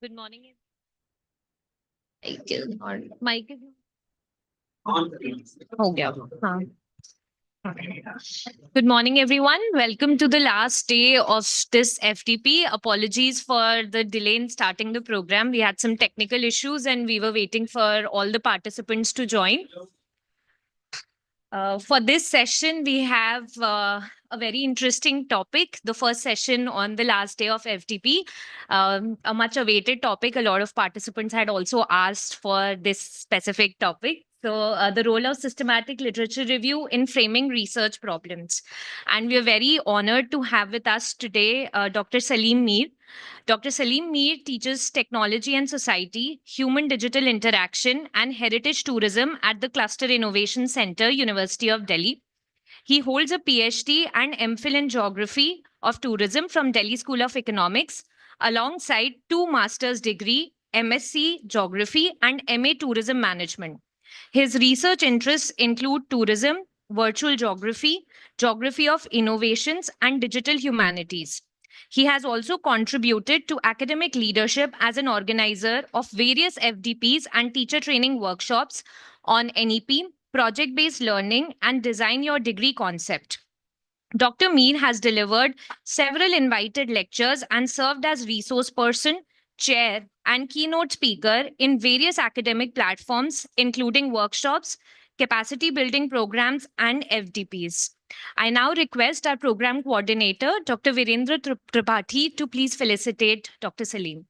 Good morning. Mic is हो गया हाँ. Okay. Good morning, everyone. Welcome to the last day of this FTP. Apologies for the delay in starting the program. We had some technical issues and we were waiting for all the participants to join. For this session, we have a very interesting topic, the first session on the last day of FTP, a much awaited topic. A lot of participants had also asked for this specific topic. So the role of systematic literature review in framing research problems. And we are very honored to have with us today Dr. Salim Mir. Dr. Salim Mir teaches technology and society, human digital interaction, and heritage tourism at the Cluster Innovation Center, University of Delhi. He holds a PhD and MPhil in Geography of Tourism from Delhi School of Economics, alongside two master's degree, MSc Geography and MA Tourism Management. His research interests include tourism, virtual geography, geography of innovations, and digital humanities. He has also contributed to academic leadership as an organizer of various FDPs and teacher training workshops on NEP, project based learning, and design your degree concept. Dr. Mir has delivered several invited lectures and served as resource person, chair, and keynote speaker in various academic platforms, including workshops, capacity building programs, and FDPs. I now request our program coordinator, Dr. Virendra Tripathi, to please felicitate Dr. Salim.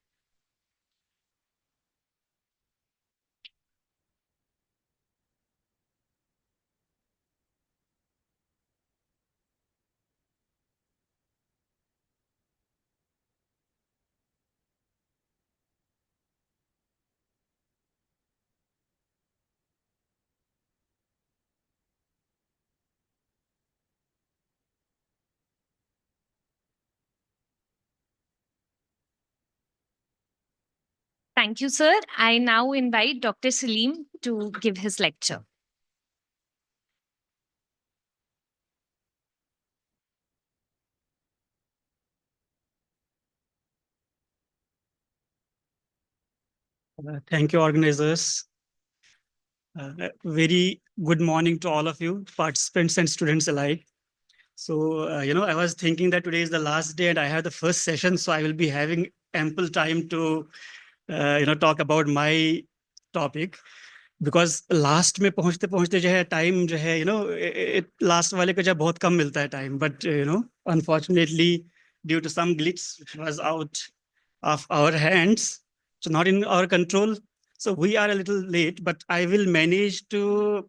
Thank you, sir. I now invite Dr. Salim to give his lecture. Thank you, organizers. Very good morning to all of you, participants and students alike. So, I was thinking that today is the last day and I have the first session, so I will be having ample time to, talk about my topic. Because last में पहुंचते पहुंचते जो है time जो है, last वाले को जब बहुत कम मिलता है time, but unfortunately due to some glitch which was out of our hands, so not in our control. So we are a little late, but I will manage to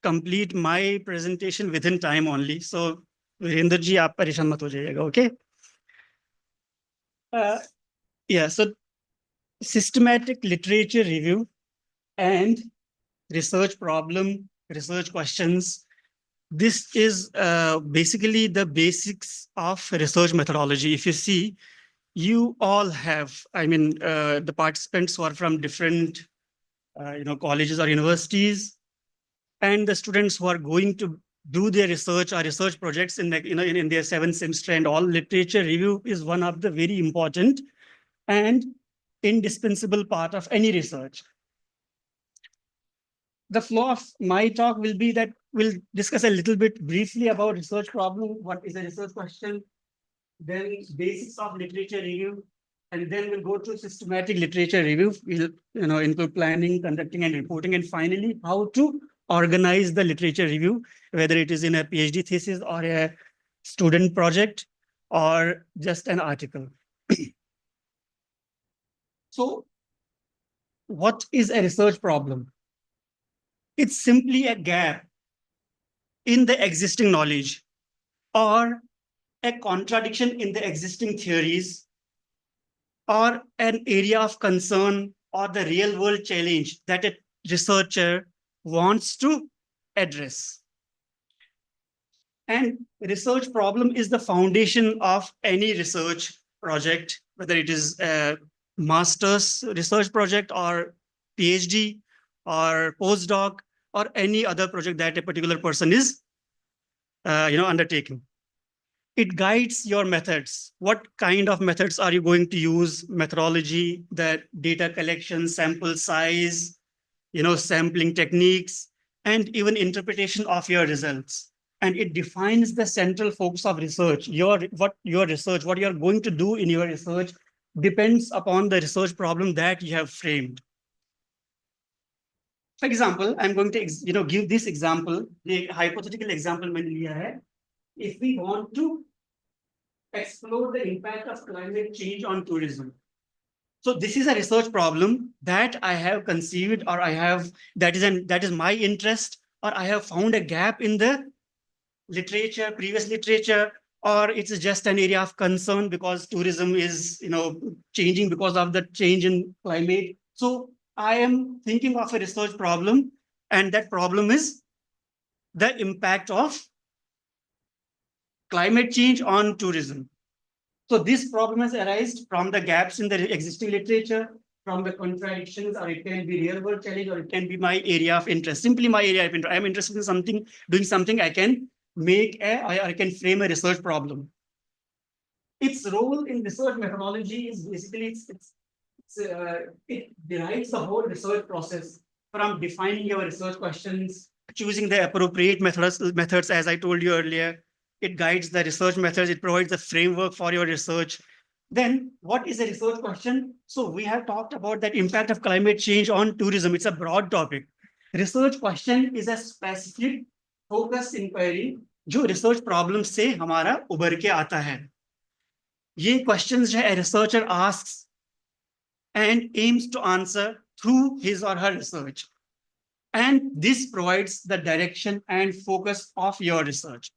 complete my presentation within time only. So Virendra ji, आप परेशान मत हो जाइएगा, okay? Yeah, so systematic literature review and research problem, research questions. This is basically the basics of research methodology. If you see, you all have, the participants who are from different, colleges or universities, and the students who are going to do their research or research projects in, in their 7th semester, and all, literature review is one of the very important and indispensable part of any research. The flow of my talk will be that we'll discuss a little bit briefly about research problem, what is a research question, then basics of literature review, and then we'll go to systematic literature review. We'll include planning, conducting, and reporting, and finally how to organize the literature review, whether it is in a PhD thesis or a student project or just an article. So, what is a research problem? It's simply a gap in the existing knowledge or a contradiction in the existing theories or an area of concern or the real world challenge that a researcher wants to address. And research problem is the foundation of any research project, whether it is a master's research project or PhD or postdoc or any other project that a particular person is undertaking. it guides your methods. What kind of methods are you going to use? Methodology, the data collection, sample size, sampling techniques, and even interpretation of your results. And it defines the central focus of research. What you're going to do in your research depends upon the research problem that you have framed. For example, I'm going to give this example, the hypothetical example मैंने लिया है. If we want to explore the impact of climate change on tourism. So this is a research problem that I have conceived, or that is my interest, or I have found a gap in the previous literature, or it's just an area of concern because tourism is changing because of the change in climate. So I am thinking of a research problem, and that problem is the impact of climate change on tourism. So this problem has arisen from the gaps in the existing literature, from the contradictions, or it can be real world challenge, or it can be my area of interest. Simply my area of interest. I am interested in something, doing something. I can I can frame a research problem. Its role in research methodology is basically it derives the whole research process from defining your research questions, choosing the appropriate methods, as I told you earlier. It guides the research methods. It provides a framework for your research. Then what is a research question? So we have talked about that impact of climate change on tourism. It's a broad topic. Research question is a specific focus inquiry जो research problem से हमारा उभर के आता है. ये questions जो a researcher asks and aims to answer through his or her research. And this provides the direction and focus of your research.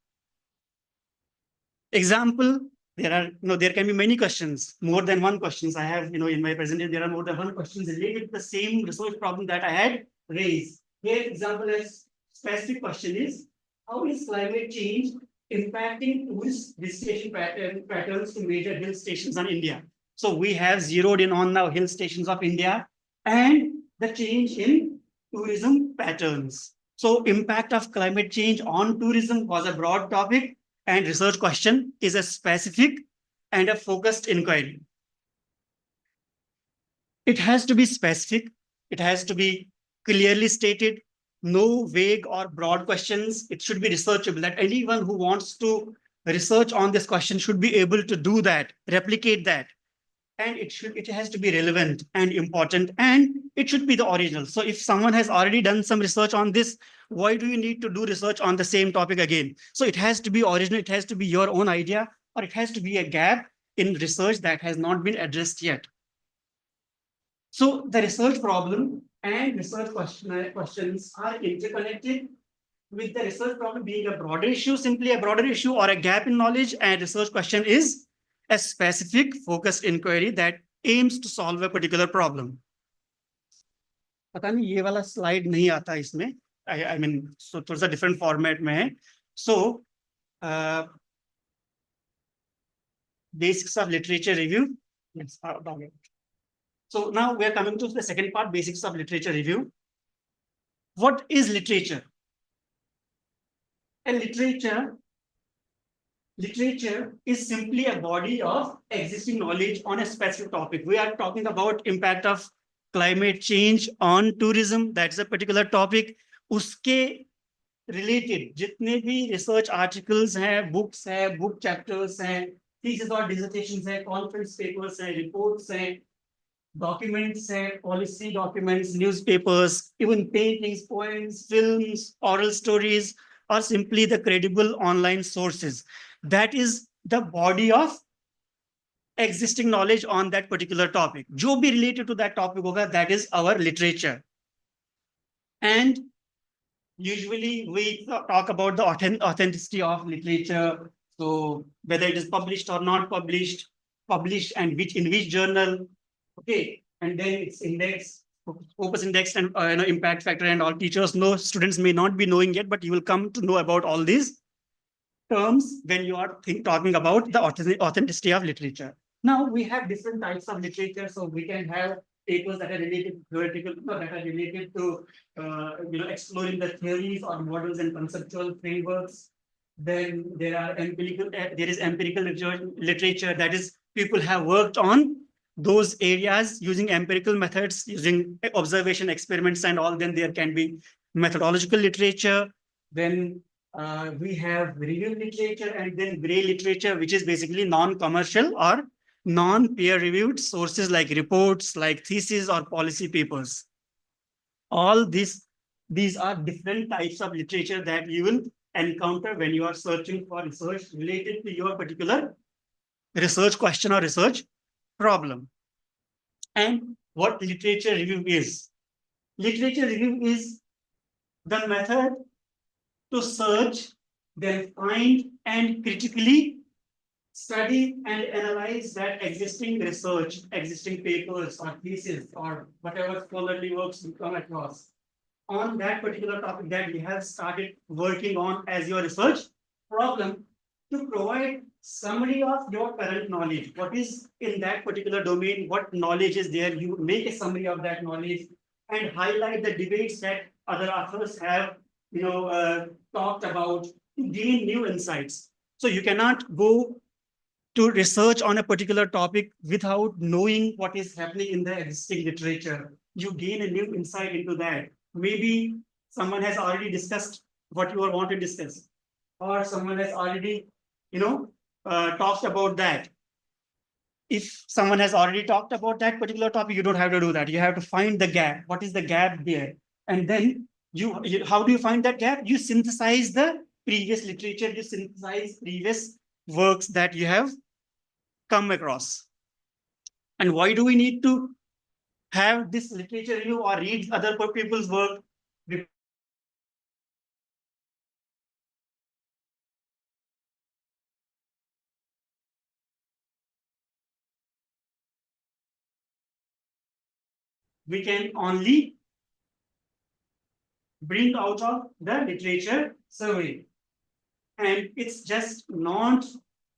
Example, there can be many questions, more than one questions. I have, in my presentation, there are more than one questions related to the same research problem that I had raised. Here, example is specific question is, how is climate change impacting tourist visitation patterns to major hill stations in India? So we have zeroed in on now hill stations of India and the change in tourism patterns. So impact of climate change on tourism was a broad topic, and research question is a specific and a focused inquiry. It has to be specific. It has to be clearly stated. No vague or broad questions. It should be researchable, that anyone who wants to research on this question should be able to do that, replicate that. And it has to be relevant and important, and it should be the original. So if someone has already done some research on this, why do you need to do research on the same topic again? So it has to be original, it has to be your own idea, or it has to be a gap in research that has not been addressed yet. So the research problem and research questions are interconnected, with the research problem being a broader issue, simply a broader issue or a gap in knowledge, and research question is a specific focused inquiry that aims to solve a particular problem. पता नहीं ये वाला slide नहीं आता इसमें. I mean, so थोड़ा सा different format में है. So basics of literature review. Yes, so now we are coming to the second part, basics of literature review. What is literature? A literature is simply a body of existing knowledge on a specific topic. We are talking about impact of climate change on tourism. That's a particular topic. Uske related जितने भी research articles हैं, books हैं, book chapters हैं, thesis और dissertations हैं, conference papers हैं, reports हैं, documents हैं, policy documents, newspapers, even paintings, poems, films, oral stories, or simply the credible online sources. That is the body of existing knowledge on that particular topic. जो भी related to that topic होगा, that is our literature. And usually we talk about the authenticity of literature. So whether it is published or not published, and in which journal, okay, and then its index, Scopus index, and impact factor, and all. Teachers know, students may not be knowing yet, but you will come to know about all these terms when you are talking about the authenticity of literature. Now we have different types of literature, so we can have papers that are related to theoretical, that are related to exploring the theories or models and conceptual frameworks. Then there is empirical literature, that is, people have worked on those areas using empirical methods, using observation experiments and all. Then there can be methodological literature. Then we have review literature, and then gray literature, which is basically non-commercial or non-peer-reviewed sources like reports, like theses or policy papers. All these are different types of literature that you will encounter when you are searching for research related to your particular research question or research problem. And what literature review is? Literature review is the method to search, then find and critically study and analyze that existing research, existing papers or thesis or whatever scholarly works you come across on that particular topic that you have started working on as your research problem, to provide summary of your current knowledge. What is in that particular domain, what knowledge is there, you make a summary of that knowledge and highlight the debates that other authors have talked about to gain new insights. So you cannot go to research on a particular topic without knowing what is happening in the existing literature. You gain a new insight into that. Maybe someone has already discussed what you want to discuss, or someone has already, talked about that. If someone has already talked about that particular topic, you don't have to do that. You have to find the gap. What is the gap there? And then how do you find that gap? You synthesize the previous literature, you synthesize previous works that you have come across. And why do we need to have this literature review or read other people's work? We can only bring out of the literature survey. And it's just not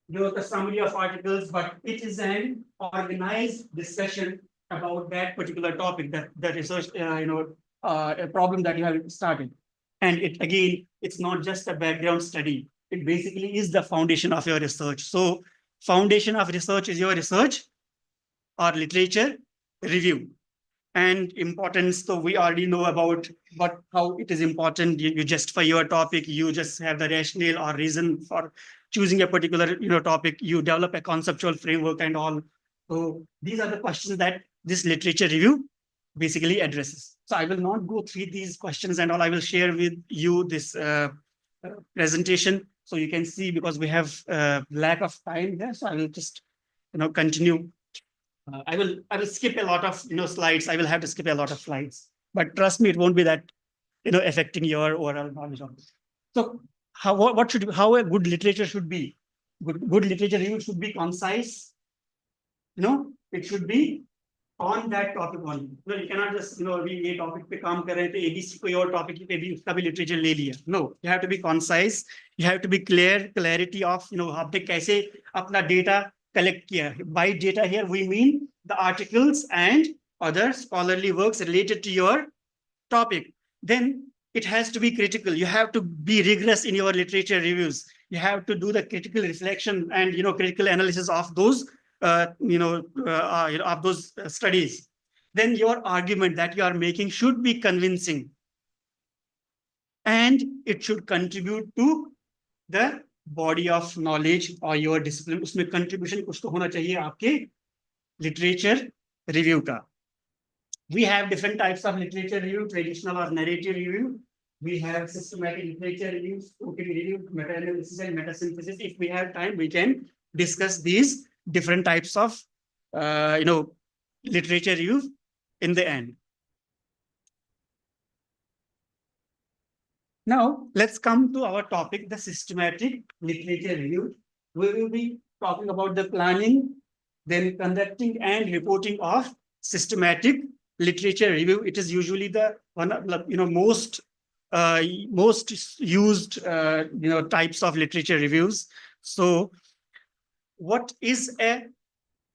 the summary of articles, but it is an organized discussion about that particular topic, that research, a problem that you have started. And it's not just a background study. It basically is the foundation of your research. So foundation of research is your research or literature review. And importance, so we already know about how it is important. You justify your topic, you just have the rationale or reason for choosing a particular topic, you develop a conceptual framework and all. So these are the questions that this literature review basically addresses. So I will not go through these questions and all. I will share with you this presentation so you can see, because we have lack of time here. So I will just continue. I will skip a lot of slides. I will have to skip a lot of slides, but trust me, it won't be that affecting your overall knowledge of this. So how a good literature should be? Good literature review should be concise. It should be on that topic only. You cannot just read a topic पे काम कर रहे हैं तो ABC कोई और topic पे भी उसका भी literature ले लिया. No, you have to be concise. You have to be clarity of आपने कैसे अपना data collect किया. By data here we mean the articles and other scholarly works related to your topic. Then it has to be critical. You have to be rigorous in your literature reviews. You have to do the critical reflection and critical analysis of those of those studies. Then your argument that you are making should be convincing, and it should contribute to the body of knowledge or your discipline. उसमें contribution कुछ तो होना चाहिए आपके literature review का. We have different types of literature review: traditional or narrative review. We have systematic literature review, scoping review, meta-analysis and meta-synthesis. If we have time, we can discuss these different types of literature review in the end. Now let's come to our topic, the systematic literature review. We will be talking about the planning, then conducting and reporting of systematic literature review. It is usually the one most used types of literature reviews. So what is a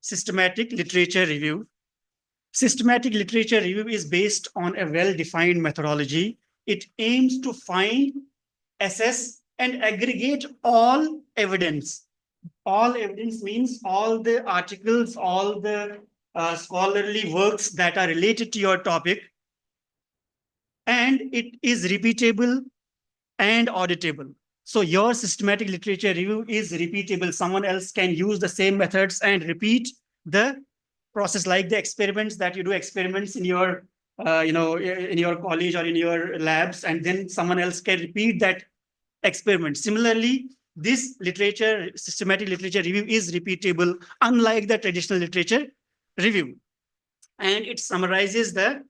systematic literature review? Systematic literature review is based on a well-defined methodology. It aims to find, assess, and aggregate all evidence. All evidence means all the articles, all the scholarly works that are related to your topic, and it is repeatable and auditable. So your systematic literature review is repeatable. Someone else can use the same methods and repeat the process, like the experiments that you do experiments in your in your college or in your labs, and then someone else can repeat that experiment. Similarly, this literature, systematic literature review is repeatable, unlike the traditional literature review. And it summarizes the,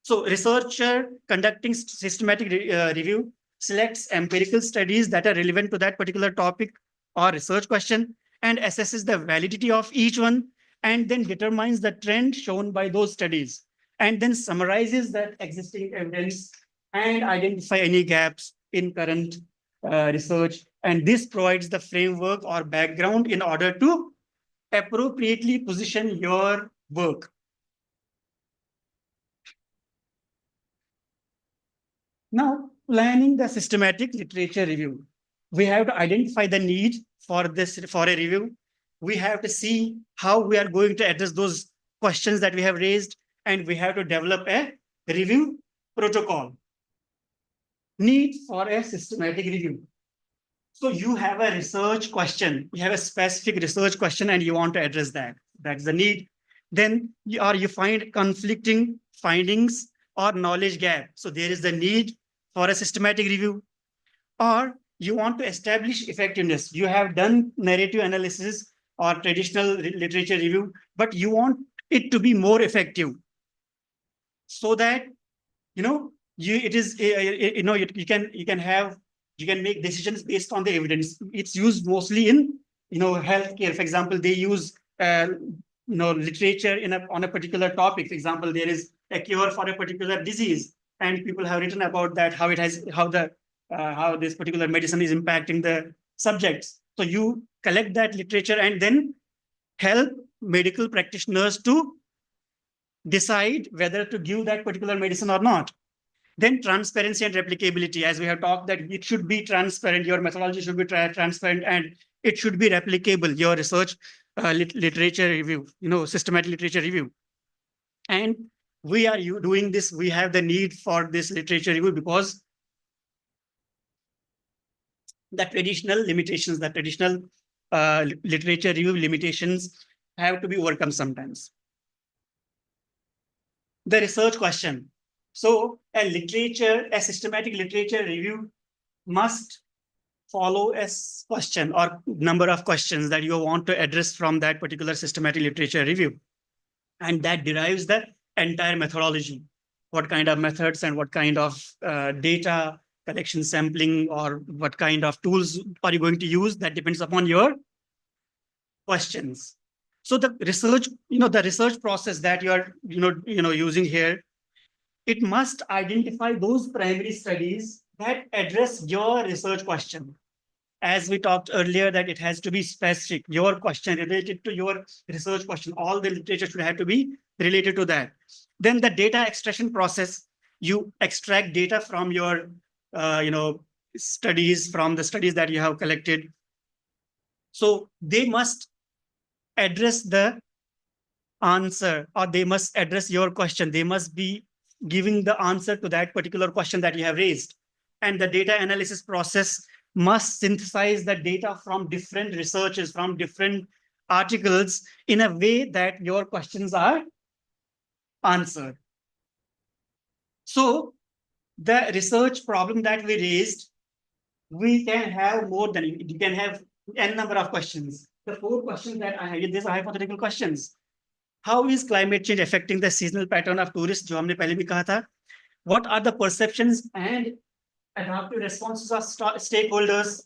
so researcher conducting systematic review selects empirical studies that are relevant to that particular topic or research question and assesses the validity of each one, and then determines the trend shown by those studies, and then summarizes that existing evidence and identify any gaps in current research. And this provides the framework or background in order to appropriately position your work. Now, planning the systematic literature review. We have to identify the need for a review. We have to see how we are going to address those questions that we have raised, and we have to develop a review protocol. Need for a systematic review. So you have a research question, you have a specific research question, and you want to address that. That's the need. Then you find conflicting findings or knowledge gap. So there is the need for a systematic review. Or you want to establish effectiveness. You have done narrative analysis or traditional literature review, but you want it to be more effective, so that you can make decisions based on the evidence. It's used mostly in healthcare. For example, they use literature on a particular topic. For example, there is a cure for a particular disease, and people have written about that, how this particular medicine is impacting the subjects. So you collect that literature and then help medical practitioners to decide whether to give that particular medicine or not. Then transparency and replicability, as we have talked, that it should be transparent. Your methodology should be transparent, and it should be replicable. Your research literature review, systematic literature review. And we are doing this. We have the need for this literature review because the traditional limitations, the traditional literature review limitations have to be overcome sometimes. The research question. So a systematic literature review must follow a question or number of questions that you want to address from that particular systematic literature review. And that derives the entire methodology. What kind of methods and what kind of data collection, sampling, or what kind of tools are you going to use? That depends upon your questions. So the research process that you are using here, it must identify those primary studies that address your research question. As we talked earlier, that it has to be specific, your question related to your research question. All the literature should have to be related to that. Then the data extraction process, you extract data from your studies, from the studies that you have collected. So they must address the answer, or they must address your question. They must be giving the answer to that particular question that you have raised. And the data analysis process must synthesize the data from different researches, from different articles, in a way that your questions are answered. So the research problem that we raised, we can have more than, you can have n number of questions. The 4 questions that I have, these are hypothetical questions. How is climate change affecting the seasonal pattern of tourists? जो हमने पहले भी कहा था. What are the perceptions and adaptive responses of stakeholders?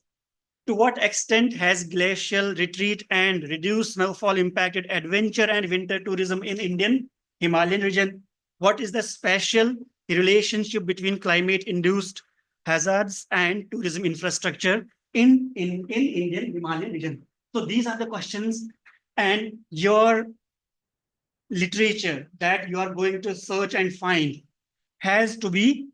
To what extent has glacial retreat and reduced snowfall impacted adventure and winter tourism in Indian Himalayan region? What is the spatial relationship between climate-induced hazards and tourism infrastructure in Indian Himalayan region? So these are the questions, and your literature that you are going to search and find has to be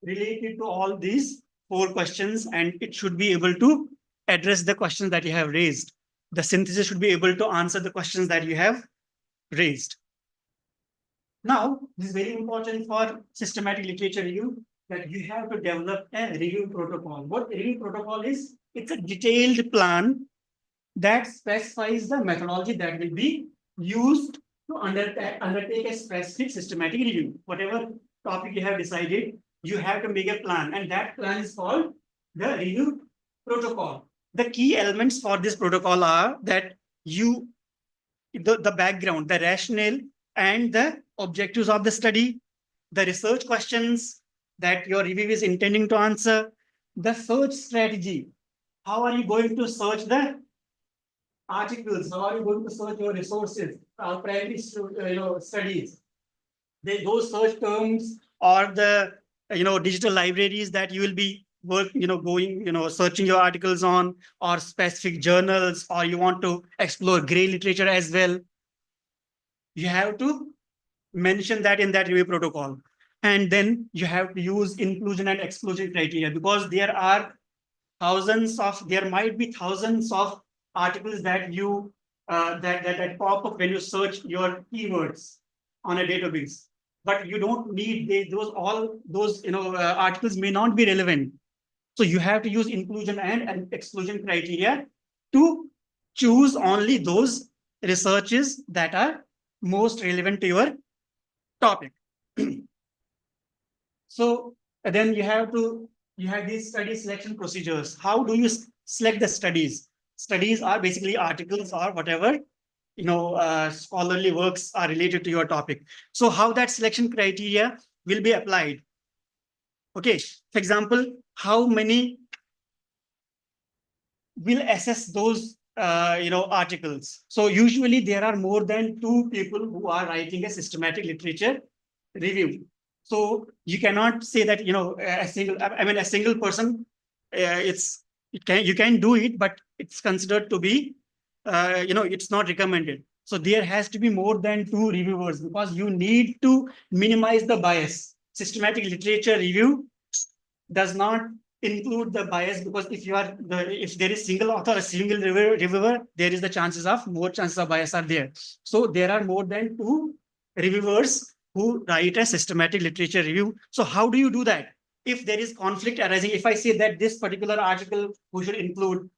related to all these 4 questions, and it should be able to address the questions that you have raised. The synthesis should be able to answer the questions that you have raised. Now, this is very important for systematic literature review, that you have to develop a review protocol. What review protocol is? It's a detailed plan that specifies the methodology that will be used to undertake a specific systematic review. Whatever topic you have decided, you have to make a plan, and that plan is called the review protocol. The key elements for this protocol are that the background, the rationale, and the objectives of the study, the research questions that your review is intending to answer, the search strategy. How are you going to search the articles? How are you going to search your resources, primary studies? Those search terms or the digital libraries that you will be searching your articles on, or specific journals, or you want to explore gray literature as well. You have to mention that in that review protocol. And then you have to use inclusion and exclusion criteria, because there might be thousands of articles that you that pop up when you search your keywords on a database. But you don't need all those articles may not be relevant. So you have to use inclusion and exclusion criteria to choose only those researches that are most relevant to your topic. So then you have these study selection procedures. How do you select the studies? Studies are basically articles or whatever scholarly works are related to your topic. So how that selection criteria will be applied? Okay, for example, how many will assess those articles? So usually there are more than 2 people who are writing a systematic literature review. So you cannot say that a single person. You can do it, but it's considered to be it's not recommended. So there has to be more than 2 reviewers, because you need to minimize the bias. Systematic literature review does not include the bias, because if there is single author, a single reviewer, there is more chances of bias are there. So there are more than 2 reviewers who write a systematic literature review. So how do you do that? If there is conflict arising, if I say that this particular article we should include,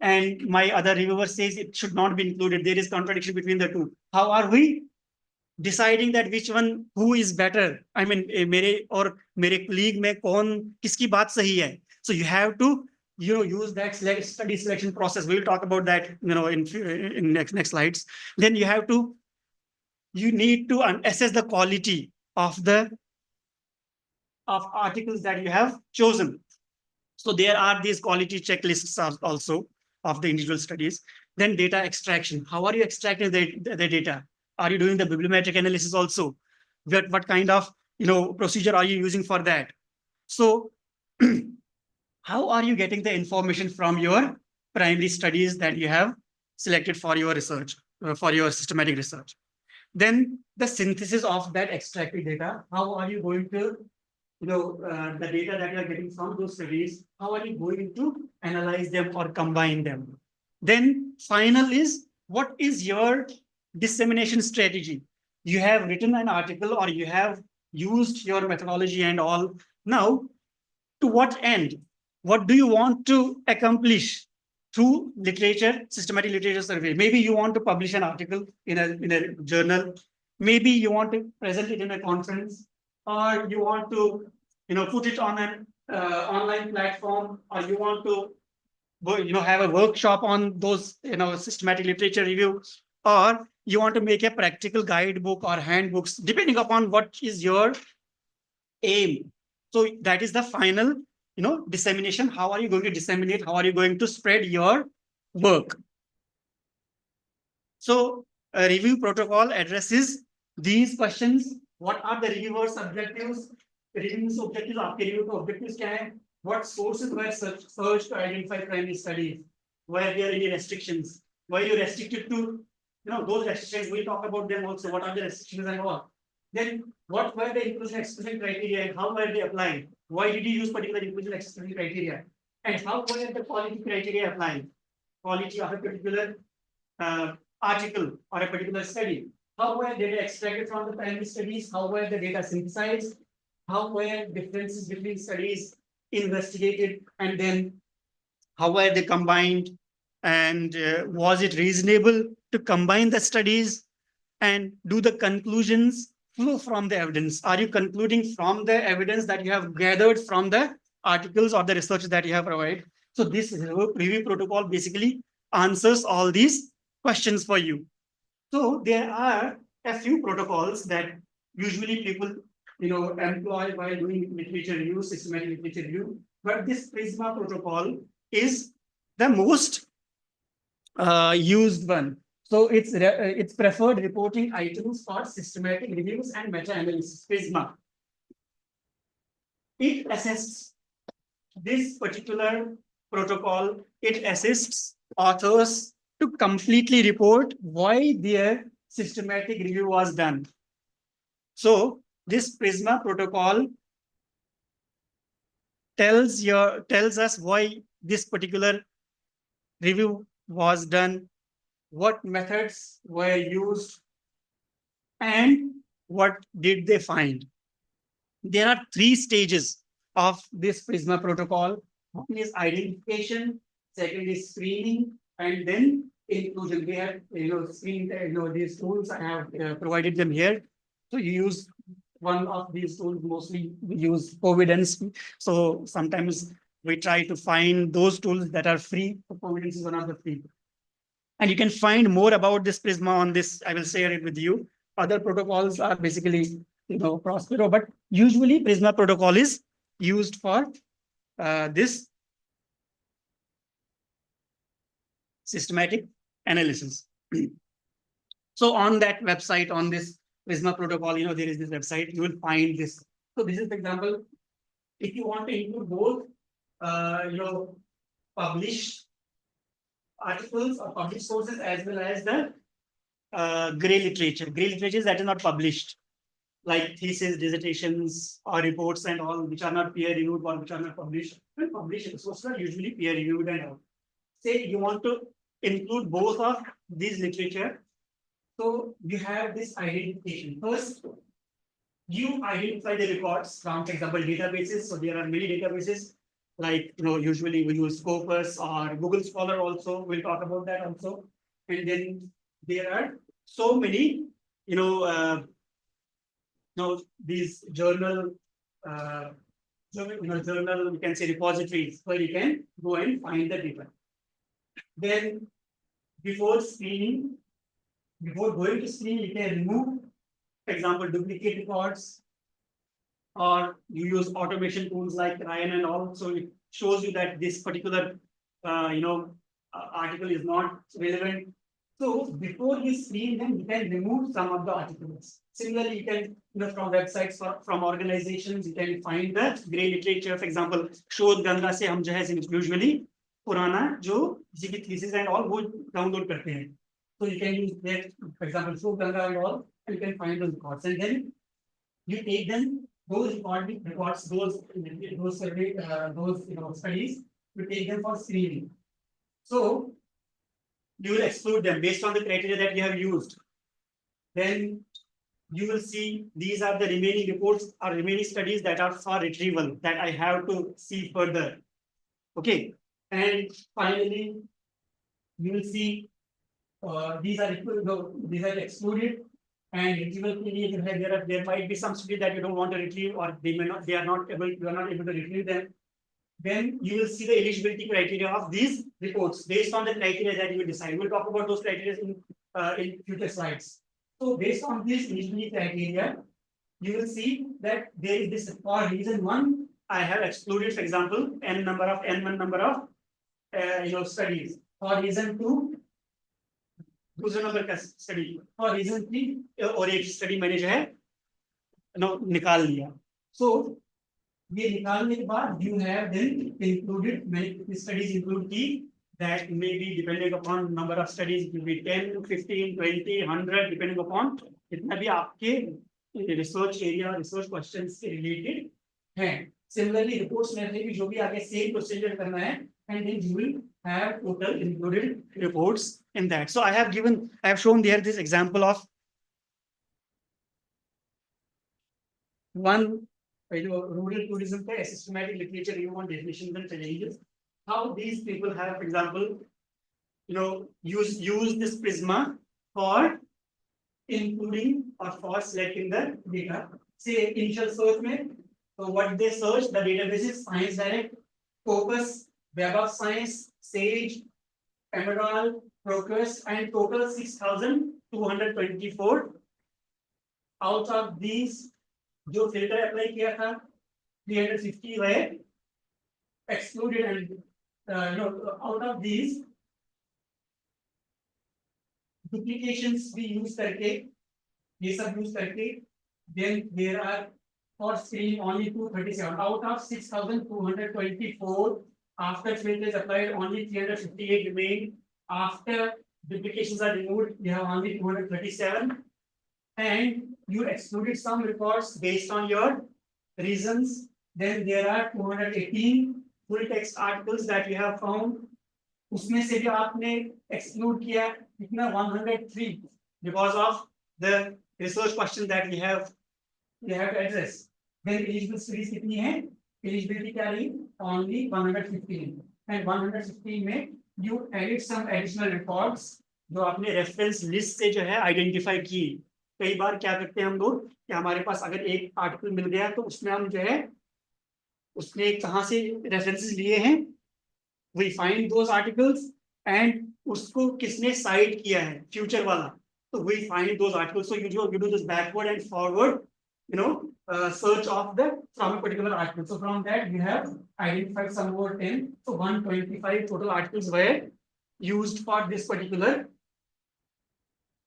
and my other reviewer says it should not be included, there is contradiction between the two. How are we deciding that who is better? I mean, मेरे colleague में कौन किसकी बात सही है? So you have to use that study selection process. We'll talk about that in next slides. Then you need to assess the quality of articles that you have chosen. So there are these quality checklists also of the individual studies. Then data extraction. How are you extracting the data? Are you doing the bibliometric analysis also? What kind of procedure are you using for that? So how are you getting the information from your primary studies that you have selected for your research, for your systematic research? Then the synthesis of that extracted data. How are you going to the data that you are getting from those studies, how are you going to analyze them or combine them? Then final is, what is your dissemination strategy? You have written an article, or you have used your methodology and all. Now, to what end? What do you want to accomplish through systematic literature survey? Maybe you want to publish an article in a journal. Maybe you want to present it in a conference, or you want to put it on an online platform, or you want to have a workshop on those systematic literature review, or you want to make a practical guidebook or handbooks, depending upon what is your aim. So that is the final dissemination. How are you going to disseminate? How are you going to spread your work? So a review protocol addresses these questions. What are the reviewers' objectives? Reviewers' objectives, आपके review के objectives क्या हैं? What sources were searched to identify primary studies? Were there any restrictions? Were you restricted to those restrictions? We'll talk about them also. What are the restrictions and all? Then what were the inclusion exclusion criteria and how were they applied? Why did you use particular inclusion exclusion criteria? And how were the quality criteria applied? Quality of a particular article or a particular study. How were data extracted from the primary studies? How were the data synthesized? How were differences between studies investigated? And then how were they combined? And was it reasonable to combine the studies? And do the conclusions flow from the evidence? Are you concluding from the evidence that you have gathered from the articles or the research that you have provided? So this review protocol basically answers all these questions for you. So there are a few protocols that usually people employ while doing literature review, systematic literature review. But this Prisma protocol is the most used one. So it's preferred reporting items for systematic reviews and meta-analysis. Prisma. It assists this particular protocol. It assists authors to completely report why their systematic review was done. So this Prisma protocol tells us why this particular review was done, what methods were used, and what did they find. There are 3 stages of this Prisma protocol. One is identification, second is screening, and then inclusion. We have screened these tools. I have provided them here. So you use one of these tools. Mostly we use Covidence. So sometimes we try to find those tools that are free. Covidence is one of the free. And you can find more about this Prisma on this. I will share it with you. Other protocols are basically, Prospero, but usually Prisma protocol is used for this systematic analysis. So on that website, on this Prisma protocol, there is this website, you will find this. So this is the example. If you want to include both, published articles or published sources as well as the gray literature. Gray literature that is not published, like theses, dissertations, or reports and all, which are not peer reviewed or which are not published. When published sources are usually peer reviewed and all. Say you want to include both of these literature. So you have this identification. First, you identify the records from, for example, databases. So there are many databases, like usually we use Scopus or Google Scholar also. We'll talk about that also. And then there are so many, these journal, journal, you can say repositories where you can go and find the data. Then before screening, before going to screen, you can remove, for example, duplicate records, or you use automation tools like Ryan and all. So it shows you that this particular, article is not relevant. So before you screen them, you can remove some of the articles. Similarly, you can, from websites, from organizations, you can find the gray literature. For example, शोध गंगा से हम जो है usually पुराना जो किसी की thesis and all वो download करते हैं. So you can use there, for example, शोध Ganga and all, and you can find those records, and then you take them, those records, those survey, those studies, you take them for screening. So you will exclude them based on the criteria that you have used. Then you will see these are the remaining reports or remaining studies that are for retrieval that I have to see further. Okay. And finally, you will see these are excluded. And retrieval period, there might be some study that you don't want to retrieve, or you are not able to retrieve them. Then you will see the eligibility criteria of these reports based on the criteria that you will decide. We'll talk about those criteria in future slides. So based on this eligibility criteria, you will see that there is this for reason 1, I have excluded, for example, n number of studies. For reason 2, दूसरे number का study, और reason 3 और एक study मैंने जो है निकाल लिया. So ये निकालने के बाद you have then included many studies include key that may be depending upon number of studies. It will be 10, 15, 20, 100 depending upon कितना भी आपके रिसर्च एरिया रिसर्च क्वेश्चन से रिलेटेड हैं। सिमिलरली रिपोर्ट्स में भी जो भी आगे सेम प्रोसीजर करना है, and then you will have total included reports in that. So I have shown there this example of one rural tourism का systematic literature review on definitions and challenges. How these people have, for example, use this Prisma for including or for selecting the data. Say initial search में, so what they search, the database is Science Direct, Scopus, Web of Science, Sage, Pamadol, Procus, and total 6,224. Out of these, जो filter apply किया था, 350 were excluded, and out of these duplications we use करके, ये सब use करके, then there are for screen only 237 out of 6,224. After filters applied, only 358 remain. After duplications are removed, you have only 237, and you excluded some records based on your reasons. Then there are 218 full text articles that you have found. उसमें से भी आपने exclude किया कितना 103 because of the research question that we have to address. Then eligible studies कितनी है? Eligibility क्या रही? Only 115, and 115 में you added some additional records जो आपने reference list से जो है identify की। कई बार क्या करते हैं हम लोग कि हमारे पास अगर एक आर्टिकल मिल गया तो उसमें हम जो है उसने कहाँ से रेफरेंसेस लिए हैं, we find those articles, and उसको किसने साइट किया है फ्यूचर वाला, तो we find those articles. So you do this backward and forward search of from a particular article. So from that we have identified some more 10. So 125 total articles were used for this particular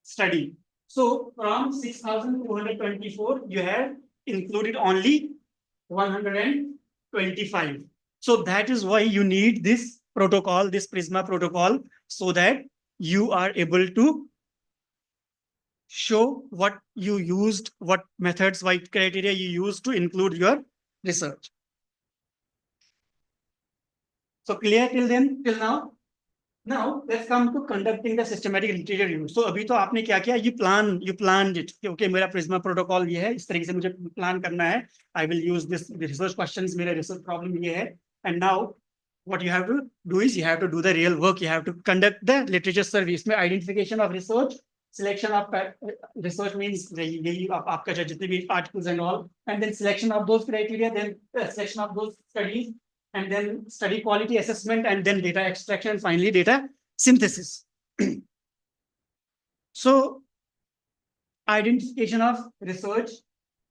study. So from 6,224 you have included only 125. So that is why you need this protocol, this Prisma protocol, so that you are able to show what you used, what methods, what criteria you used to include your research. So clear till then, till now? Now let's come to conducting the systematic literature review. So अभी तो आपने क्या किया, you planned it. Okay, मेरा Prisma protocol ये है, इस तरीके से मुझे plan करना है. I will use this research questions, मेरा research problem ये है. And now what you have to do is you have to do the real work. You have to conduct the literature survey. इसमें identification of research, selection of research means यही आपका जितने भी articles and all, and then selection of those criteria, then selection of those studies, and then study quality assessment, and then data extraction, and finally data synthesis. So identification of research,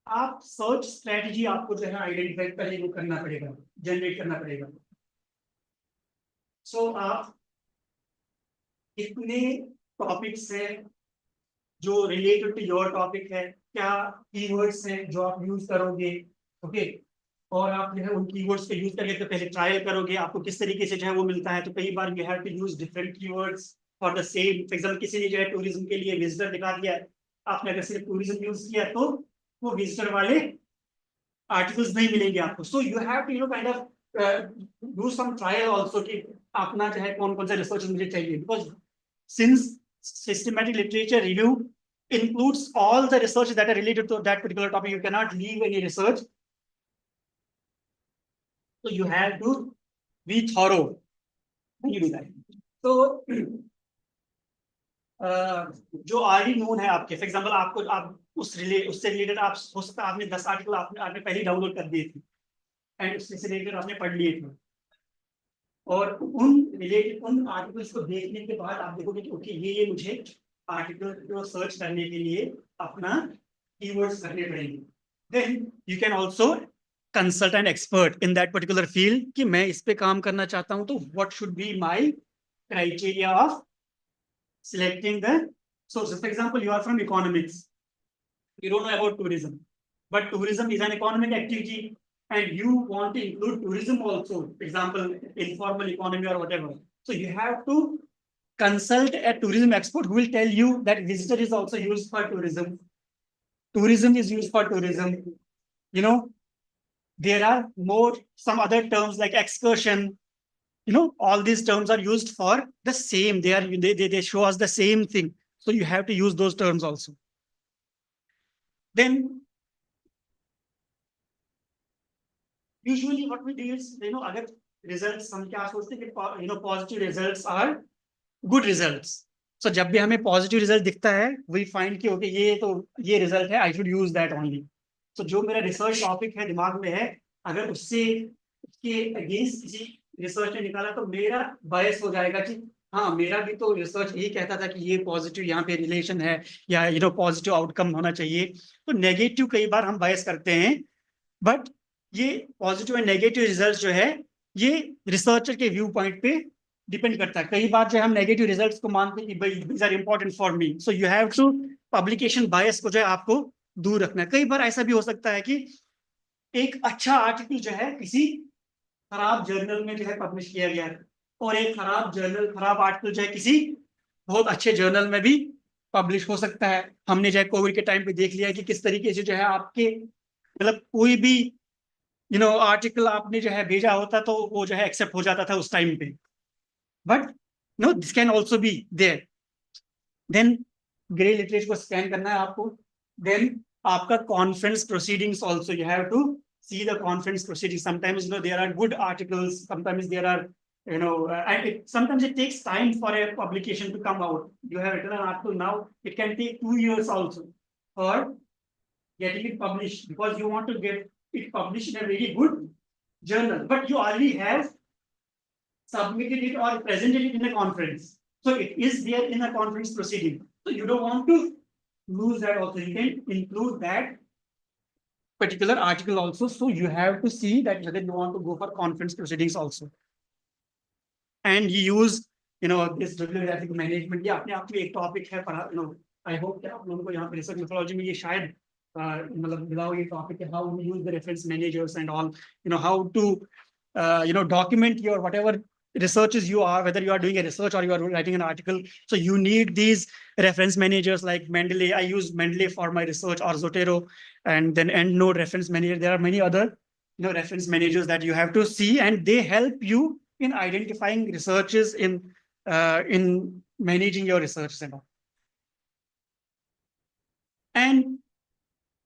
आप search strategy आपको जो है identify पहले वो करना पड़ेगा, generate करना पड़ेगा. So आप कितने topics हैं जो related to your topic है, क्या keywords हैं जो आप use करोगे, okay? और आप जो है उन कीवर्ड्स को यूज करके तो पहले ट्रायल करोगे, आपको किस तरीके से जो है वो मिलता है. तो कई बार you have to use different keywords for the same. For example किसी ने जो है टूरिज्म के लिए विजिटर दिखा दिया, आपने अगर सिर्फ टूरिज्म यूज किया तो वो विजिटर वाले आर्टिकल्स नहीं मिलेंगे आपको. So you have to kind of do some trial also कि अपना जो है कौन कौन सा रिसर्च मुझे चाहिए, because since systematic literature review includes all the research that are related to that particular topic, you cannot leave any research. So you have to be thorough when you do that. So जो already known है आपके, for example आपको आप उससे related आप हो सकता है आपने 10 आर्टिकल आपने पहले डाउनलोड कर दिए थे एंड उससे रिलेटेड आपने पढ़ लिए थे, और उन आर्टिकल्स को देखने के बाद आप देखोगे कि ओके ये मुझे आर्टिकल को सर्च करने के लिए अपना कीवर्ड्स करने पड़ेंगे. Then you can also consult an expert in that particular field कि मैं इस पे काम करना चाहता हूं, तो what should be my criteria of selecting the sources. For example, you are from economics, you don't know about tourism, but tourism is an economic activity and you want to include tourism also, for example informal economy or whatever. So you have to consult a tourism expert who will tell you that visitor is also used for tourism. tourism is used for tourism. You know, there are some other terms like excursion. You know, all these terms are used for the same. They show us the same thing. So you have to use those terms also. Then usually what we do is, अगर results हम क्या सोचते हैं कि positive results are good results. So जब भी हमें positive result दिखता है, we find कि okay ये result है, I should use that only. So जो मेरा research topic है दिमाग में है, अगर उसके against किसी research ने निकाला तो मेरा bias हो जाएगा कि हाँ मेरा भी तो रिसर्च यही कहता था कि ये पॉजिटिव यहाँ पे रिलेशन है या पॉजिटिव आउटकम होना चाहिए. तो नेगेटिव कई बार हम बायस करते हैं, बट ये पॉजिटिव एंड नेगेटिव रिजल्ट जो है ये रिसर्चर के व्यू पॉइंट पे डिपेंड करता है. कई बार जो हम नेगेटिव रिजल्ट्स को मानते हैं कि भाई these are important for me, so you have to publication bias को जो है आपको दूर रखना है. कई बार ऐसा भी हो सकता है कि एक अच्छा आर्टिकल जो है किसी खराब जर्नल में जो है पब्लिश किया गया है और एक खराब आर्टिकल जो है किसी बहुत अच्छे जर्नल में भी पब्लिश हो सकता है. हमने जो है कोविड के टाइम पे देख लिया है कि किस तरीके से जो है आपके मतलब कोई भी आर्टिकल आपने जो है भेजा होता तो वो जो है एक्सेप्ट हो जाता था उस टाइम पे. But no this can also be there. Then grey literature को स्कैन करना है आपको. देन आपका conference proceedings also you have to see the conference proceedings. Sometimes there are good articles, sometimes there are sometimes it takes time for a publication to come out. You have written an article now, it can take 2 years also for getting it published because you want to get it published in a very good journal, but you already have submitted it or presented it in a conference, so it is there in a conference proceeding, so you don't want to lose that also. You can include that particular article also, so you have to see that whether you want to go for conference proceedings also. And you use this bibliographic management. ये अपने आप में एक topic है. I hope कि आप लोगों को यहाँ पे रिसर्च मेथोडोलॉजी में ये शायद मतलब मिला हो ये टॉपिक है, how we use the reference managers and all, how to document your whatever researches you are, whether you are doing a research or you are writing an article. So you need these reference managers like Mendeley. I use Mendeley for my research, or Zotero, and then EndNote reference manager. There are many other reference managers that you have to see, and they help you in identifying researches in managing your research and all. And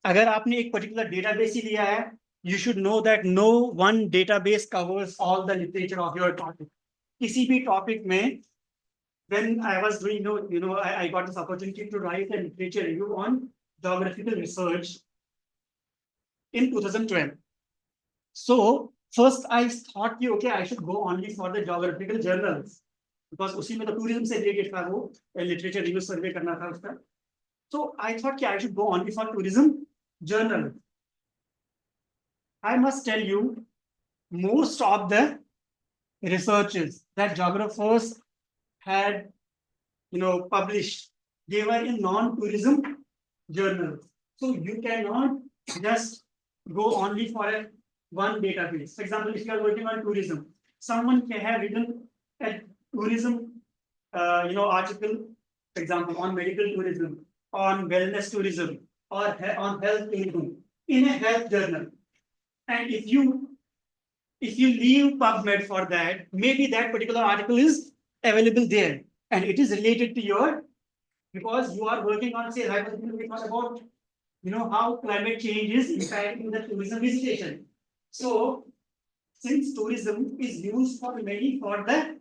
अगर आपने एक particular database ही लिया है, you should know that no one database covers all the literature of your topic. किसी भी topic में, when I was doing, I got this opportunity to write a literature review on geographical research in 2012. So first I thought, okay, I should go only for the geographical journals because उसी में तो tourism से related था वो literature review survey करना था उसका. So I thought I should go only for tourism journal. I must tell you, most of the researches that geographers had, published, they were in non-tourism journals. So you cannot just go only for one database. For example, if you are working on tourism, someone can have written a tourism, article, for example, on medical tourism, on wellness tourism, or on health tourism in a health journal. And if you leave PubMed for that, maybe that particular article is available there and it is related to your, because you are working on, say, about, how climate change is impacting the tourism visitation. So since tourism is used for the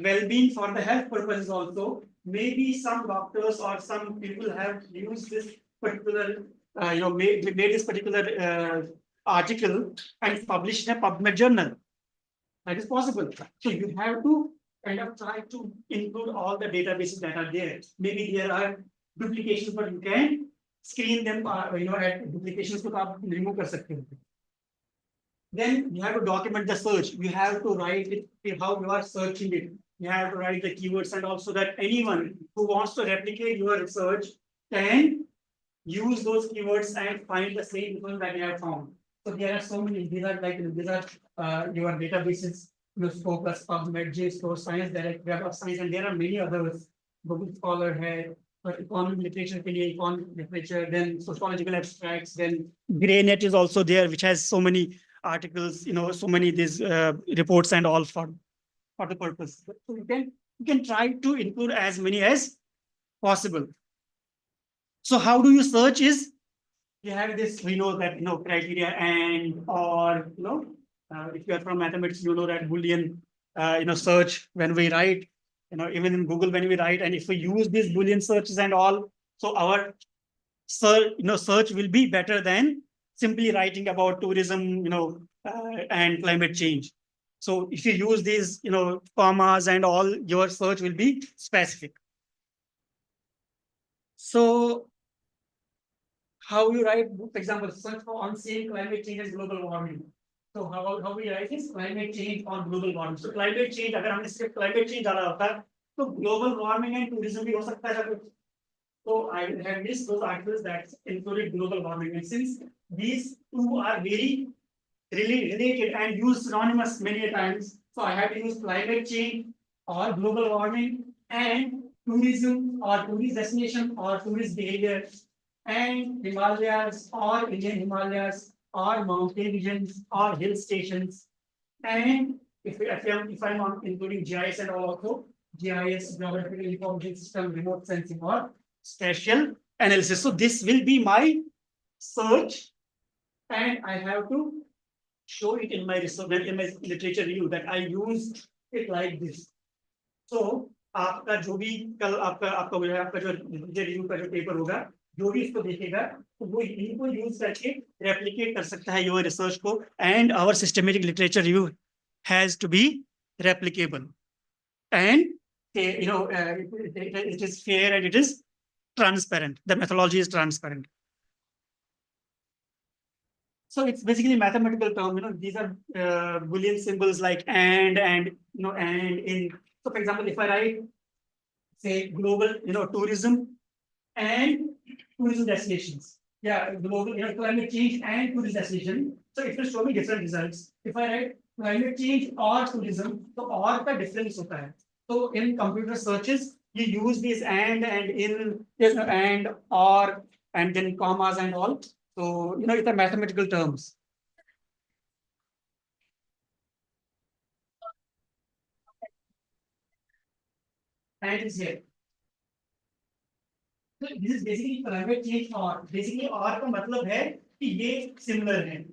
well-being, for the health purposes also, maybe some doctors or some people have used this particular, made this particular article and published in a PubMed journal. That is possible. So you have to kind of try to include all the databases that are there. Maybe there are duplications, but you can screen them, at duplications to remove कर सकते हो. Then you have to document the search. You have to write it, how you are searching it. You have to write the keywords, and also that anyone who wants to replicate your research can use those keywords and find the same results that you have found. So there are so many. These are your databases. Scopus, PubMed, JSTOR, Science Direct, Web of Science, and there are many others. Google Scholar है, economic literature के लिए economic literature, then sociological abstracts, then GreyNet is also there, which has so many articles, so many these reports and all for the purpose. So you can try to include as many as possible. So how do you search is, you have this, we know that, criteria and, or, if you are from mathematics, you know that Boolean, search when we write, even in Google when we write, and if we use these Boolean searches and all, so our search will be better than simply writing about tourism, and climate change. So if you use these, commas and all, your search will be specific. So how you write, for example, search for on same climate change as global warming. So how we write is climate change on global warming. So climate change, अगर हमने सिर्फ climate change डाला होता तो global warming and tourism भी हो सकता है. So I have missed those articles that included global warming, and since these two are very really related and used synonymous many times, so I have to use climate change or global warming and tourism or tourist destination or tourist behavior and Himalayas or Indian Himalayas or mountain regions or hill stations. And if I'm including GIS and all also, GIS, Geographical Information System, remote sensing or spatial analysis. So this will be my search, and I have to show it in my research, in my literature review, that I use it like this. So आपका जो भी कल आपका जो review का जो paper होगा, जो भी इसको देखेगा, तो वो इनको यूज करके रेप्लिकेट कर सकता है योर रिसर्च को. And our systematic literature review has to be replicable, and it is fair and it is transparent. The methodology is transparent. So it's basically a mathematical term. These are Boolean symbols like and and in. So for example, if I write, say, global, tourism and tourism destinations. Yeah, global, climate change and tourism destination. So it will show me different results. If I write climate change or tourism, so or का difference होता है. So in computer searches, you use these and in, and or and then commas and all. So it's a mathematical terms. And it's here. So this is basically climate change or basically or का मतलब है कि ये similar है.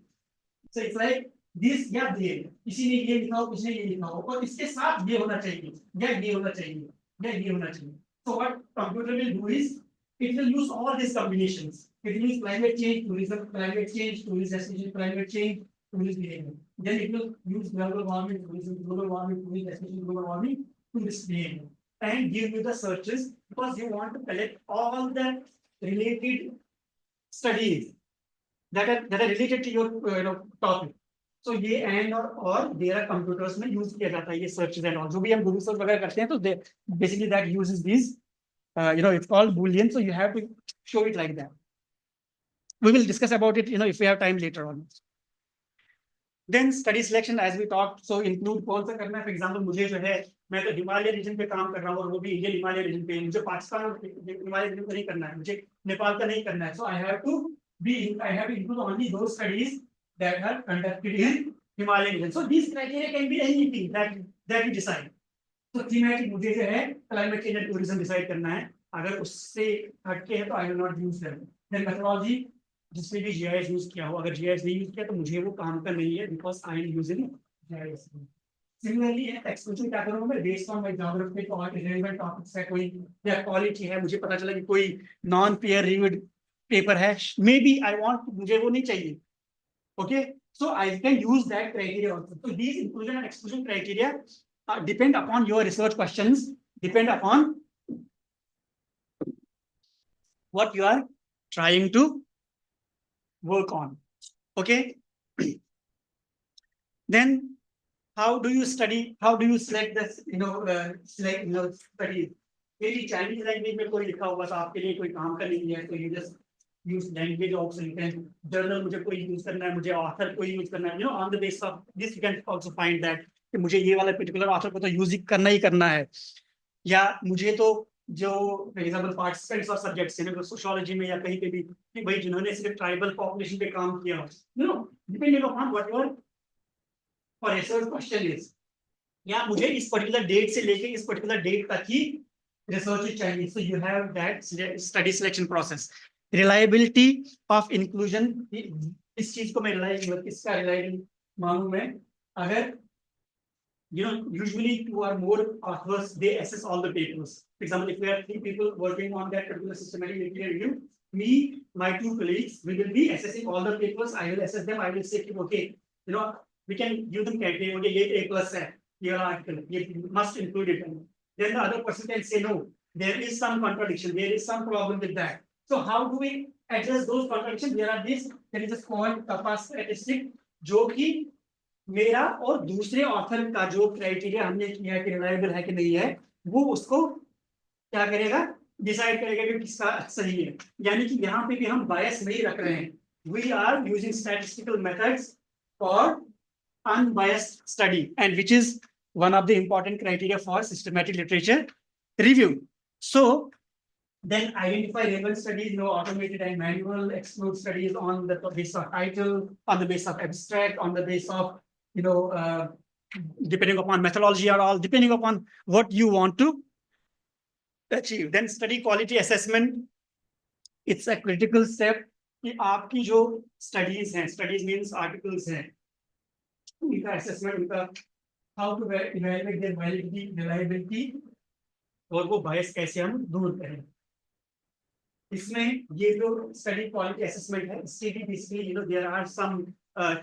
So it's like this या ये, किसी ने ये लिखा हो, किसी ने ये लिखा हो, और इसके साथ ये होना चाहिए, या ये होना चाहिए, या ये होना चाहिए. So what computer will do is it will use all these combinations. It will use climate change, tourism, climate change, tourist destination, climate change, tourist behavior. Then it will use global warming, tourism, global warming, tourist destination, global warming, tourist behavior, and give you the searches, because you want to collect all the related studies that are related to your topic. So ये and or there are computers में use किया जाता है ये searches and all. जो भी हम Google search वगैरह करते हैं, तो basically that uses these, it's called Boolean. So you have to show it like that. We will discuss about it, if we have time later on. Then study selection, as we talked, so include कौन सा करना है. For example, मुझे जो है, मैं तो Himalaya reason पे काम कर रहा हूँ, और वो भी इंडियन हिमालय रीजन पे. मुझे पाकिस्तान हिमालय रीजन पे नहीं करना है, मुझे नेपाल का नहीं करना है. So I have to include only those studies that are conducted in Himalayan region. So these criteria can be anything that you decide. So thematic मुझे जो है climate change and tourism decide करना है. अगर उससे हटके है तो I will not use them. Then methodology, जिसमें भी GIS यूज किया हो, अगर GIS नहीं यूज किया तो मुझे वो काम का नहीं है, because I am using GIS. Similarly, exclusion क्या करूँगा मैं, based on my geographic और relevant topics है, कोई या quality है, मुझे पता चला कि कोई non peer reviewed पेपर है, maybe I want, मुझे वो नहीं चाहिए. Okay, so I can use that criteria also. So these inclusion and exclusion criteria depend upon your research questions, depend upon what you are trying to work on. Okay. Then how do you study? How do you select this? Study. Maybe Chinese language में कोई लिखा होगा तो आपके लिए कोई काम का नहीं है, तो you just use language option. You can journal मुझे कोई use करना है, मुझे author कोई use करना है. On the basis of this you can also find that कि मुझे ये वाला particular author को तो use करना ही करना है, या मुझे तो जो फॉर एग्जाम्पल पार्टिसिपेंट्स और सब्जेक्ट्स हैं सोशियोलॉजी में या कहीं पे भी कि भाई जिन्होंने सिर्फ ट्राइबल पॉपुलेशन पे काम किया हो, depending upon what your for research question is, या मुझे इस पर्टिकुलर डेट से लेके इस पर्टिकुलर डेट तक ही रिसर्च चाहिए, सो you have that study selection process. Reliability of inclusion, इस चीज को मैं किसका रिलायबल मानूं मैं, अगर usually 2 or more authors, they assess all the papers. For example, if we are 3 people working on that particular systematic literature review, me, my 2 colleagues, we will be assessing all the papers. I will assess them. I will say, okay, we can give them category. Okay, ये A+ है, ये article, you must include it. Then the other person can say, no, there is some contradiction. There is some problem with that. So how do we address those contradictions? There is a point kappa statistic, जो कि मेरा और दूसरे author का जो criteria हमने किया है कि रिलायबल है कि नहीं है, वो उसको क्या करेगा, डिसाइड करेगा कि किसका सही है। यानी कि यहाँ पे भी हम बायस नहीं रख रहे हैं, we are using statistical methods for unbiased study, and which is one of the important criteria for systematic literature review. So then identify relevant studies, automated and manual, exclude studies on the basis of title, on the basis of abstract, on the basis of depending upon methodology or all, depending upon what you want to achieve. Then study quality assessment. It's a critical step कि आपकी जो studies हैं, studies means articles हैं, उनका assessment, उनका how to evaluate their validity, reliability, और वो bias कैसे हम दूर करें। इसमें ये जो study quality assessment है, इसके भी basically there are some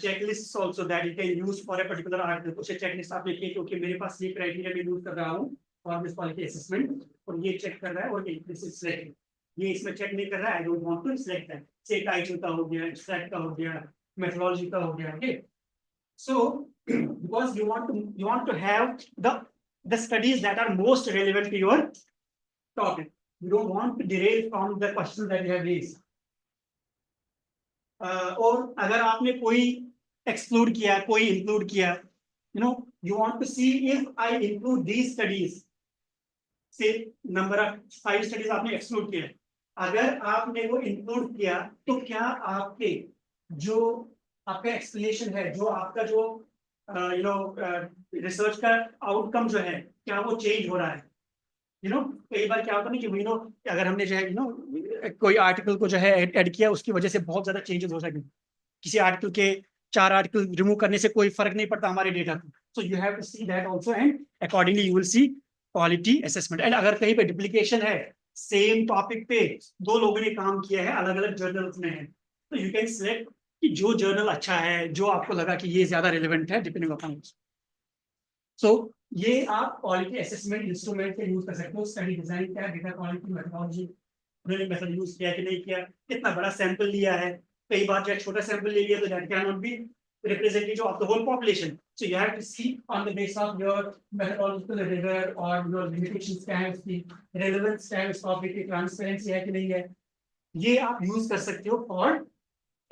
checklists also that you can use for a particular article. कुछ checklist आप लिखिए कि okay, मेरे पास ये criteria मैं यूज कर रहा हूँ for this quality assessment, और ये check कर रहा है, और this is selected. ये इसमें check नहीं कर रहा है, I don't want to select that. Say title का हो गया, abstract का हो गया, methodology का हो गया, okay. So because you want to have the studies that are most relevant to your topic. You don't want to derail from the question that you have raised. और अगर आपने कोई exclude किया, कोई include किया, you want to see if I include these studies. Say number of 5 studies आपने exclude किया, अगर आपने वो include किया, तो क्या आपके जो आपका explanation है, जो आपका जो research का outcome जो है, क्या वो change हो रहा है? कई बार क्या होता है ना कि अगर हमने जो है कोई आर्टिकल को जो है ऐड किया, उसकी वजह से बहुत ज्यादा चेंजेस हो सके, किसी आर्टिकल के 4 आर्टिकल रिमूव करने से कोई फर्क नहीं पड़ता हमारे डेटा को। So you have to see that also, and accordingly you will see quality assessment. And अगर कहीं पे डुप्लीकेशन है, सेम टॉपिक पे 2 लोगों ने काम किया है, अलग अलग जर्नल्स में है, तो यू कैन सिलेक्ट कि जो जर्नल अच्छा है, जो आपको लगा कि ये ज्यादा रिलेवेंट है, डिपेंडिंग अपॉन। सो ये आप क्वालिटी असेसमेंट इंस्ट्रूमेंट के यूज कर सकते हो। स्टडी डिजाइन क्या है, डेटा क्वालिटी मेथोडोलॉजी, उन्होंने मेथड यूज किया कि नहीं किया, कितना बड़ा सैंपल लिया है। कई बार जो छोटा सैंपल ले लिया तो that can not be representative of the whole population. So you have to see on the basis of your methodological rigor or your limitation standards, the relevant standards of it, transparency है कि नहीं है, ये आप use कर सकते हो for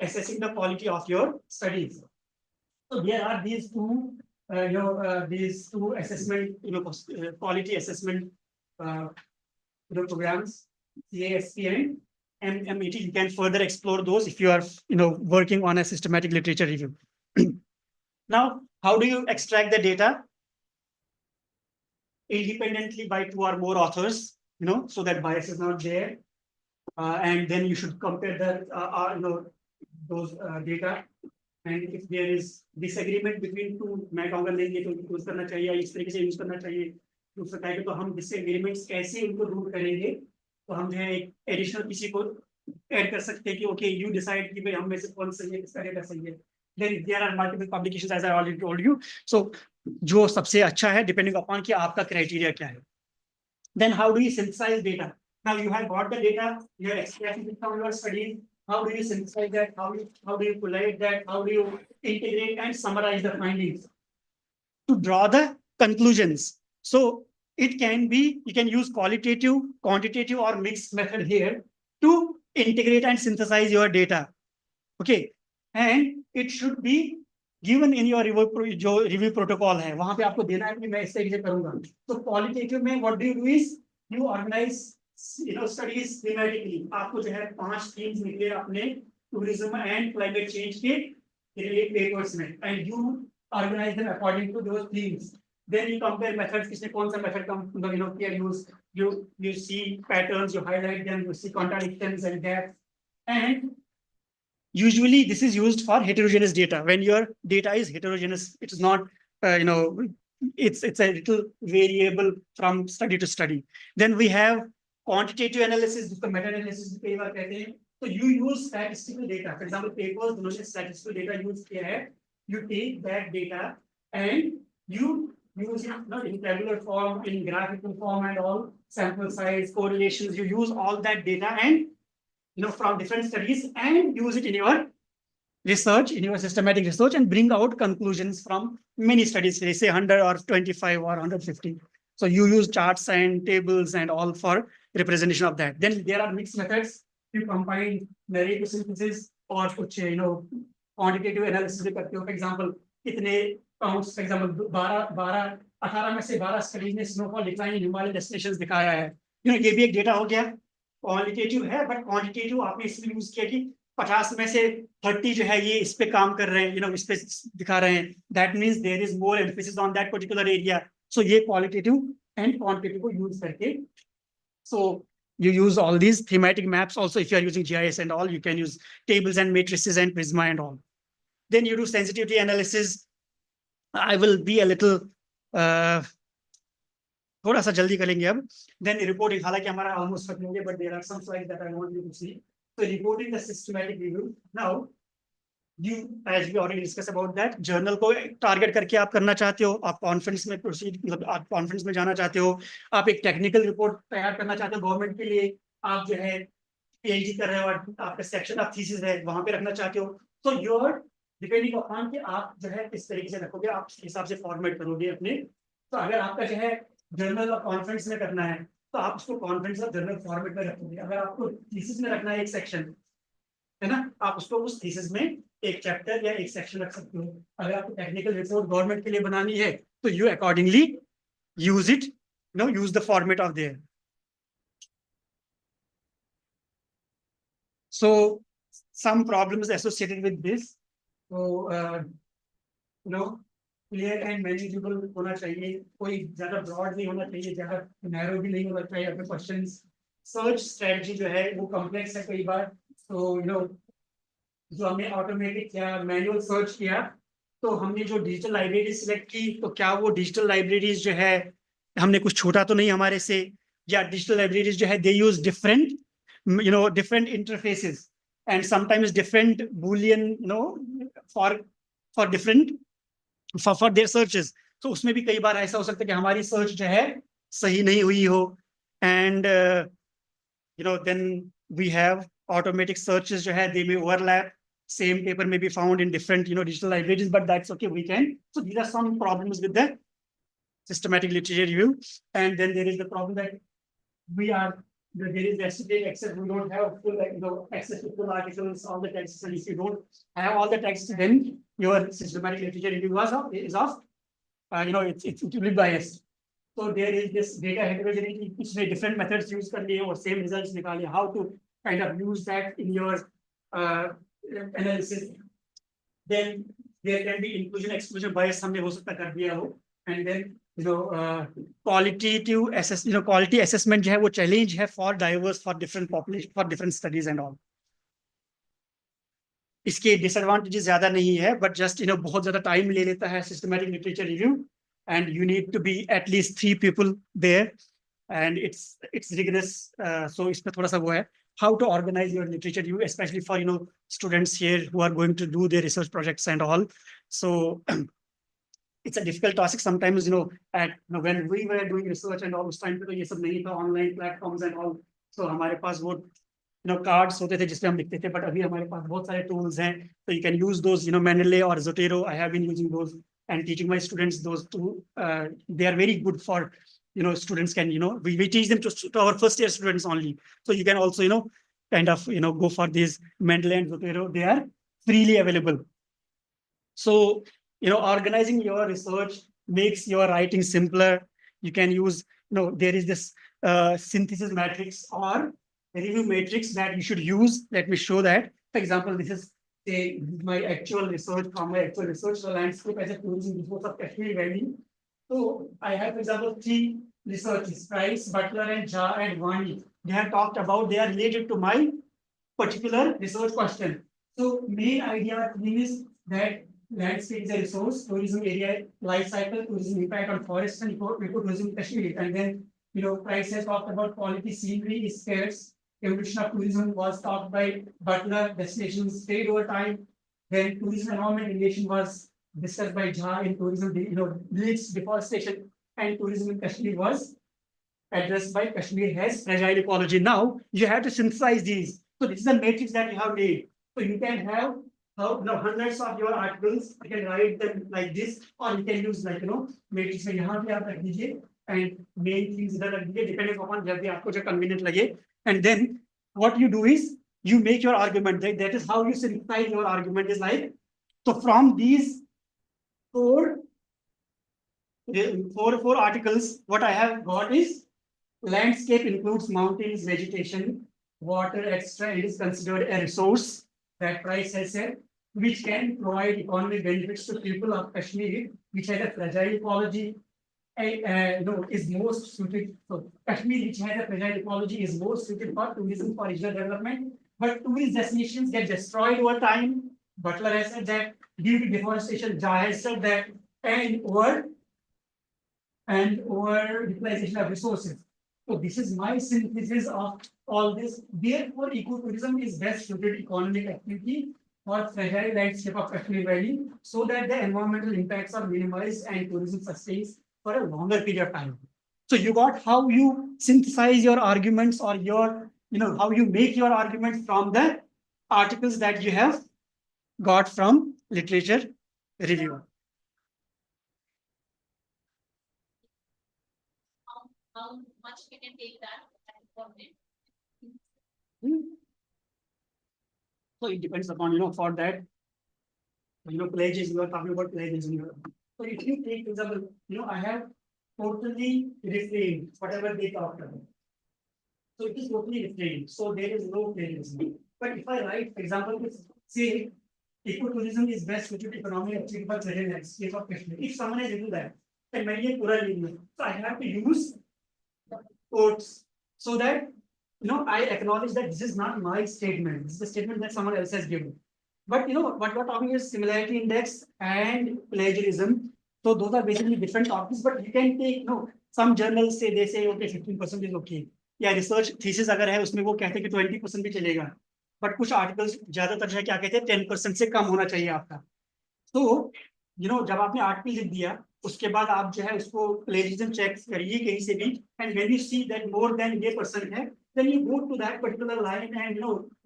assessing the quality of your studies. So there are these two assessment, quality assessment programs, CASP and MMET. You can further explore those if you are working on a systematic literature review. Now, how do you extract the data? Independently by 2 or more authors, so that bias is not there. And then you should compare those data. And if there is disagreement between 2, मैं कहूँगा नहीं ये तो use करना चाहिए, इस तरीके से यूज करना चाहिए, दूसरा टाइप है, तो हम डिसएग्रीमेंट्स कैसे उनको दूर करेंगे, तो हम जो है एक एडिशनल किसी को ऐड कर सकते हैं कि ओके यू डिसाइड कि भाई हम में से कौन सही है, किसका डेटा सही है। Then there are multiple publications as I already told you. So जो सबसे अच्छा है डिपेंडिंग अपॉन कि आपका क्राइटेरिया क्या है। Then how do you synthesize data? Now you have got the data, you have extracted it from your studies. How do you synthesize that? How do you collate that? How do you integrate and summarize the findings to draw the conclusions? So it can be, you can use qualitative, quantitative or mixed method here to integrate and synthesize your data. Okay, and it should be given in your review protocol है, वहां पे आपको देना है कि मैं इस तरीके से करूंगा। तो qualitative में what do you do is you organize studies thematically. आपको जो है 5 themes मिले अपने tourism and climate change के papers में, and you organize them according to those themes. Then you compare methods, किसने कौन सा method किया use, you see patterns, you highlight them, you see contradictions and gaps. And usually this is used for heterogeneous data. When your data is heterogeneous, it is not, it's a little variable from study to study. Then we have quantitative analysis, जिसको meta-analysis कई बार कहते हैं. So you use statistical data. For example, papers जिन्होंने statistical data use किया है, you take that data and you use it not in tabular form, in graphical form and all, sample size, correlations. You use all that data and from different studies and use it in your research, in your systematic research, and bring out conclusions from many studies, say 100 or 25 or 150. So you use charts and tables and all for representation of that. Then there are mixed methods. You combine narrative synthesis or quantitative analysis. For example, kitne counts, for example, 18 में से 12 studies ने snowfall decline in Himalayan destinations दिखाया है. ये भी एक data हो गया. क्वालिटेटिव है, बट क्वांटिटेटिव आपने इसलिए यूज किया कि 50 में से 30 जो है ये इस पे काम कर रहे हैं, इस पे दिखा रहे हैं. That means there is more emphasis on that particular area. So ये क्वालिटेटिव एंड क्वांटिटेटिव को यूज करके, so you use all these thematic maps. Also, if you are using GIS and all, you can use tables and matrices and Prisma and all. Then you do sensitivity analysis. I will be a little थोड़ा सा जल्दी करेंगे अब. Then reporting, हालांकि हमारा almost खत्म हो गया, but there are some slides that I want you to see. So reporting the systematic review. Now, you, as we already discussed about that, journal को target करके आप करना चाहते हो, आप conference में proceed, मतलब आप conference में जाना चाहते हो, आप एक technical report तैयार करना चाहते हो गवर्नमेंट के लिए, आप जो है PhD कर रहे हो और आपका section of thesis है वहां पे रखना चाहते हो. So you're depending upon कि आप जो है किस तरीके से रखोगे, आप इस हिसाब से फॉर्मेट करोगे अपने. तो अगर आपका जो है जर्नल और कॉन्फ्रेंस में करना है तो आप उसको कॉन्फ्रेंस और जर्नल फॉर्मेट में रखोगे. अगर आपको थीसिस में रखना है एक सेक्शन, है ना, आप उसको उस थीसिस में एक चैप्टर या एक सेक्शन रख सकते हो. अगर आपको टेक्निकल रिपोर्ट गवर्नमेंट के लिए बनानी है तो you accordingly use it, use the format of their. So some problems associated with this. So clear and manageable होना चाहिए, कोई ज्यादा ब्रॉड नहीं होना चाहिए, ज्यादा नैरो भी नहीं होना चाहिए अपने क्वेश्चंस. सर्च स्ट्रेटजी जो है वो कॉम्प्लेक्स है कई बार. तो जो हमने ऑटोमेटिक किया, मैनुअल सर्च किया, तो हमने जो डिजिटल लाइब्रेरी सिलेक्ट की, तो क्या वो डिजिटल लाइब्रेरीज जो है हमने कुछ छोटा तो नहीं हमारे से, या डिजिटल लाइब्रेरीज जो है they use different different interfaces and sometimes different boolean for different for their searches. तो उसमें भी कई बार ऐसा हो सकता है कि हमारी सर्च जो है सही नहीं हुई हो. And then we have automatic searches जो है they may overlap, same paper may be found in different digital libraries, but that's okay, we can. So these are some problems with the systematic literature review. And then there is the problem that there is restricted access. We don't have full access to full articles, all the texts, and if you don't have all the texts, then your systematic literature review is off. It will be biased. So there is this data heterogeneity, which different methods use कर लिए और same results निकाले. How to kind of use that in your analysis. Then there can be inclusion exclusion bias, हमने हो सकता कर दिया हो. And then qualitative quality assessment जो है वो challenge है for diverse, for different population, for different studies and all. इसके disadvantages ज्यादा नहीं है, but just बहुत ज्यादा time ले लेता है systematic literature review, and you need to be at least 3 people there, and it's rigorous. So इसमें थोड़ा सा वो है how to organize your literature review, especially for students here who are going to do their research projects and all. So it's a difficult task sometimes. When we were doing research and all, उस time पे तो ये सब नहीं था, online platforms and all. So हमारे पास वो cards होते थे जिसपे हम लिखते थे, बट अभी हमारे पास बहुत सारे टूल्स हैं, तो you can use those, Mendeley or Zotero. I have been using those and teaching my students those two. They are very good for, students can, we teach them to our first year students only. So you can also, kind of, go for these Mendeley and Zotero. They are freely available. So, organizing your research makes your writing simpler. You can use, there is this synthesis matrix or review matrix that you should use. Let me show that. For example, this is say my actual research from my actual research, the landscape as a tourism resource of Kashmir Valley. So I have, for example, three researches: Price, Butler, and Jha and Wani. They have talked about, they are related to my particular research question. So main idea is that landscape is a resource, tourism area life cycle, tourism impact on forests and ecotourism in Kashmir. And then, Price has talked about quality scenery is scarce. Evolution of tourism was talked by Butler, destinations stayed over time. Then tourism environment relation was discussed by Jha in tourism, leads deforestation, and tourism in Kashmir was addressed by Kashmir has fragile ecology. Now you have to synthesize these. So this is a matrix that you have made. So you can have hundreds of your articles. You can write them like this, or you can use matrix में यहाँ पे आप रख दीजिए and main things इधर रख दीजिए depending upon जब भी आपको जो convenient लगे. And then what you do is you make your argument. That is how you synthesize your argument. Is like, so from these four articles, what I have got is landscape includes mountains, vegetation, water, etc. It is considered a resource that Price has said, which can provide economic benefits to people of Kashmir, which has a fragile ecology, is most suited. So Kashmir, which has a fragile ecology, is most suited for tourism for regional development. But tourist destinations get destroyed over time. Butler has said that due to deforestation. Jha has said that, and over utilization of resources. So this is my synthesis of all this. Therefore, ecotourism is best suited economic activity for fragile landscape of Kashmir Valley, so that the environmental impacts are minimized and tourism sustains for a longer period of time. So you got how you synthesize your arguments, or your, how you make your arguments from the articles that you have got from literature review. How much we can take that from it? So it depends upon, for that, plagiarism, you are talking about plagiarism. So if you take, for example, I have totally refrained whatever they talked about. So it is totally refrained. So there is no plagiarism. But if I write, for example, say ecotourism is best suited to economic activity for fragile landscape of Kashmir. If someone has written that, then maybe so I have to use quotes so that I acknowledge that this is not my statement. This is a statement that someone else has given. But what we're talking is similarity index and plagiarism. So those are basically different topics. But you can take some journals say, they say okay 15% is okay. या research thesis अगर है उसमें वो कहते हैं कि 20% भी चलेगा. But कुछ articles ज्यादातर जो है क्या कहते हैं 10% से कम होना चाहिए आपका. तो जब आपने आर्टिकल लिख दिया उसके बाद आप जो है उसको प्लेजिज्म चेक करिए कहीं से भी, and when you see that more than ये percent है, then you go to that particular line and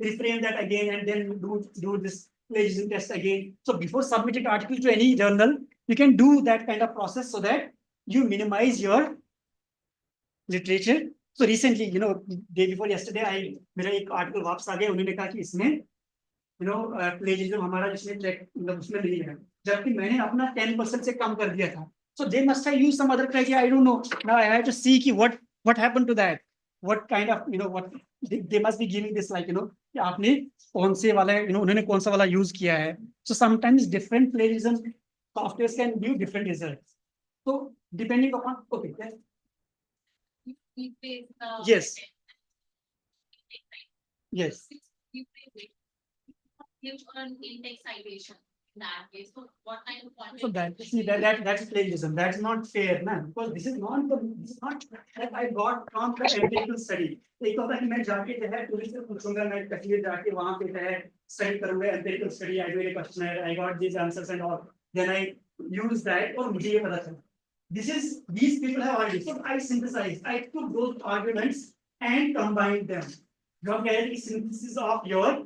reframe that again, and then do this plagiarism test again. So before submitting article to any journal, you can do that kind of process so that you minimize your literature. So recently, day before yesterday, मेरा एक article वापस आ गया, उन्होंने कहा कि इसमें प्लेजिज्म हमारा जिसमें चेक उसमें नहीं है, जबकि मैंने अपना 10% से कम कर दिया था. So they must have used some other criteria. I don't know. Now I have to see कि what happened to that. What kind of what they must be giving this like कि आपने कौन से वाला उन्होंने कौन सा वाला use किया है. So sometimes different plagiarism softwares can give different results. So depending upon yes. Yes. Give an index citation in that case. So what kind of content? So that's plagiarism. That's not fair, man. Because this is not that I got from the empirical study. एक होता है कि मैं जाके जो है tourist से पूछूंगा, मैं कश्मीर जाके वहाँ पे जो है स्टडी करूंगा, empirical study, I do a questionnaire, I got these answers and all. Then I use that और मुझे ये पता चला. These people have already. So I synthesized. I took those arguments and combined them. You are getting synthesis of your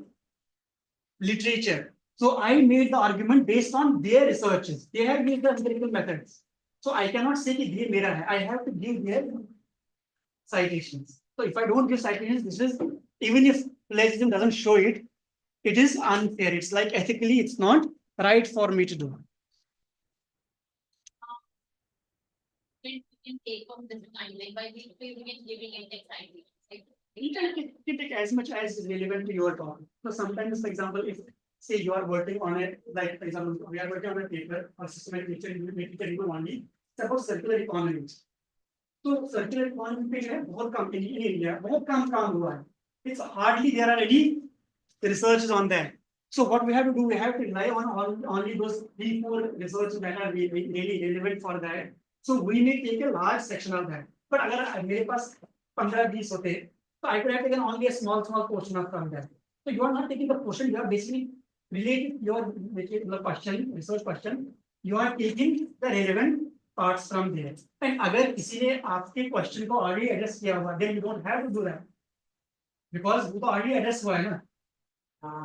literature. So I made the argument based on their researches. They have used the empirical methods. So I cannot say that this is mera hai. I have to give their citations. So if I don't give citations, this is, even if plagiarism doesn't show it, it is unfair. It's like ethically, it's not right for me to do. can take on this timeline by giving it next idea. Like, You can take as much as is relevant to your talk. So sometimes, for example, if say you are working on a, like for example, we are working on a paper or systematic literature review only, it's about circular economies. तो circular economy पे जो है बहुत कम in India बहुत काम हुआ है. It's hardly there are any researches on that. So what we have to do, we have to rely on only those 3-4 research that are really relevant for that. So we may take a large section of that. But अगर मेरे पास 15-20 होते, so I could have taken only a small portion of from that. So you are not taking the portion, you are basically relating your question, research question, you are taking the relevant parts from there. And अगर किसी ने आपके question को already address किया हुआ, then you don't have to do that. Because वो तो already address हुआ है ना.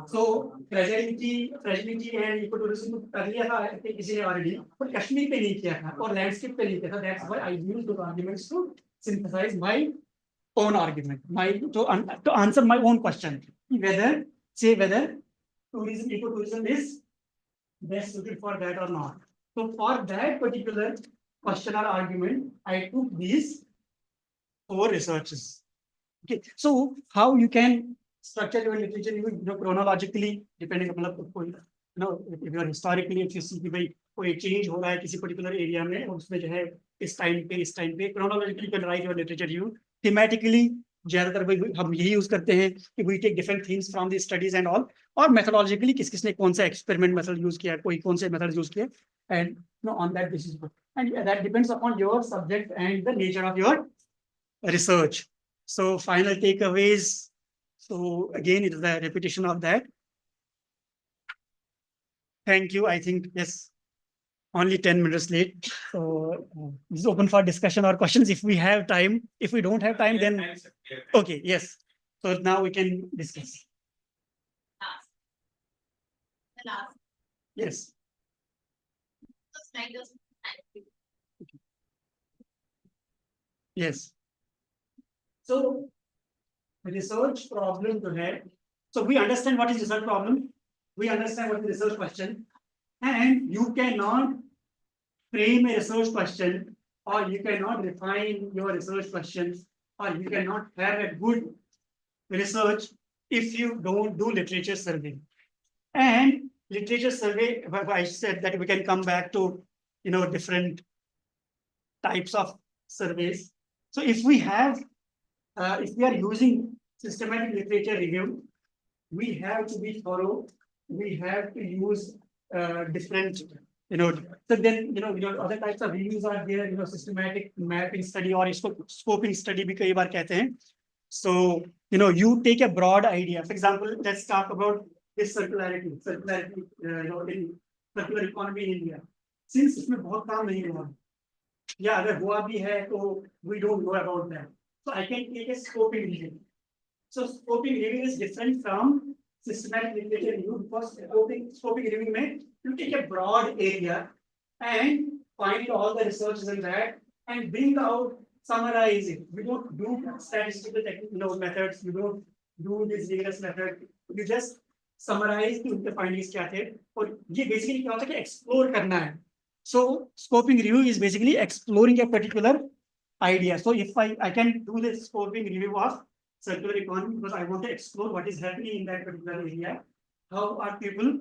So fragility and ecotourism कर लिया था किसी ने already, पर कश्मीर पे नहीं किया था और landscape पे नहीं किया था. That's why I use those arguments to synthesize my own argument, to answer my own question, whether tourism, ecotourism is best suited for that or not. So for that particular question or argument, I took these 4 researches. Okay, so how you can structure your literature, you know, chronologically, depending upon you know, if you are historically, if you see कि भाई कोई change हो रहा है किसी particular area में और उसमें जो है इस time पे chronologically you can write your literature review. Thematically ज्यादातर भाई हम यही यूज करते हैं कि we take different themes from the studies and all, और methodologically किसने कौन सा experiment method यूज किया, कोई कौन से methods यूज किए, and you know, on that basis, and that depends upon your subject and the nature of your research. So final takeaways. So again, it is a repetition of that. Thank you. I think yes, only 10 minutes late. So this is open for discussion or questions if we have time. If we don't have time, then okay, yes. So now we can discuss. the last Yes. slide was Yes. So research problem to have. So we understand what is research problem. We understand what is research question, and you cannot frame a research question, or you cannot refine your research questions, or you cannot have a good research if you don't do literature survey. And literature survey, I said that we can come back to, you know, different types of surveys. So if we have, if we are using systematic literature review, we have to be thorough. We have to use different, you know, so then, you know, other types of reviews are there, you know, systematic mapping study or scoping study भी कई बार कहते हैं. So, you know, you take a broad idea. For example, let's talk about this circularity, you know, in circular economy in India. Since इसमें बहुत काम नहीं हुआ, या अगर हुआ भी है तो we don't know about that. So I can take a scoping review. So scoping review is different from systematic literature review, because scoping review में you take a broad area and find all the researches in that and bring out, summarize it. We don't do statistical methods. We don't do this rigorous method. You just summarize कि उनके findings क्या थे, और ये basically क्या होता है कि explore करना है. So scoping review is basically exploring a particular idea. So if I can do this scoping review of circular economy because I want to explore what is happening in that particular area. How are people,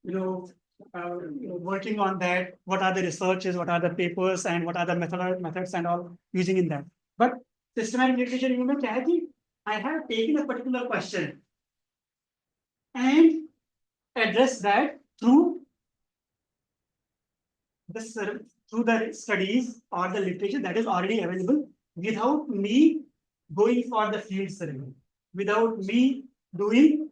you know, working on that? What are the researches? What are the papers? And what are the methods and all using in that? But systematic literature review में क्या है कि I have taken a particular question and address that through the studies or the literature that is already available, without me going for the field survey, without me doing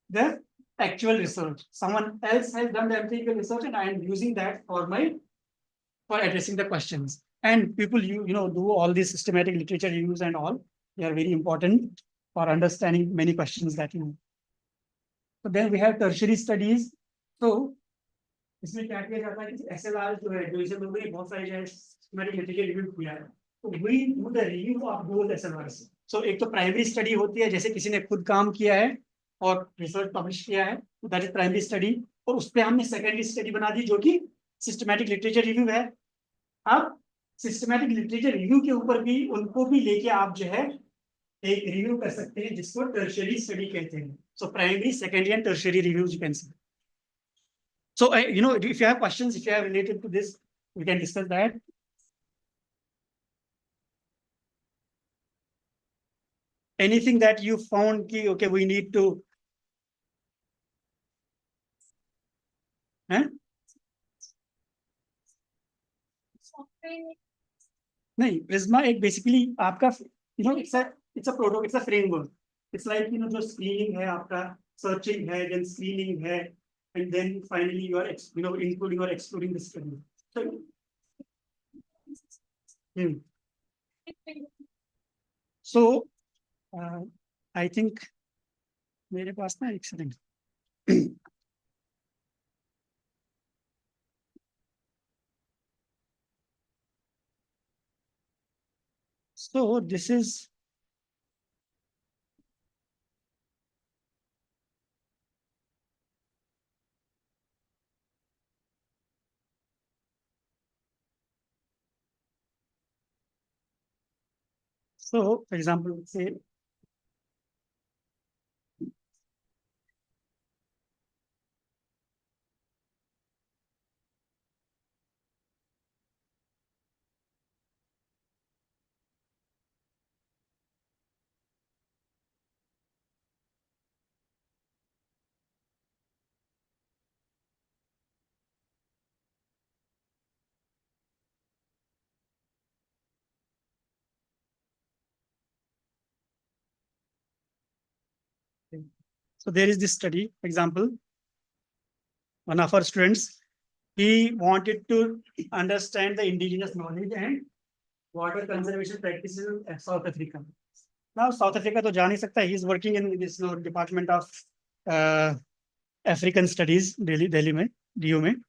the actual research. Someone else has done the empirical research and I am using that for addressing the questions. And people you know do all these systematic literature reviews and all. They are very important for understanding many questions that you know. So then we have tertiary studies. So इसमें क्या किया जाता है कि SLR जो है, जो इसे लोगों ने बहुत सारे जो है systematic literature review किया है, तो we do the review of those SLRs. So एक तो प्राइमरी स्टडी होती है, जैसे किसी ने खुद काम किया है और रिसर्च पब्लिश किया है, दैट इज प्राइमरी स्टडी, और उस पर हमने सेकेंडरी स्टडी बना दी जो कि सिस्टमैटिक लिटरेचर रिव्यू है. अब सिस्टमैटिक लिटरेचर रिव्यू के ऊपर भी उनको भी लेके आप जो है एक रिव्यू कर सकते हैं, जिसको टर्शियरी स्टडी कहते हैं. So primary, secondary and tertiary reviews you can see. So, if you have questions, if you have related to this, we can discuss that. Anything that you found ki, okay, we need to. Huh? नहीं, Prisma एक basically आपका, it's a protocol, it's a framework. It's like, जो screening है आपका, searching है, then screening है, and then finally you are, including or excluding the study. So, I think मेरे पास ना एक second. So this is. So, for example, say. So there is this study, example, one of our students, he wanted to understand the indigenous knowledge and water conservation practices in South Africa. Now, South Africa to jaan hi sakta hai, he is working in this department of African studies, Delhi mein, DU mein.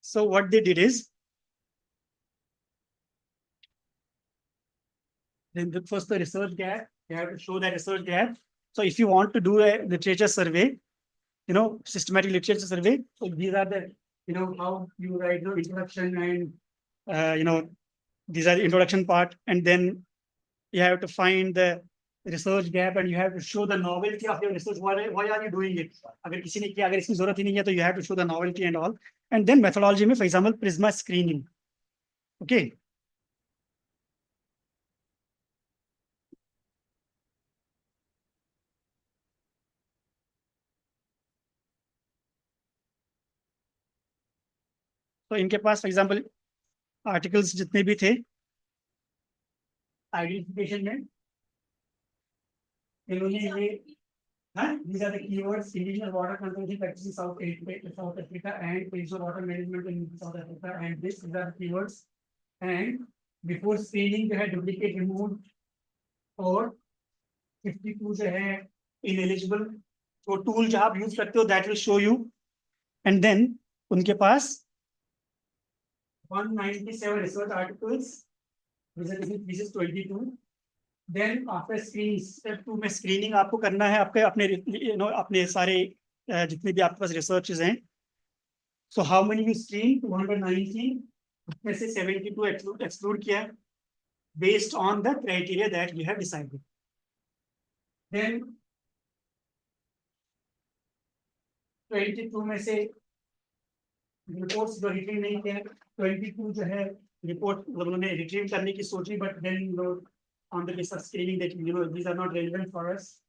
So what they did is, then first the research gap, you have to show that research gap. So if you want to do a literature survey, systematic literature survey, so these are the, how you write the introduction and, these are the introduction part, and then you have to find the research gap and you have to show the novelty of your research. Why are you doing it? अगर किसी ने किया, अगर इसकी जरूरत ही नहीं है, तो you have to show the novelty and all. And then methodology में, for example, Prisma screening. Okay. तो इनके पास, for example, articles जितने भी थे, identification में, इन्होंने ये, these are the keywords: indigenous water conservation practices in South Africa and peaceful water management in South Africa, and these are the keywords. And before screening, they had duplicate removed और 52 जो है ineligible. तो tool जो आप use करते हो, that will show you. And then उनके पास 197 research articles. This is 22. Then after screening, step 2 में screening आपको करना है आपके अपने सारे जितने भी आपके पास researches हैं. So how many you screen? 219. उसमें से 72 exclude किया based on the criteria that you have decided. Then 22 में से reports जो retrieve नहीं किया, 22 जो है report उन्होंने retrieve करने की सोची, but then on the basis of screening that these are not relevant for us,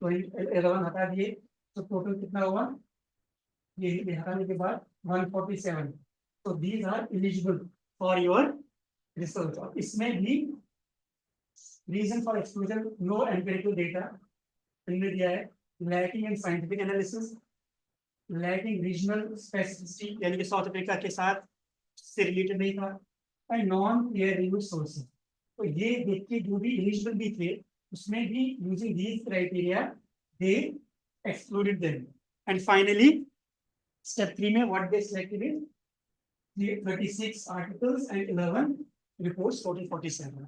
तो 11 हटा दिए. तो total कितना हुआ? ये हटाने के बाद 147. So these are eligible for your research. इसमें भी reason for exclusion, no empirical data इनमें दिया है, lacking in scientific analysis, lacking regional specificity, यानी कि साउथ अफ्रीका के साथ से रिलेटेड नहीं था, and non peer reviewed sources. तो ये देख के जो भी eligible भी थे, उसमें भी using these criteria they excluded them. And finally, step 3 में what they selected is 36 articles and 11 reports, total 47.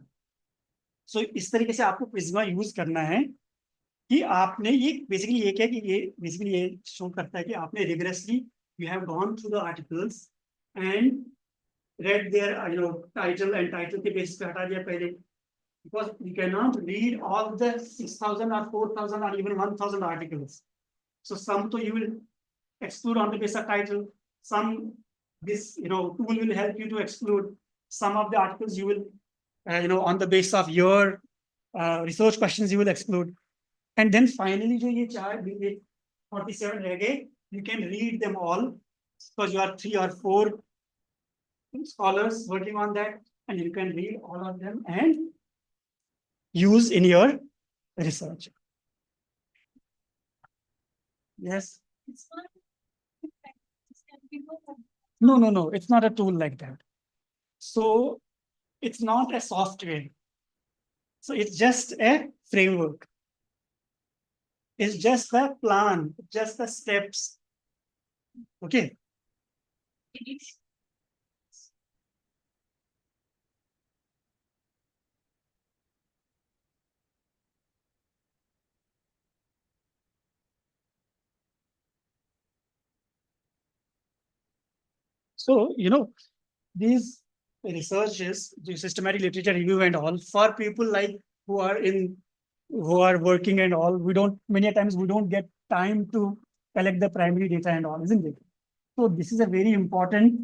So इस तरीके से आपको प्रिज्मा यूज करना है कि आपने ये बेसिकली ये क्या कि ये बेसिकली ये शो करता है कि आपने rigorously you have gone through the articles and read their title and title के basis पे हटा दिया पहले, because you cannot read all the 6,000 or 4,000 or even 1,000 articles. So some to you will exclude on the basis of title. Some this tool will help you to exclude some of the articles. You will on the basis of your research questions you will exclude. And then finally जो ये 47 रह गए, you can read them all because you are 3 or 4 scholars working on that, and you can read all of them and use in your research. Yes. It's not. No. It's not a tool like that. So it's not a software. So it's just a framework. It's just a plan, just the steps. Okay. So, these researches, the systematic literature review and all, for people like who are working and all, many times we don't get time to collect the primary data and all, isn't it? So this is a very important,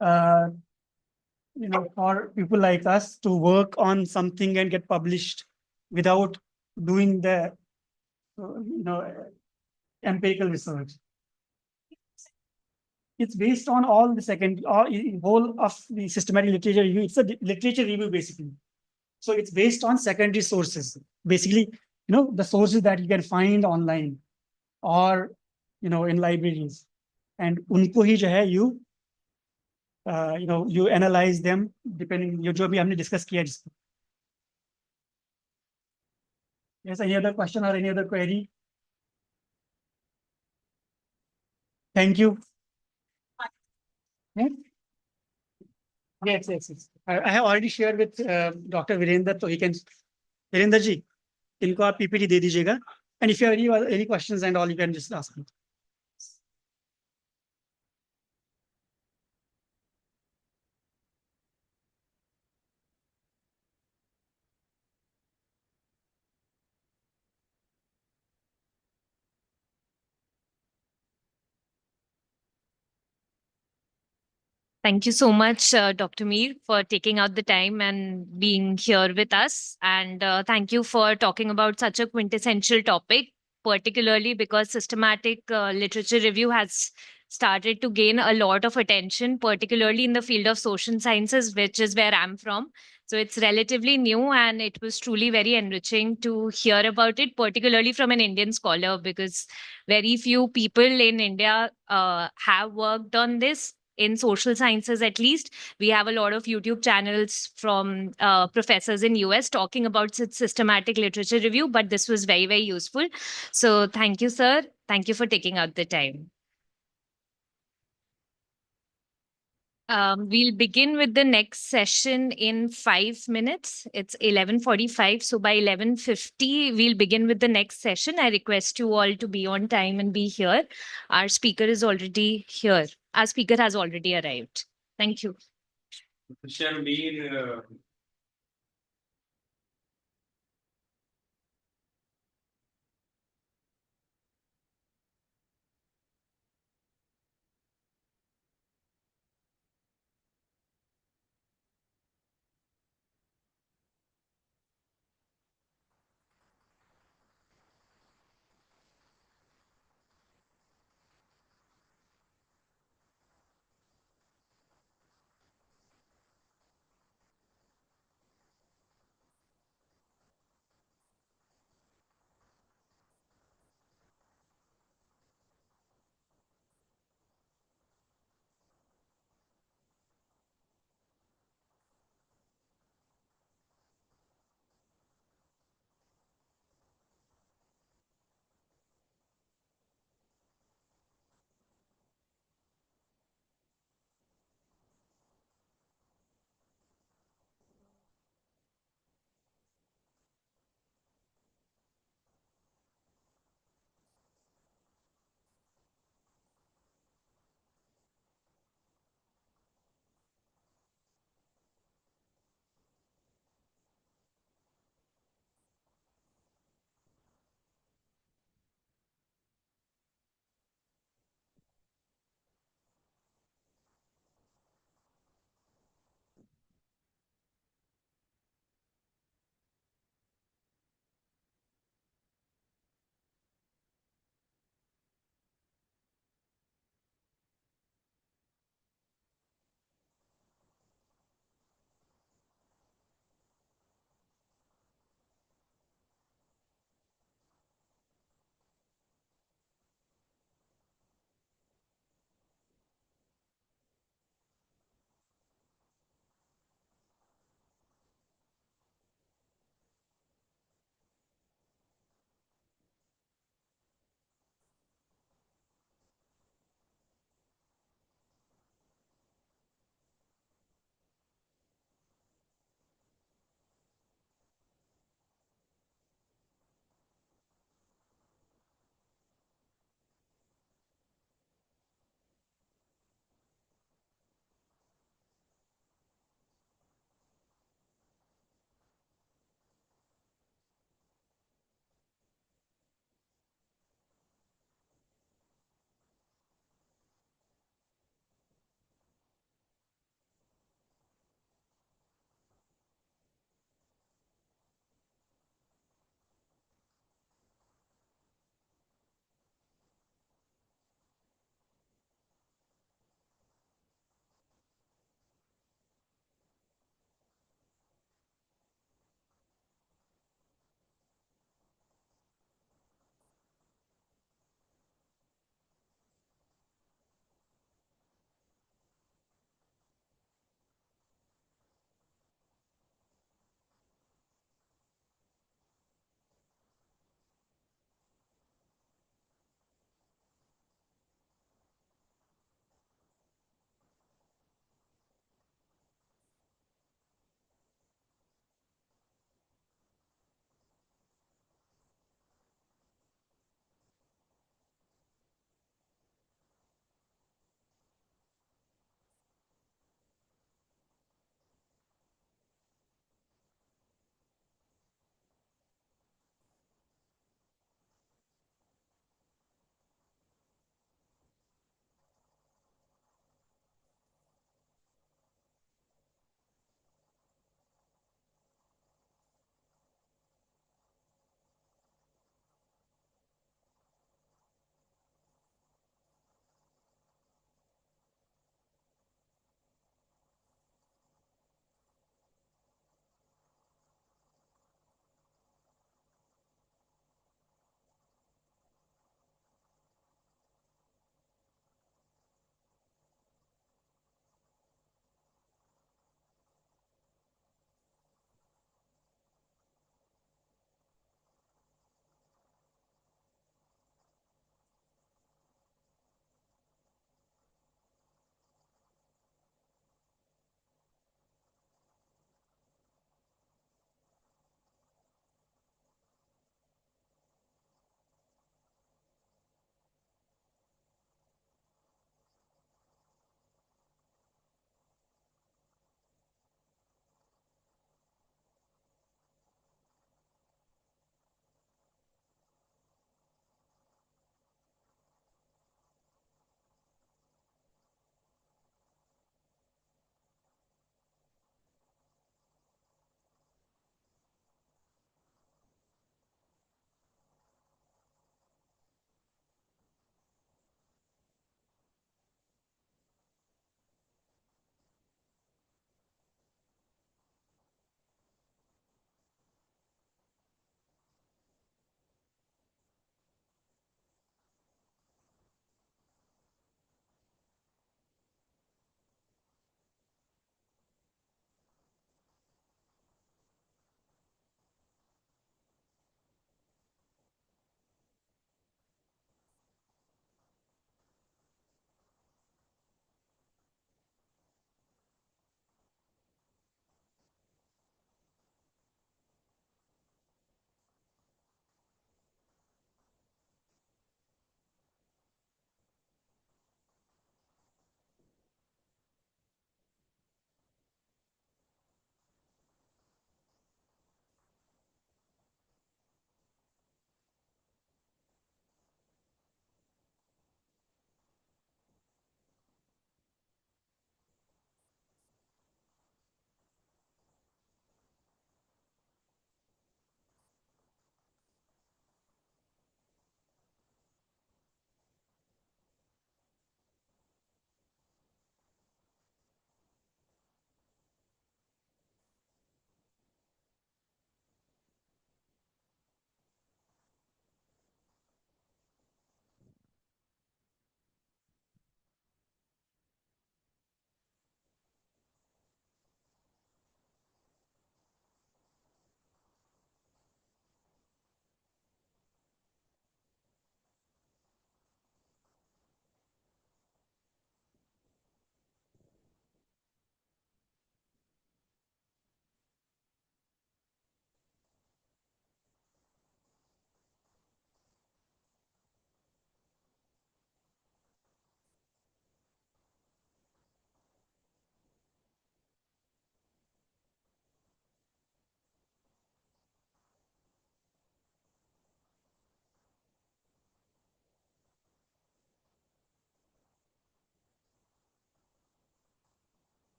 uh, for people like us to work on something and get published without doing the, empirical research. It's based on all the whole of the systematic literature review. It's a literature review basically. So it's based on secondary sources. Basically, the sources that you can find online or in libraries. And unko hi jo hai, you analyze them depending जो भी हमने discuss किया जिसको. Yes, any other question or any other query? Thank you. Yeah? Yes. I have already shared with Dr. Virender, so he can. Virender ji, इनको आप PPT दे दीजिएगा. And if you have any questions and all, you can just ask me. Thank you so much, Dr. Mir, for taking out the time and being here with us. And thank you for talking about such a quintessential topic, particularly because systematic literature review has started to gain a lot of attention, particularly in the field of social sciences, which is where I'm from. So it's relatively new, and it was truly very enriching to hear about it, particularly from an Indian scholar, because very few people in India have worked on this in social sciences. At least we have a lot of YouTube channels from professors in US talking about systematic literature review, but this was very, very useful. So thank you, sir. Thank you for taking out the time. We'll begin with the next session in 5 minutes. It's 11:45. So by 11:50, we'll begin with the next session. I request you all to be on time and be here. Our speaker is already here. Our speaker has already arrived. Thank you. Shamir,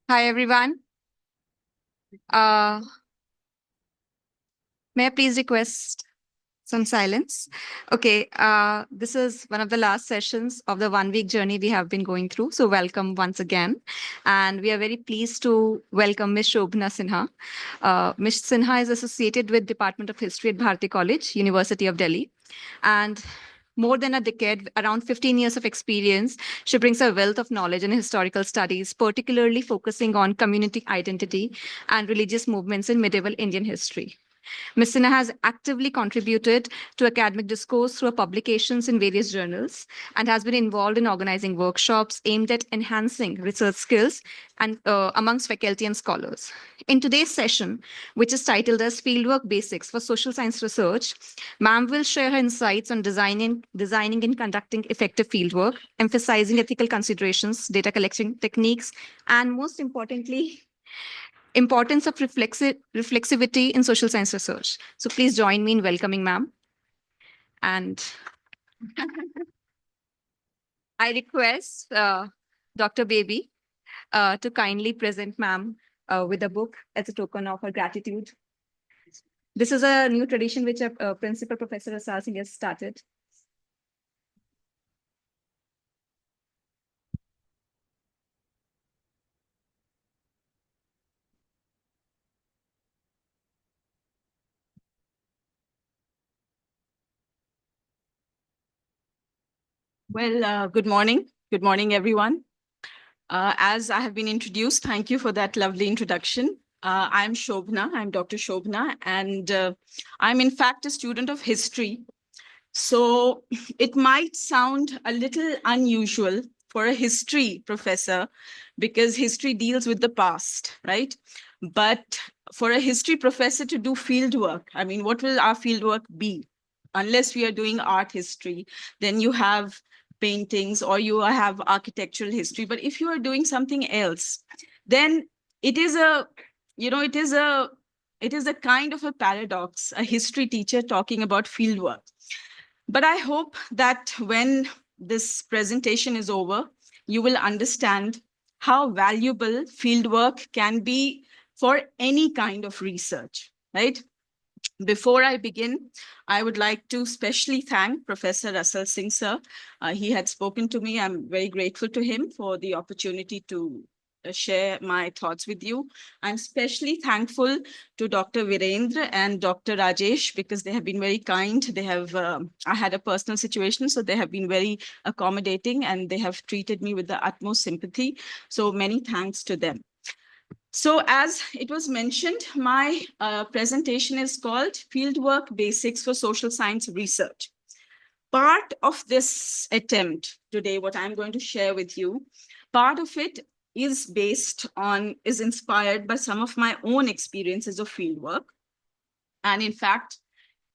Hi, everyone. May I please request some silence? Okay, this is one of the last sessions of the 1 week journey we have been going through. So welcome once again. And we are very pleased to welcome Ms. Shobhna Sinha. Ms. Sinha is associated with Department of History at Bharati College, University of Delhi. And more than a decade, around 15 years of experience, she brings a wealth of knowledge in historical studies, particularly focusing on community identity and religious movements in medieval Indian history. Ms. Sinha has actively contributed to academic discourse through her publications in various journals and has been involved in organizing workshops aimed at enhancing research skills and amongst faculty and scholars. In today's session, which is titled as Fieldwork Basics for Social Science Research, ma'am will share her insights on designing and conducting effective fieldwork, emphasizing ethical considerations, data collection techniques, and most importantly, importance of reflexivity in social science research. So please join me in welcoming ma'am. And I request Dr. Baby to kindly present ma'am with a book as a token of her gratitude. This is a new tradition which a principal Professor Asal Singh has started. Well, good morning. Good morning, everyone. As I have been introduced, thank you for that lovely introduction. I'm Shobhna, I'm Dr. Shobhna, and I'm in fact a student of history. So it might sound a little unusual for a history professor because history deals with the past, right? But for a history professor to do field work, I mean, what will our field work be? Unless we are doing art history, then you have paintings or you have architectural history. But if you are doing something else, then it is a, it is a kind of a paradox, a history teacher talking about fieldwork. But I hope that when this presentation is over, you will understand how valuable fieldwork can be for any kind of research, right? Before I begin, I would like to specially thank Professor Asal Singh sir. He had spoken to me. I'm very grateful to him for the opportunity to share my thoughts with you. I'm especially thankful to Dr. Virendra and Dr. Rajesh because they have been very kind. They have, I had a personal situation, so they have been very accommodating and they have treated me with the utmost sympathy. So many thanks to them. So as it was mentioned, my presentation is called Fieldwork Basics for Social Science Research. Part of this attempt today, what I'm going to share with you, part of it is inspired by some of my own experiences of fieldwork. And in fact,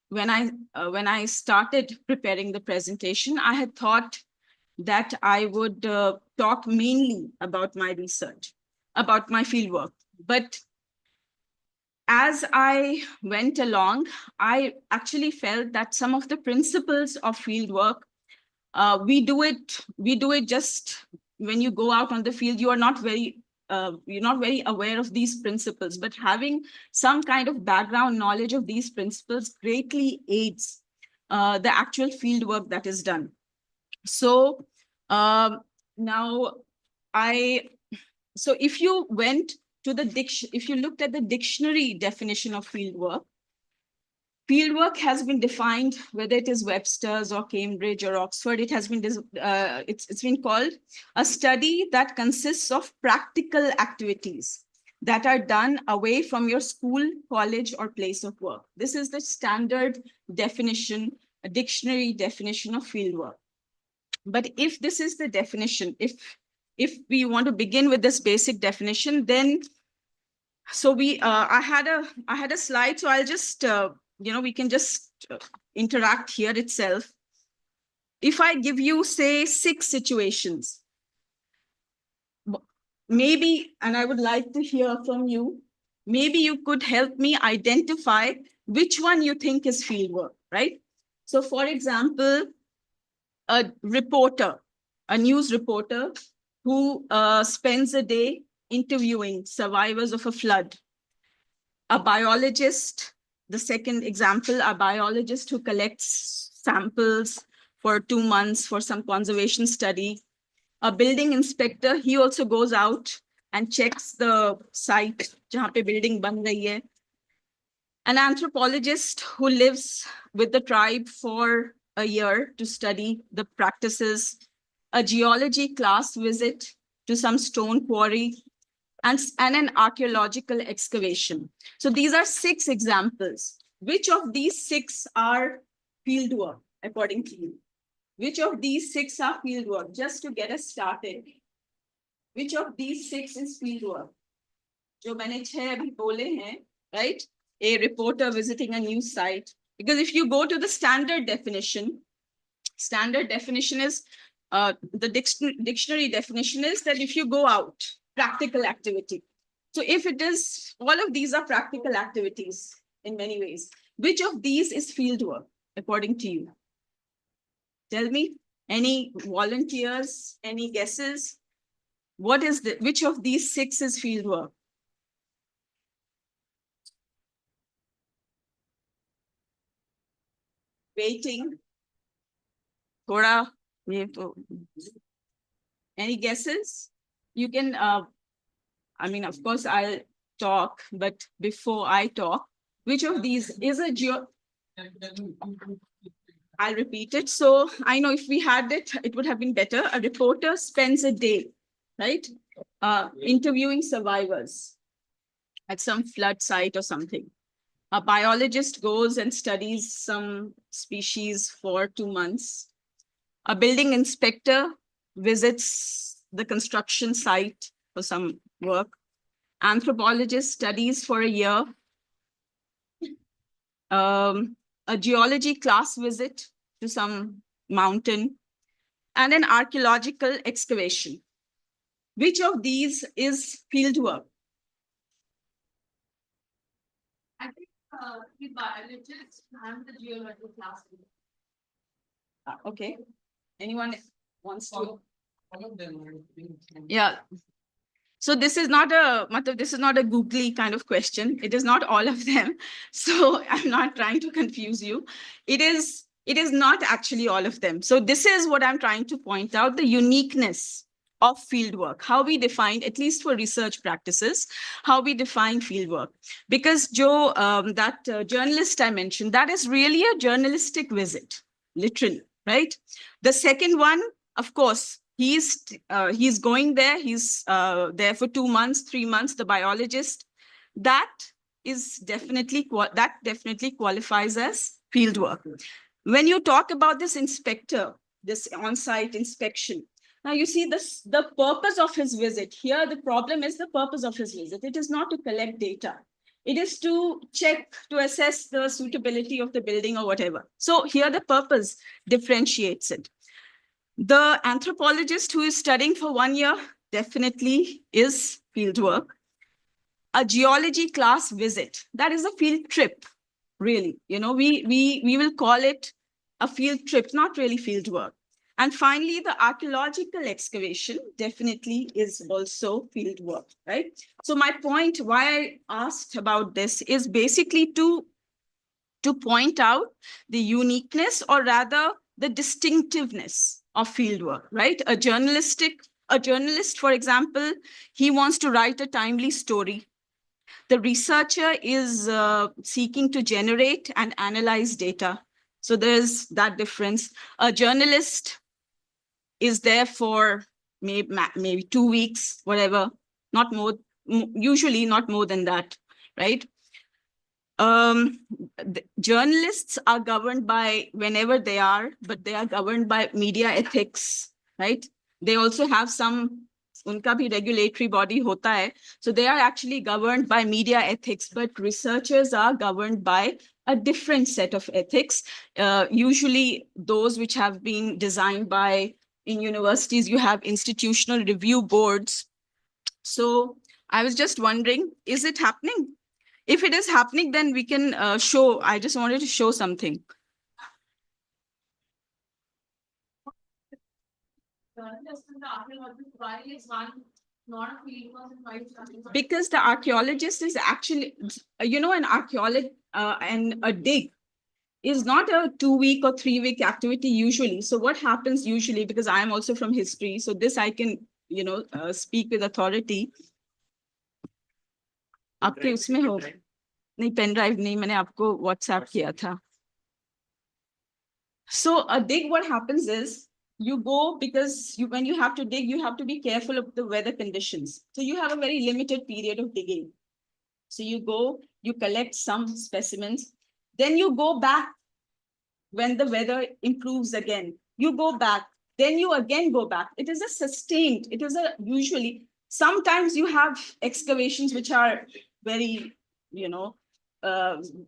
when I started preparing the presentation, I had thought that I would talk mainly about my research, about my fieldwork. But as I went along, I actually felt that some of the principles of fieldwork, we do it just when you go out on the field, you're not very aware of these principles, but having some kind of background knowledge of these principles greatly aids the actual field work that is done. So now so if you went to if you looked at the dictionary definition of fieldwork, fieldwork has been defined, whether it is Webster's or Cambridge or Oxford, it has been it's been called a study that consists of practical activities that are done away from your school, college, or place of work. This is the standard definition, a dictionary definition of fieldwork. But if this is the definition, if we want to begin with this basic definition, then so I had a slide, so I'll just we can just interact here itself. If I give you, say, 6 situations, maybe, and I would like to hear from you, maybe you could help me identify which one you think is fieldwork, right? So for example, a reporter, a news reporter who spends a day interviewing survivors of a flood. A biologist, the second example, a biologist who collects samples for 2 months for some conservation study. A building inspector, he also goes out and checks the site jahan pe building ban rahi hai. An anthropologist who lives with the tribe for a year to study the practices. A geology class visit to some stone quarry, and an archaeological excavation. So these are 6 examples. Which of these 6 are fieldwork, according to you? Which of these 6 are fieldwork? Just to get us started. Which of these 6 is fieldwork? जो मैंने 6 अभी बोले हैं, right? A reporter visiting a news site. Because if you go to the standard definition is, the dictionary definition is that if you go out, practical activity. So if it is, all of these are practical activities in many ways. Which of these is fieldwork, according to you? Tell me, any volunteers, any guesses? What is the, which of these 6 is fieldwork? Waiting. Thoda, any guesses? You can, I mean, of course, I'll talk, but before I talk, which of these is a I'll repeat it. So I know if we had it, it would have been better. A reporter spends a day, right? Interviewing survivors at some flood site or something. A biologist goes and studies some species for 2 months. A building inspector visits the construction site for some work. Anthropologist studies for a year. A geology class visit to some mountain, and an archaeological excavation. Which of these is fieldwork? I think the biologist and the geological class. Okay. Anyone wants to? All of them are being. Yeah. So this is not a googly kind of question. It is not all of them. So I'm not trying to confuse you. It is not actually all of them. So this is what I'm trying to point out, the uniqueness of fieldwork, how we define, at least for research practices, how we define fieldwork. Because Joe, that journalist I mentioned, that is really a journalistic visit, literally, right? The second one, of course, he's going there, he's there for 2 months, 3 months, the biologist. That definitely qualifies as fieldwork. When you talk about this inspector, this on-site inspection, now you see this, the purpose of his visit. Here, the problem is the purpose of his visit. It is not to collect data. It is to check, to assess the suitability of the building or whatever. So here the purpose differentiates it. The anthropologist who is studying for 1 year definitely is fieldwork. A geology class visit, that is a field trip, really. You know, we will call it a field trip, not really fieldwork. And finally, the archaeological excavation definitely is also fieldwork, right? So my point, why I asked about this, is basically to point out the uniqueness, or rather the distinctiveness of fieldwork, right? A journalist, for example, he wants to write a timely story. The researcher is seeking to generate and analyze data. So there's that difference. A journalist is there for maybe 2 weeks, whatever, not more, usually not more than that, right? Journalists are governed by whenever they are, but they are governed by media ethics, right? They also have some, unka bhi regulatory body hota hai. So they are actually governed by media ethics, but researchers are governed by a different set of ethics. Usually those which have been designed by, in universities, you have institutional review boards. So I was just wondering, is it happening? If it is happening, then we can show. I just wanted to show something. archaeologist and the archaeologist, why is one not a field work and why is the other one? Because the archaeologist is actually, an archaeologist and a dig is not a 2 week or 3 week activity usually. So what happens usually, because I am also from history, so this I can, speak with authority. आपके उसमें हो नहीं pen drive नहीं मैंने आपको WhatsApp किया था. So a dig, what happens is you go because when you have to dig, you have to be careful of the weather conditions. So you have a very limited period of digging. So you go, you collect some specimens, then you go back when the weather improves again. You go back, then you again go back. It is a sustained, it is a usually, sometimes you have excavations which are very,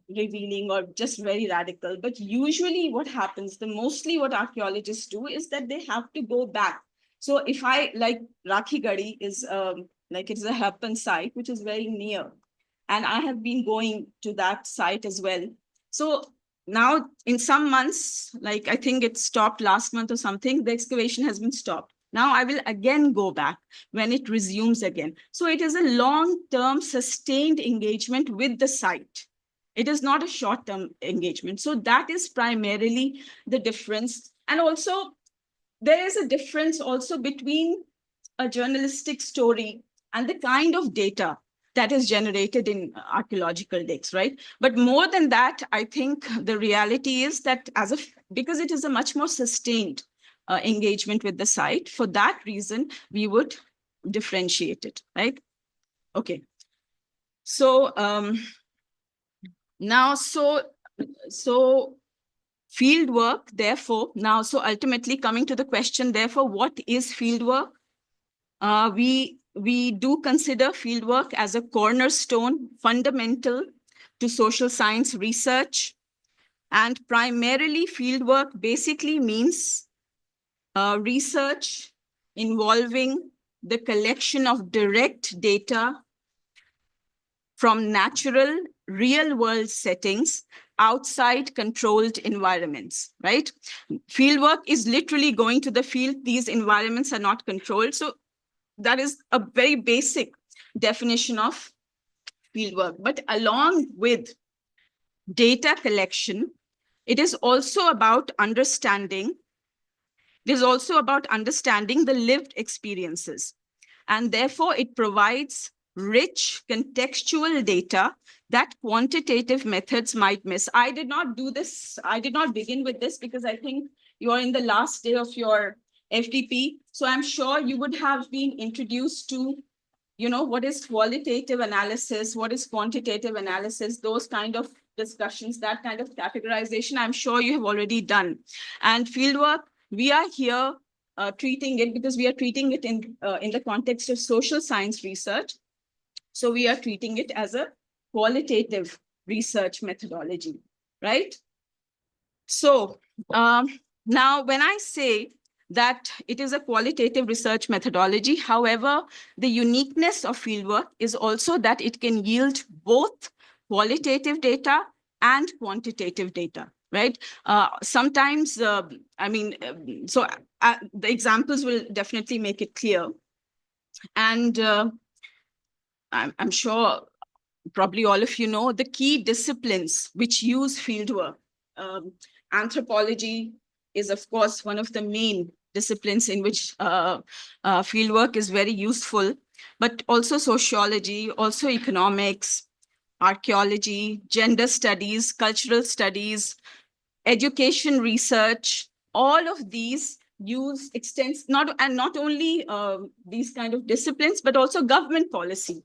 revealing or just very radical. But usually what happens, mostly what archaeologists do is that they have to go back. So if I, like Rakhi Gadi is it's a Harappan site, which is very near. And I have been going to that site as well. So now in some months, like I think it stopped last month or something, the excavation has been stopped. Now I will again go back when it resumes again. So it is a long-term sustained engagement with the site. It is not a short-term engagement. So that is primarily the difference. And also there is a difference also between a journalistic story and the kind of data that is generated in archaeological digs, right? But more than that, I think the reality is that because it is a much more sustained engagement with the site, for that reason, we would differentiate it, right? Okay. So now, so field work, therefore, now, so ultimately coming to the question, therefore, what is field work? We do consider fieldwork as a cornerstone, fundamental to social science research. And primarily fieldwork basically means research involving the collection of direct data from natural, real-world settings outside controlled environments, right? Fieldwork is literally going to the field. These environments are not controlled. So that is a very basic definition of fieldwork. But along with data collection, it is also about understanding. It is also about understanding the lived experiences. And therefore, it provides rich contextual data that quantitative methods might miss. I did not do this. I did not begin with this because I think you are in the last day of your FDP. So I'm sure you would have been introduced to, what is qualitative analysis, what is quantitative analysis, those kind of discussions, that kind of categorization, I'm sure you have already done. And fieldwork, we are here treating it because we are treating it in the context of social science research. So we are treating it as a qualitative research methodology, right? So now when I say that it is a qualitative research methodology, however, the uniqueness of fieldwork is also that it can yield both qualitative data and quantitative data, right? Sometimes, the examples will definitely make it clear. And I'm sure probably all of you know the key disciplines which use fieldwork. Anthropology is, of course, one of the main disciplines in which fieldwork is very useful, but also sociology, also economics, archaeology, gender studies, cultural studies, education research, all of these use not only these kind of disciplines, but also government policy.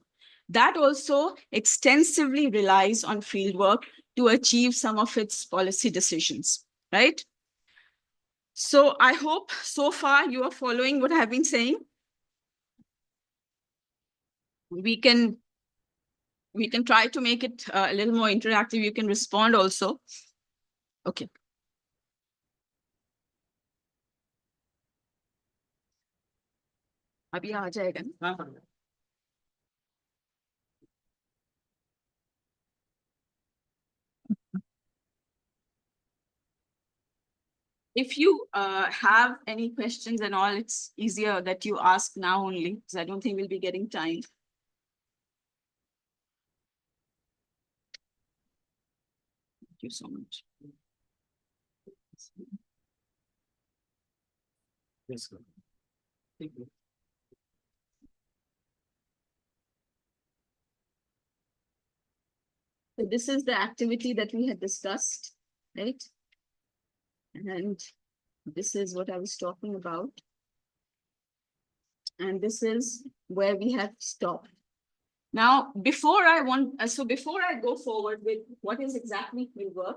That also extensively relies on fieldwork to achieve some of its policy decisions, right? So I hope so far you are following what I've been saying. We can try to make it a little more interactive. You can respond also. Okay. अभी आ जाएगा ना? if you have any questions and all, it's easier that you ask now only, because I don't think we'll be getting time. Thank you so much. Yes, sir. Thank you. So this is the activity that we had discussed, right? And this is what I was talking about. And this is where we have stopped. Now, before I go forward with what is exactly fieldwork,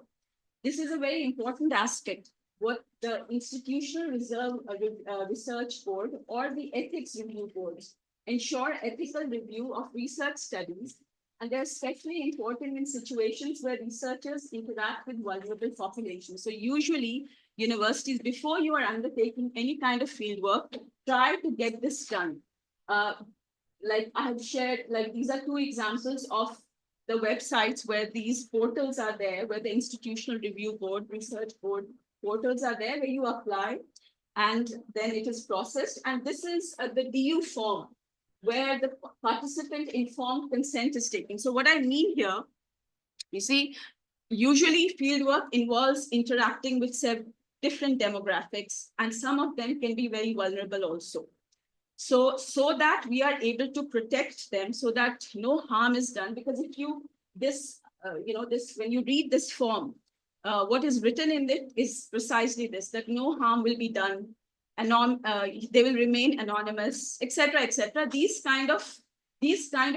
this is a very important aspect. What the Institutional Research Board or the Ethics Review Boards ensure ethical review of research studies, and they're especially important in situations where researchers interact with vulnerable populations. So usually universities, before you are undertaking any kind of fieldwork, try to get this done. Like I have shared, like these are two examples of the websites where these portals are there, where the Institutional Review Board, Research Board portals are there, where you apply and then it is processed. And this is the DU form, where the participant informed consent is taken. So what I mean here, you see, usually fieldwork involves interacting with different demographics, and some of them can be very vulnerable also. So that we are able to protect them, so that no harm is done. Because if you, when you read this form, what is written in it is precisely this, that no harm will be done, they will remain anonymous, etc., etc. These kind of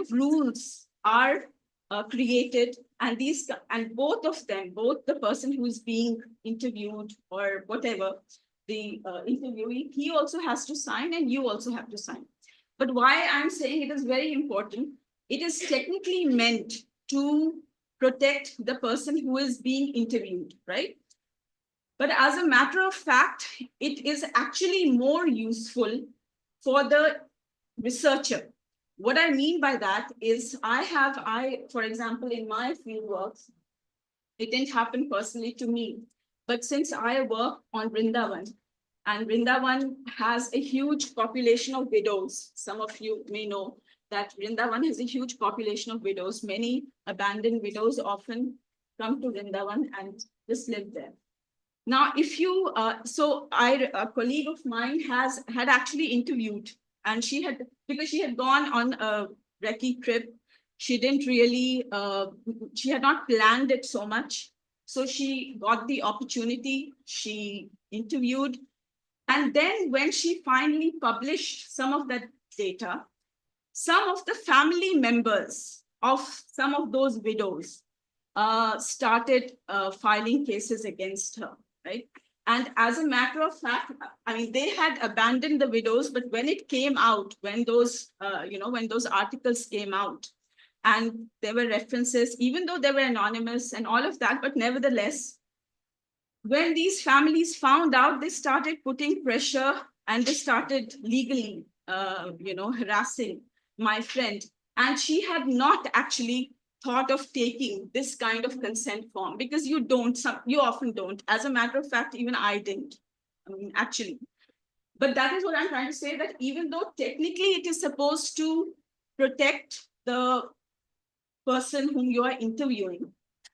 rules are created, and both of them, both the person who is being interviewed or whatever, the interviewee, he also has to sign and you also have to sign. But why I'm saying it is very important, it is technically meant to protect the person who is being interviewed, right? But as a matter of fact, it is actually more useful for the researcher. What I mean by that is for example, in my fieldwork, it didn't happen personally to me, but since I work on Vrindavan, and Vrindavan has a huge population of widows. Some of you may know that Vrindavan has a huge population of widows. Many abandoned widows often come to Vrindavan and just live there. Now, if you, a colleague of mine had actually interviewed, and because she had gone on a recce trip, she didn't really, she had not planned it so much. So she got the opportunity, she interviewed, and then when she finally published some of that data, some of the family members of some of those widows started filing cases against her, right? And as a matter of fact, I mean, they had abandoned the widows, but when it came out, when those articles came out, and there were references, even though they were anonymous and all of that, but nevertheless, when these families found out, they started putting pressure and they started legally, harassing my friend. And she had not actually thought of taking this kind of consent form, because you often don't. As a matter of fact, even I didn't, actually. But that is what I'm trying to say, that even though technically it is supposed to protect the person whom you are interviewing,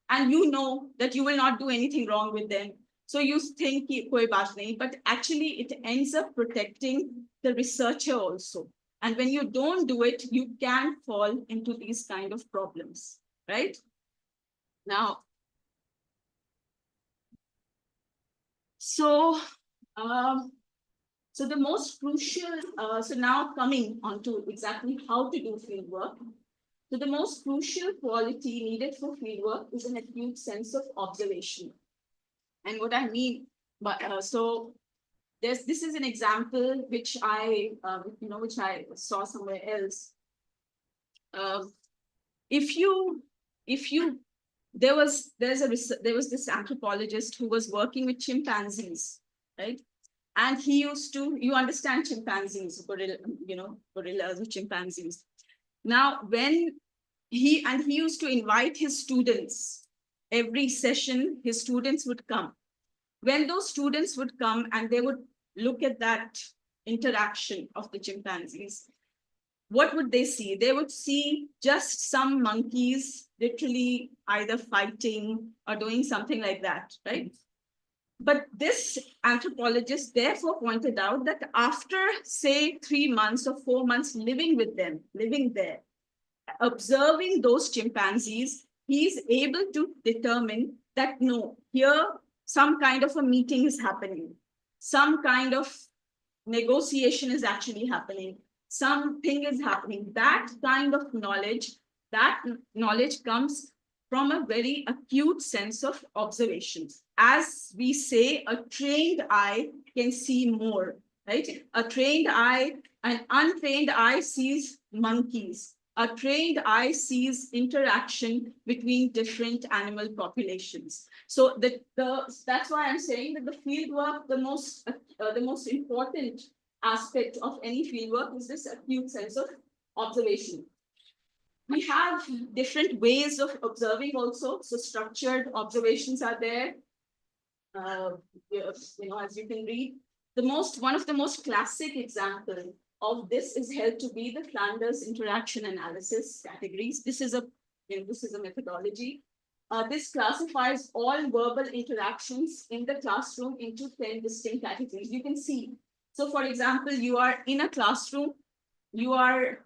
and you know that you will not do anything wrong with them, so you think koi baat nahi, but actually it ends up protecting the researcher also. And when you don't do it, you can fall into these kind of problems, right? Now, so the most crucial, so now coming on to exactly how to do fieldwork. So the most crucial quality needed for fieldwork is an acute sense of observation. And what I mean, this is an example which I saw somewhere else. There was this anthropologist who was working with chimpanzees, right? And he used to, you understand chimpanzees, gorillas or chimpanzees. Now, when he used to invite his students, every session, his students would come. when those students would come and they would look at that interaction of the chimpanzees, what would they see? They would see just some monkeys literally either fighting or doing something like that, right? But this anthropologist therefore pointed out that after, say, 3 months or 4 months living with them, living there, observing those chimpanzees, he's able to determine that no, here some kind of a meeting is happening, some kind of negotiation is actually happening, something is happening. That kind of knowledge, that knowledge comes from a very acute sense of observations. As we say, a trained eye can see more, right? A trained eye, an untrained eye sees monkeys. A trained eye sees interaction between different animal populations. So that's why I'm saying that the fieldwork, the most important aspect of any fieldwork is this acute sense of observation. We have different ways of observing also. So structured observations are there. As you can read, one of the most classic examples of this is held to be the Flanders interaction analysis categories. This is a methodology. This classifies all verbal interactions in the classroom into 10 distinct categories. You can see. So, for example, you are in a classroom. You are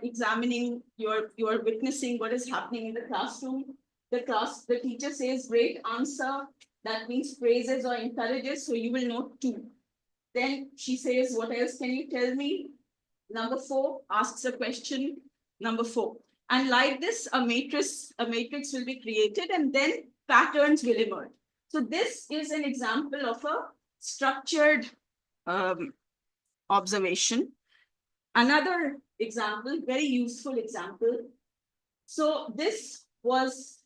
examining. You are witnessing what is happening in the classroom. The teacher says, "Great answer." That means praises or encourages. So you will note 2. Then she says, "What else can you tell me?" Number 4 asks a question. Number 4. And like this, a matrix will be created and then patterns will emerge. So this is an example of a structured observation. Another example, very useful example. So this was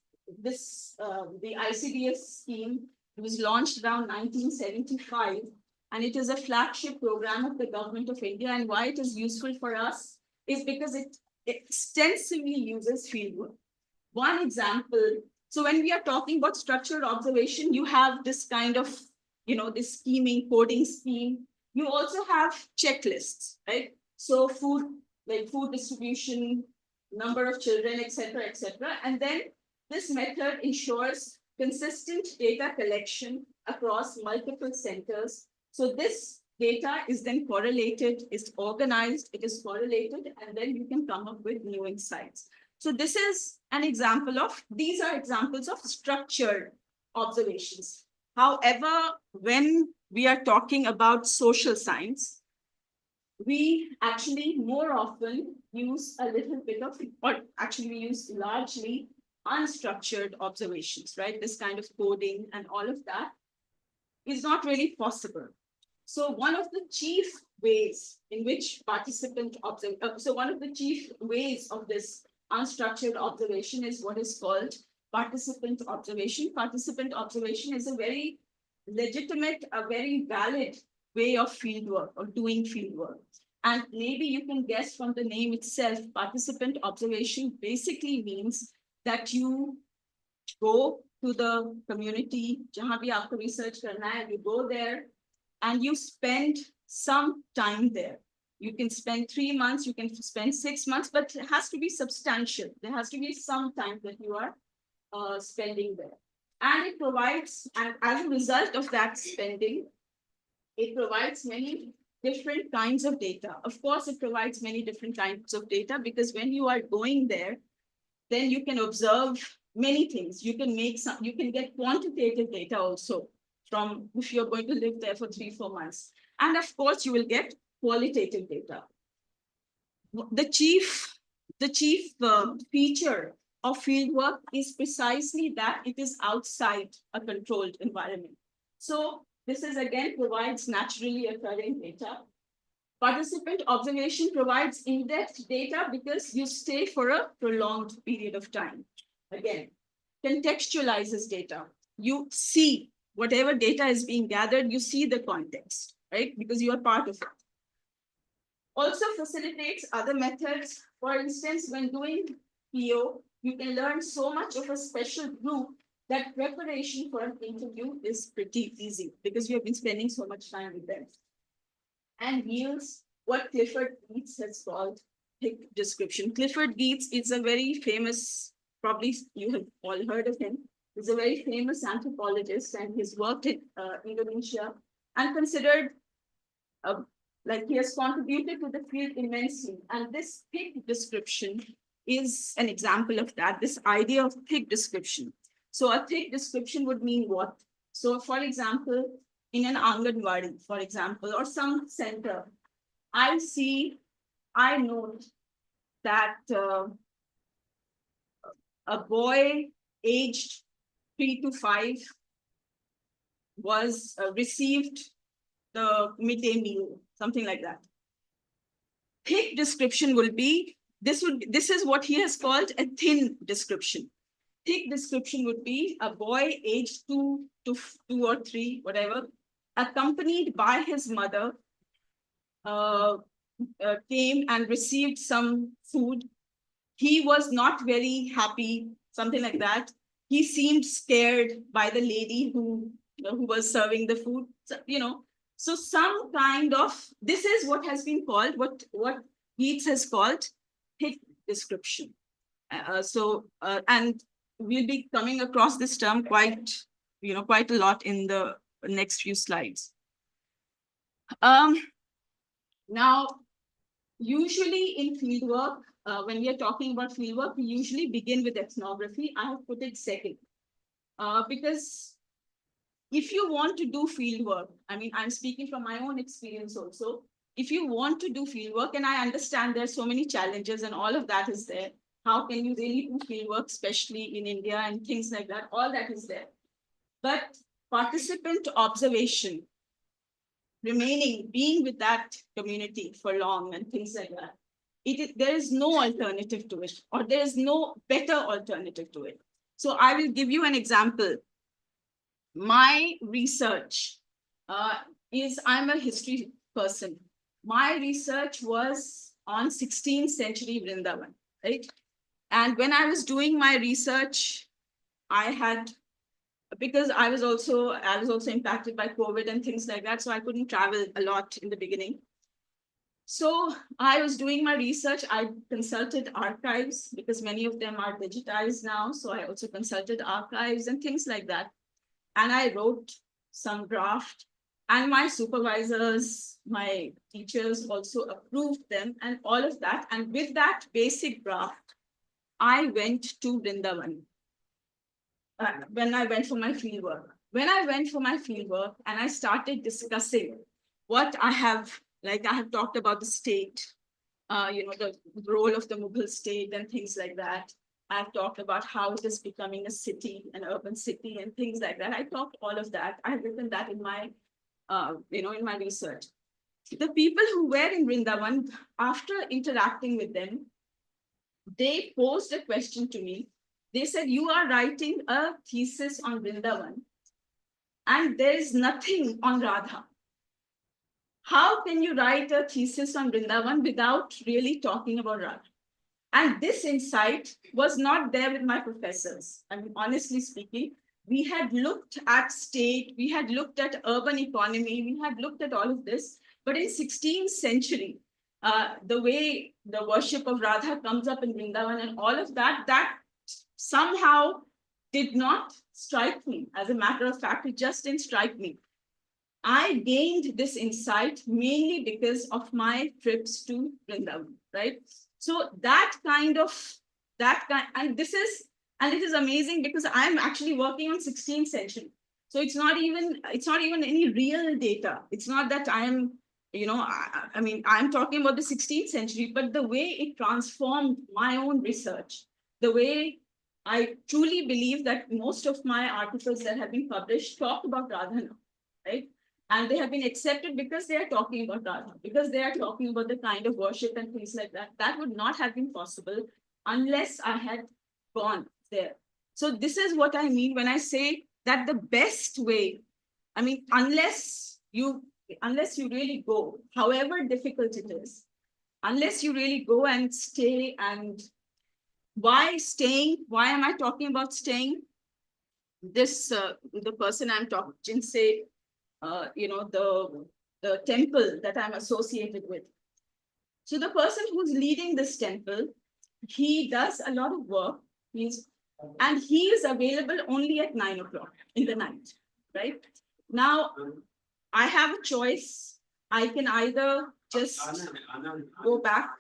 the ICDS scheme. It was launched around 1975. And it is a flagship program of the government of India. And why it is useful for us is because it extensively uses fieldwork. One example, so when we are talking about structured observation, you have this kind of, this scheming, coding scheme. You also have checklists, right? So food distribution, number of children, etc., etc. And then this method ensures consistent data collection across multiple centers. So this data is then correlated, is organized, it is correlated, and then you can come up with new insights. So this is an example of, these are examples of structured observations. However, when we are talking about social science, we actually more often use a little bit of, or actually we use largely unstructured observations, right? This kind of coding and all of that is not really possible. So one of the chief ways in which one of the chief ways of this unstructured observation is what is called participant observation. Participant observation is a very legitimate, a very valid way of fieldwork or doing fieldwork. And maybe you can guess from the name itself, participant observation basically means that you go to the community, jahan bhi aapko research karna hai, you go there and you spend some time there. You can spend 3 months, you can spend 6 months, but it has to be substantial. There has to be some time that you are spending there. And it provides, and as a result of that spending, it provides many different kinds of data. Of course, it provides many different kinds of data because when you are going there, then you can observe many things. You can get quantitative data also from if you're going to live there for 3-4 months. And of course, you will get qualitative data. The chief feature of fieldwork is precisely that it is outside a controlled environment. So this is again provides naturally occurring data. Participant observation provides in-depth data because you stay for a prolonged period of time. Again, contextualizes data. You see whatever data is being gathered, you see the context, right? Because you are part of it. Also facilitates other methods. For instance, when doing PO, you can learn so much of a special group that preparation for an interview is pretty easy because we have been spending so much time with them. And yields what Clifford Geertz has called thick description. Clifford Geertz is a very famous, probably you have all heard of him. He's a very famous anthropologist and he's worked in Indonesia and considered like he has contributed to the field immensely. And this thick description is an example of that, this idea of thick description. So a thick description would mean what? So for example, in an Anganwadi, for example, or some center, I note that a boy aged 3 to 5 was received the midday meal, something like that. Thick description will be, this is what he has called a thin description. Thick description would be a boy aged 2 or 3, whatever, accompanied by his mother, came and received some food. He was not very happy, something like that. He seemed scared by the lady who was serving the food. So, so some kind of, this is what has been called, what Geertz has called thick description. And we'll be coming across this term quite a lot in the next few slides. Now, usually in fieldwork, when we are talking about fieldwork, we usually begin with ethnography. I have put it second because if you want to do fieldwork, I mean, I'm speaking from my own experience also. If you want to do fieldwork, and I understand there's so many challenges and all of that is there. How can you really do fieldwork, especially in India and things like that? All that is there. But participant observation, being with that community for long and things like that, there is no alternative to it, or there is no better alternative to it. So I will give you an example. My research I'm a history person. My research was on 16th century Vrindavan, right? And when I was doing my research, because I was also impacted by COVID and things like that, so I couldn't travel a lot in the beginning. So I was doing my research. I consulted archives because many of them are digitized now. So I also consulted archives and things like that. And I wrote some draft, and my supervisors, my teachers also approved them and all of that. And with that basic draft, I went to Vrindavan when I went for my fieldwork. When I went for my fieldwork and I started discussing what I have talked about the state, the role of the Mughal state and things like that. I've talked about how it is becoming a city, an urban city and things like that. I talked all of that. I've written that in my, in my research. The people who were in Vrindavan, after interacting with them, they posed a question to me. They said, you are writing a thesis on Vrindavan and there is nothing on Radha. How can you write a thesis on Vrindavan without really talking about Radha? And this insight was not there with my professors. I mean, honestly speaking, we had looked at state, we had looked at urban economy, we had looked at all of this. But in 16th century, the way the worship of Radha comes up in Vrindavan and all of that, that somehow did not strike me. As a matter of fact, it just didn't strike me. I gained this insight mainly because of my trips to Vrindavan, right? So and it is amazing because I'm actually working on 16th century. So it's not even any real data. It's not that I'm, I mean, I'm talking about the 16th century, but the way it transformed my own research, the way I truly believe that most of my articles that have been published talk about Radha now, right? And they have been accepted because they are talking about Radha, because they are talking about the kind of worship and things like that. That would not have been possible unless I had gone there. So this is what I mean when I say that the best way, I mean, unless you really go, however difficult it is, unless you really go and stay. And why staying? Why am I talking about staying? this, the person I'm talking, Jinsei, the temple that I'm associated with. So the person who's leading this temple, he does a lot of work. And he is available only at 9 o'clock in the night, right? Now, I have a choice. I can either just go back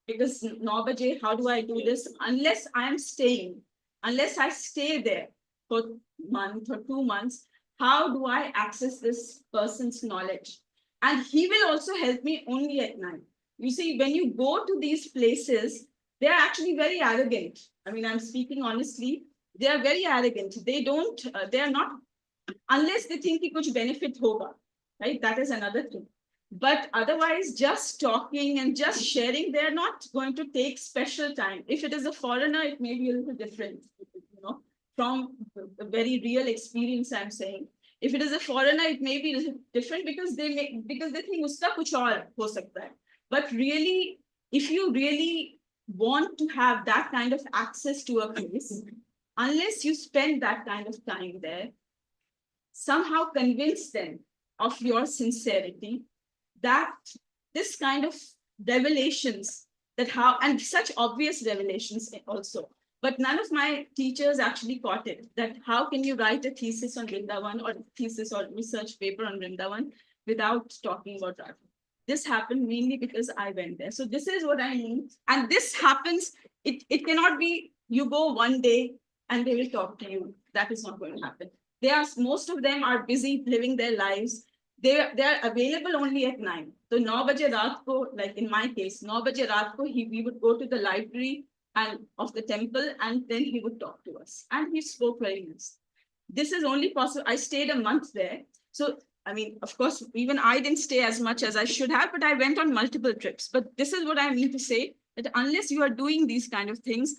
because 9 baje, how do I do this? Unless I stay there for a month or 2 months, how do I access this person's knowledge? And he will also help me only at night. You see, when you go to these places, they're actually very arrogant. I mean, I'm speaking honestly. They are very arrogant. They are not, unless they think it could benefit hoga, right? That is another thing. But otherwise, just talking and just sharing, they're not going to take special time. If it is a foreigner, it may be a little different, from the very real experience I'm saying. If it is a foreigner, it may be a little different because they think uska kuch aur ho sakta hai. But really, if you really want to have that kind of access to a place, unless you spend that kind of time there, somehow convince them of your sincerity, that this kind of revelations, and such obvious revelations also, but none of my teachers actually caught it, that how can you write a thesis on Vrindavan or thesis or research paper on Vrindavan without talking about Radha? This happened mainly because I went there. So this is what I mean. And this happens, it cannot be you go one day and they will talk to you. That is not going to happen. Most of them are busy living their lives. They are available only at 9. So 9 baje raat ko, like in my case, 9 baje raat ko, we would go to the library and of the temple, and then he would talk to us. And he spoke very nice. This is only possible. I stayed a month there. So, I mean, of course, even I didn't stay as much as I should have, but I went on multiple trips. But this is what I mean to say, that unless you are doing these kind of things,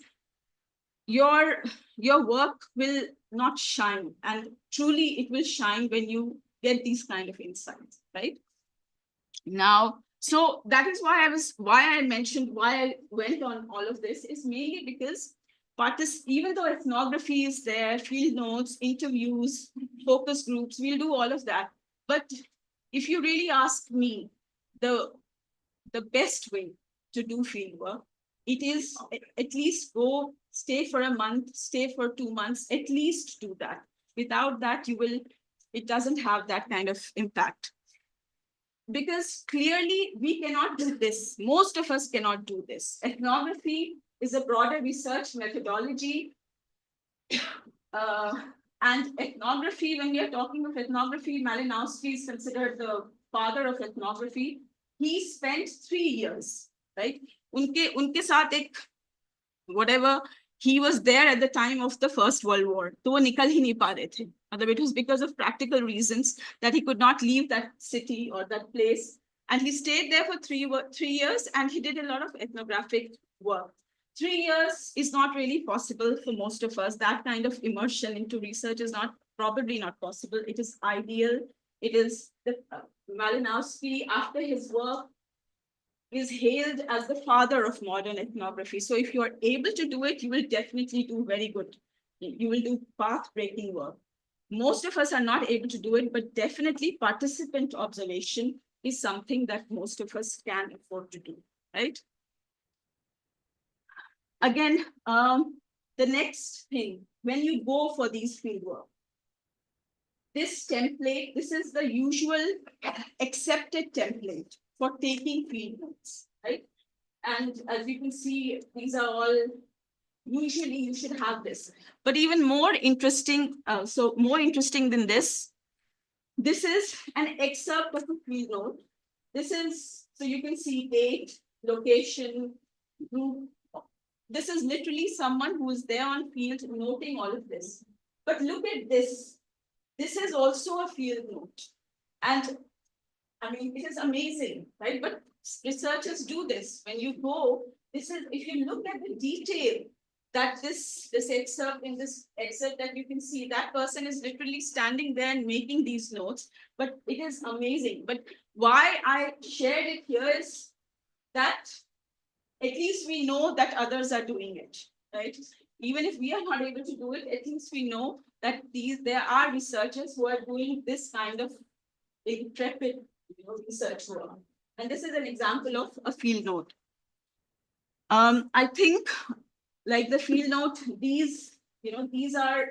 your work will not shine. And truly it will shine when you get these kind of insights, right? Now, so that is why I mentioned why I went on all of this is mainly because even though ethnography is there, field notes, interviews, focus groups, we'll do all of that. But if you really ask me, the best way to do field work, it is at least go stay for a month, stay for 2 months, at least do that. Without that, it doesn't have that kind of impact. Because clearly we cannot do this. Most of us cannot do this. Ethnography is a broader research methodology. And ethnography, when we are talking of ethnography, Malinowski is considered the father of ethnography. He spent 3 years, right? Unke saath ek, whatever, he was there at the time of the First World War. To wo nikal hi nahi pa rahe the. It was because of practical reasons that he could not leave that city or that place. And he stayed there for 3 years, and he did a lot of ethnographic work. 3 years is not really possible for most of us. That kind of immersion into research is probably not possible. It is ideal. It is the Malinowski, after his work, is hailed as the father of modern ethnography. So if you are able to do it, you will definitely do very good. You will do path-breaking work. Most of us are not able to do it, but definitely participant observation is something that most of us can afford to do, right? Again, the next thing, when you go for these field work, this template, this is the usual accepted template for taking field notes, right? And as you can see, these are all, usually you should have this. But even more interesting, more interesting than this is an excerpt of a field note. This is, so you can see date, location, group. This is literally someone who is there on field noting all of this. But look at this. This is also a field note. And I mean, it is amazing, right? But researchers do this. When you go, this is, if you look at the detail that this excerpt, in this excerpt that you can see, that person is literally standing there and making these notes, but it is amazing. But why I shared it here is that at least we know that others are doing it, right? even if we are not able to do it, at least we know that there are researchers who are doing this kind of intrepid, research work. And this is an example of a field note. I think, like the field note, these are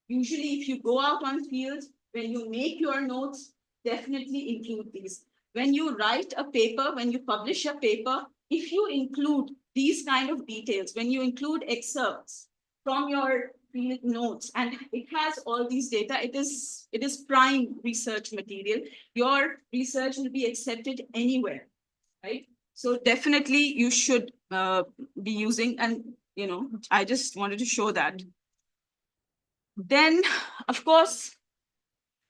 usually, if you go out on field, when you make your notes, definitely include these. When you write a paper, when you publish a paper, if you include these kind of details, when you include excerpts from your field notes, and it has all these data, it is prime research material. Your research will be accepted anywhere, right? So definitely you should be using, and I just wanted to show that. Then, of course,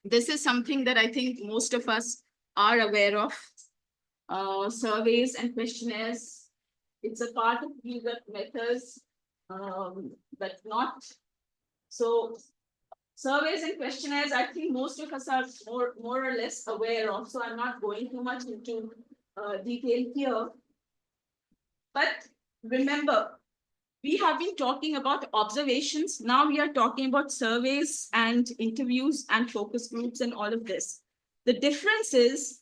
this is something that I think most of us are aware of. Surveys and questionnaires. It's a part of user methods, but not. So surveys and questionnaires, I think most of us are more or less aware of. So I'm not going too much into detail here. But remember, we have been talking about observations. Now we are talking about surveys and interviews and focus groups and all of this. The difference is,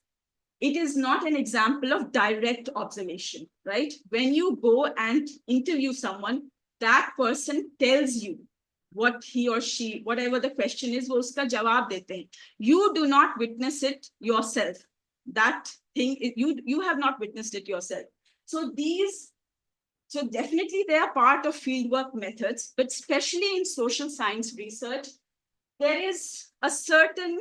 it is not an example of direct observation, right? When you go and interview someone, that person tells you what he or she, whatever the question is, wo uska jawab dete hain. You do not witness it yourself. That thing, you have not witnessed it yourself. So definitely they are part of fieldwork methods, but especially in social science research, there is a certain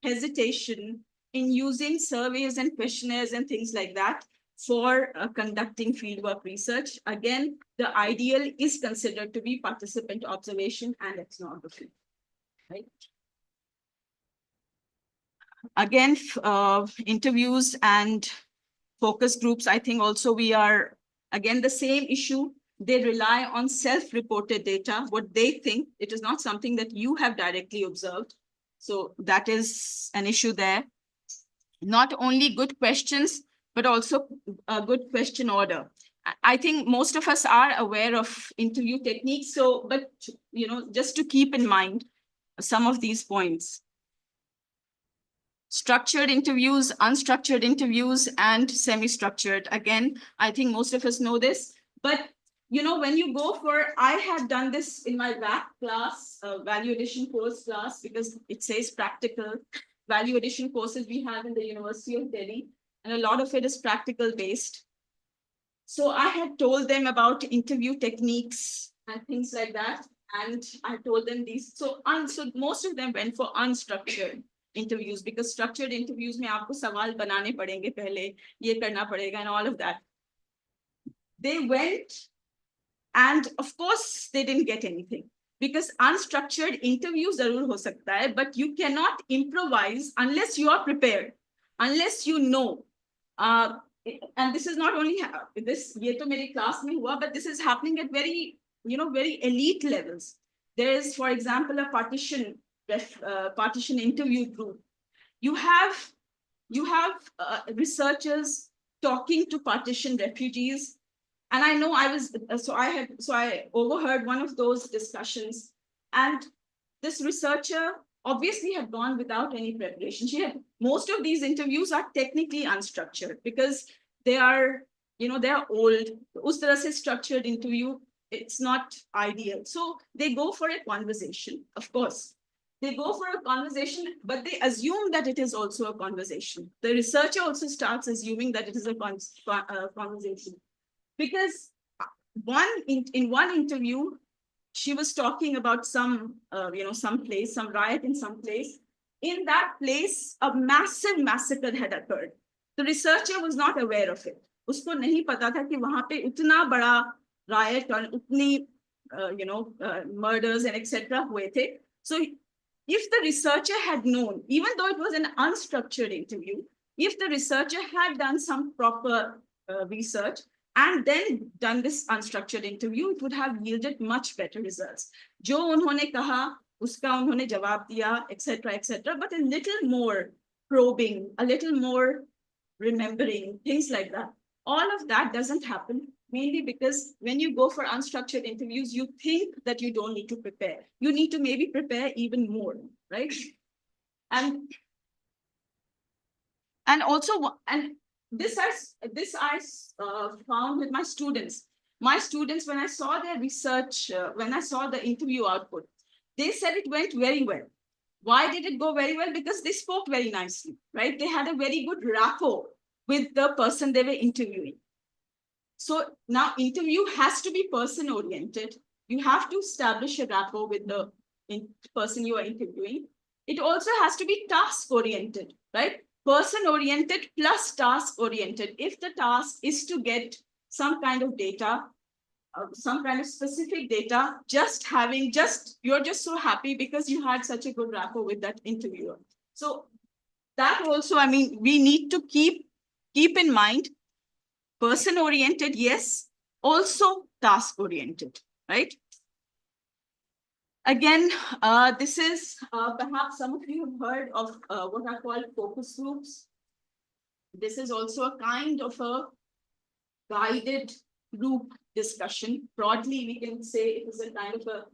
hesitation in using surveys and questionnaires and things like that for conducting fieldwork research. Again, the ideal is considered to be participant observation and ethnography, right? Again, interviews and focus groups, I think also we are, again, the same issue. They rely on self-reported data, what they think. It is not something that you have directly observed. So that is an issue there. Not only good questions, but also a good question order. I think most of us are aware of interview techniques. So, but, just to keep in mind some of these points. Structured interviews, unstructured interviews, and semi-structured. Again, I think most of us know this, but when you go for, I have done this in my VAC class, value addition course class, because it says practical value addition courses we have in the University of Delhi, and a lot of it is practical based. So I had told them about interview techniques and things like that, and I told them these. So most of them went for unstructured interviews, because structured interviews में आपको सवाल बनाने पड़ेंगे पहले, ये करना पड़ेगा and all of that. They went, and of course they didn't get anything, because unstructured interviews ज़रूर हो सकता है, but you cannot improvise unless you are prepared, unless you know. And this is not only this, ये तो मेरी class में हुआ, but this is happening at very elite levels. There is, for example, a partition interview group. You have researchers talking to partition refugees, and I know I overheard one of those discussions, and this researcher obviously had gone without any preparation. Most of these interviews are technically unstructured because they are old. Us tarah se structured interview, it's not ideal. So they go for a conversation, of course. They go for a conversation, but they assume that it is also a conversation. The researcher also starts assuming that it is a conversation. Because in one interview, she was talking about some place, some riot in some place. In that place, a massive massacre had occurred. The researcher was not aware of it. Usko nahi pata tha ki wahan pe itna bada riot और उतनी murders and etc. हुए थे. So if the researcher had known, even though it was an unstructured interview, if the researcher had done some proper research and then done this unstructured interview, it would have yielded much better results. Jo unhone kaha, uska unhone jawab diya, etc., but a little more probing, a little more remembering, things like that. All of that doesn't happen mainly because when you go for unstructured interviews, you think that you don't need to prepare. You need to maybe prepare even more, right? And also, and this I found with my students. My students, when I saw their research, when I saw the interview output, they said it went very well. Why did it go very well? Because they spoke very nicely, right? They had a very good rapport with the person they were interviewing. So now interview has to be person oriented. You have to establish a rapport with the person you are interviewing. It also has to be task oriented, right? Person oriented plus task oriented. If the task is to get some kind of data, some kind of specific data, you're just so happy because you had such a good rapport with that interviewer. So that also, I mean, we need to keep in mind person oriented, yes, also task oriented, right? Again, this is perhaps some of you have heard of what are called focus groups. This is also a kind of a guided group discussion. Broadly, we can say it is a kind of a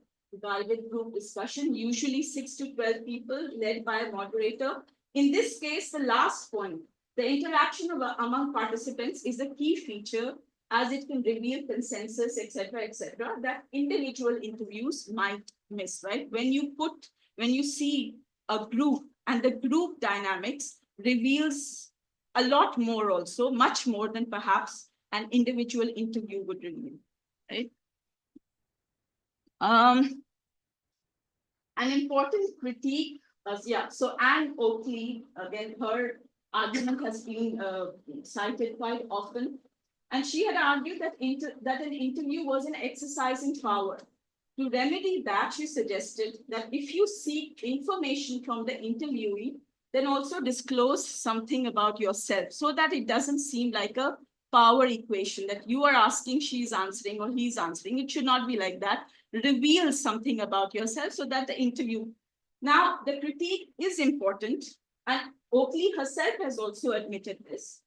guided group discussion, usually 6 to 12 people led by a moderator. In this case, the last point, the interaction among participants is a key feature as it can reveal consensus, etc., that individual interviews might miss, right? When you see a group and the group dynamics reveals a lot more also, much more than perhaps an individual interview would reveal, right? An important critique, so Anne Oakley, again, her argument has been cited quite often. And she had argued that, that an interview was an exercise in power. To remedy that, she suggested that if you seek information from the interviewee, then also disclose something about yourself so that it doesn't seem like a power equation that you are asking, she's answering, or he's answering. It should not be like that. Reveal something about yourself so that the interview. Now, the critique is important, and Oakley herself has also admitted this,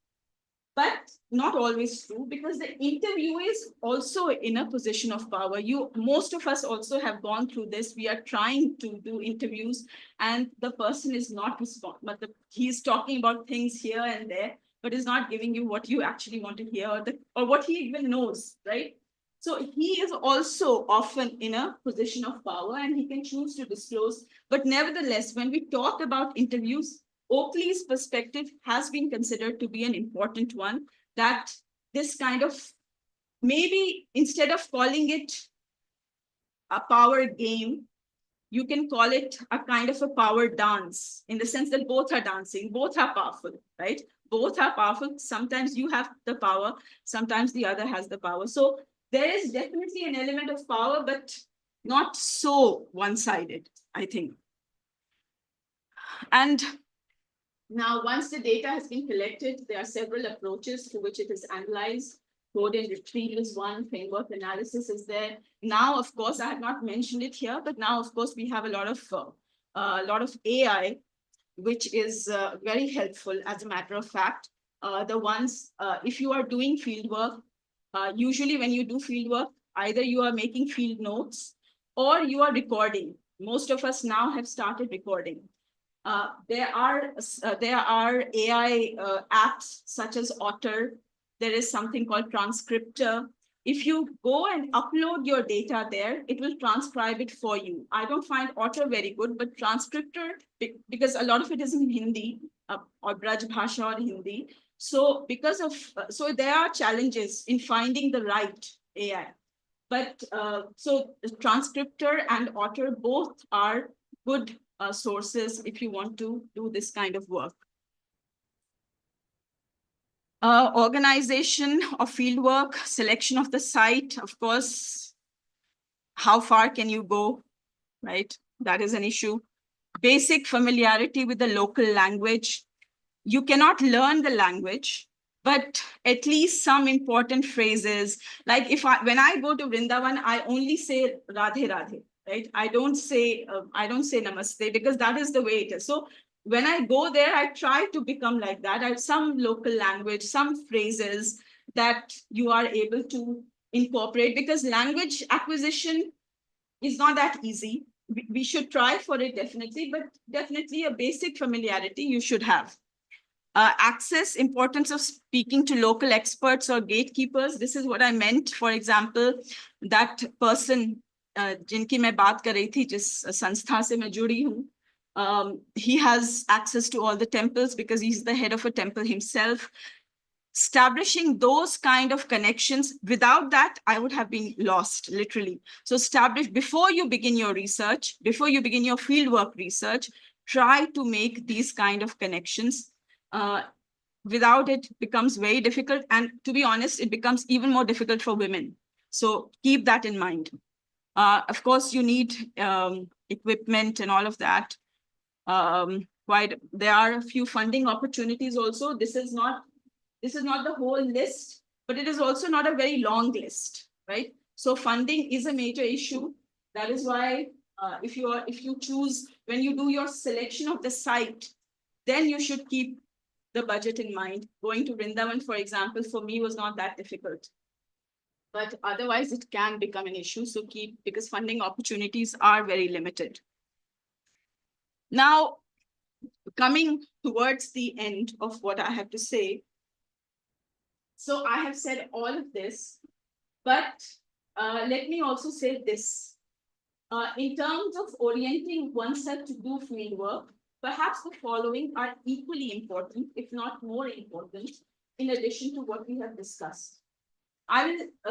but not always true, because the interview is also in a position of power. Most of us also have gone through this. We are trying to do interviews and the person is not responding, but he's talking about things here and there, but is not giving you what you actually want to hear, or what he even knows, right? So he is also often in a position of power and he can choose to disclose. But nevertheless, when we talk about interviews, Oakley's perspective has been considered to be an important one, that this kind of, maybe instead of calling it a power game, you can call it a kind of a power dance, in the sense that both are dancing, both are powerful, right? Both are powerful. Sometimes you have the power, sometimes the other has the power. So there is definitely an element of power, but not so one-sided, I think. And now, once the data has been collected, there are several approaches through which it is analyzed. Code and retrieval is one, framework analysis is there. Now, of course, I have not mentioned it here, but now, of course, we have a lot of AI, which is very helpful, as a matter of fact. If you are doing field work, usually when you do field work, either you are making field notes or you are recording. Most of us now have started recording. There are AI apps such as Otter. There is something called Transcriptor. If you go and upload your data there, it will transcribe it for you. I don't find Otter very good, but Transcriptor, because a lot of it is in Hindi or Braj Bhasha or Hindi. So so there are challenges in finding the right AI. But so Transcriptor and Otter both are good sources if you want to do this kind of work. Organization of fieldwork, selection of the site, of course, how far can you go, right? That is an issue. Basic familiarity with the local language. You cannot learn the language, but at least some important phrases. Like when I go to Vrindavan, I only say Radhe Radhe. Right? I don't say namaste, because that is the way it is. So when I go there, I try to become like that. I have some local language, some phrases, that you are able to incorporate, because language acquisition is not that easy. We should try for it definitely, but definitely a basic familiarity you should have. Access, importance of speaking to local experts or gatekeepers. This is what I meant. For example, that person जिनकी मैं बात कर रही थी, जिस संस्था से मैं जुड़ी हूँ, he has access to all the temples because he's the head of a temple himself. Establishing those kind of connections, without that, I would have been lost, literally. So establish, before you begin your research, before you begin your fieldwork research, try to make these kind of connections. Without it becomes very difficult. And to be honest, it becomes even more difficult for women. So keep that in mind. Of course, you need equipment and all of that. There are a few funding opportunities also. This is not the whole list, but it is also not a very long list, right? So funding is a major issue. That is why if you choose, when you do your selection of the site, then you should keep the budget in mind. Going to Vrindavan, for example, for me was not that difficult. But otherwise it can become an issue. So because funding opportunities are very limited. Now, coming towards the end of what I have to say. So I have said all of this, but let me also say this. In terms of orienting oneself to do field work, perhaps the following are equally important, if not more important, in addition to what we have discussed.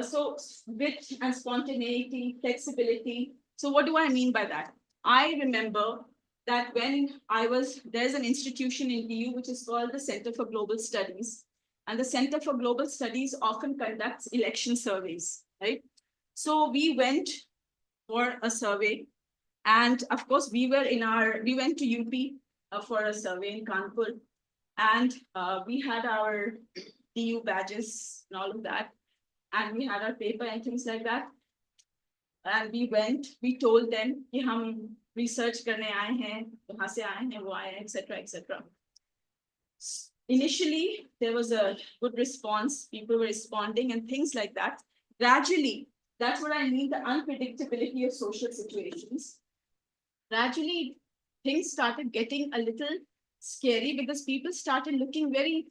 So wit and spontaneity, flexibility. So what do I mean by that? I remember that when there's an institution in DU which is called the Center for Global Studies. And the Center for Global Studies often conducts election surveys, right? So we went for a survey. And of course, we went to UP for a survey in Kanpur. And we had our DU badges and all of that. And we had our paper and things like that. And we told them कि हम research करने आए हैं, कहाँ से आए हैं, वो आए हैं, etc., etc. Initially, there was a good response. People were responding and things like that. Gradually, that's what I mean, the unpredictability of social situations. Gradually, things started getting a little scary because people started looking very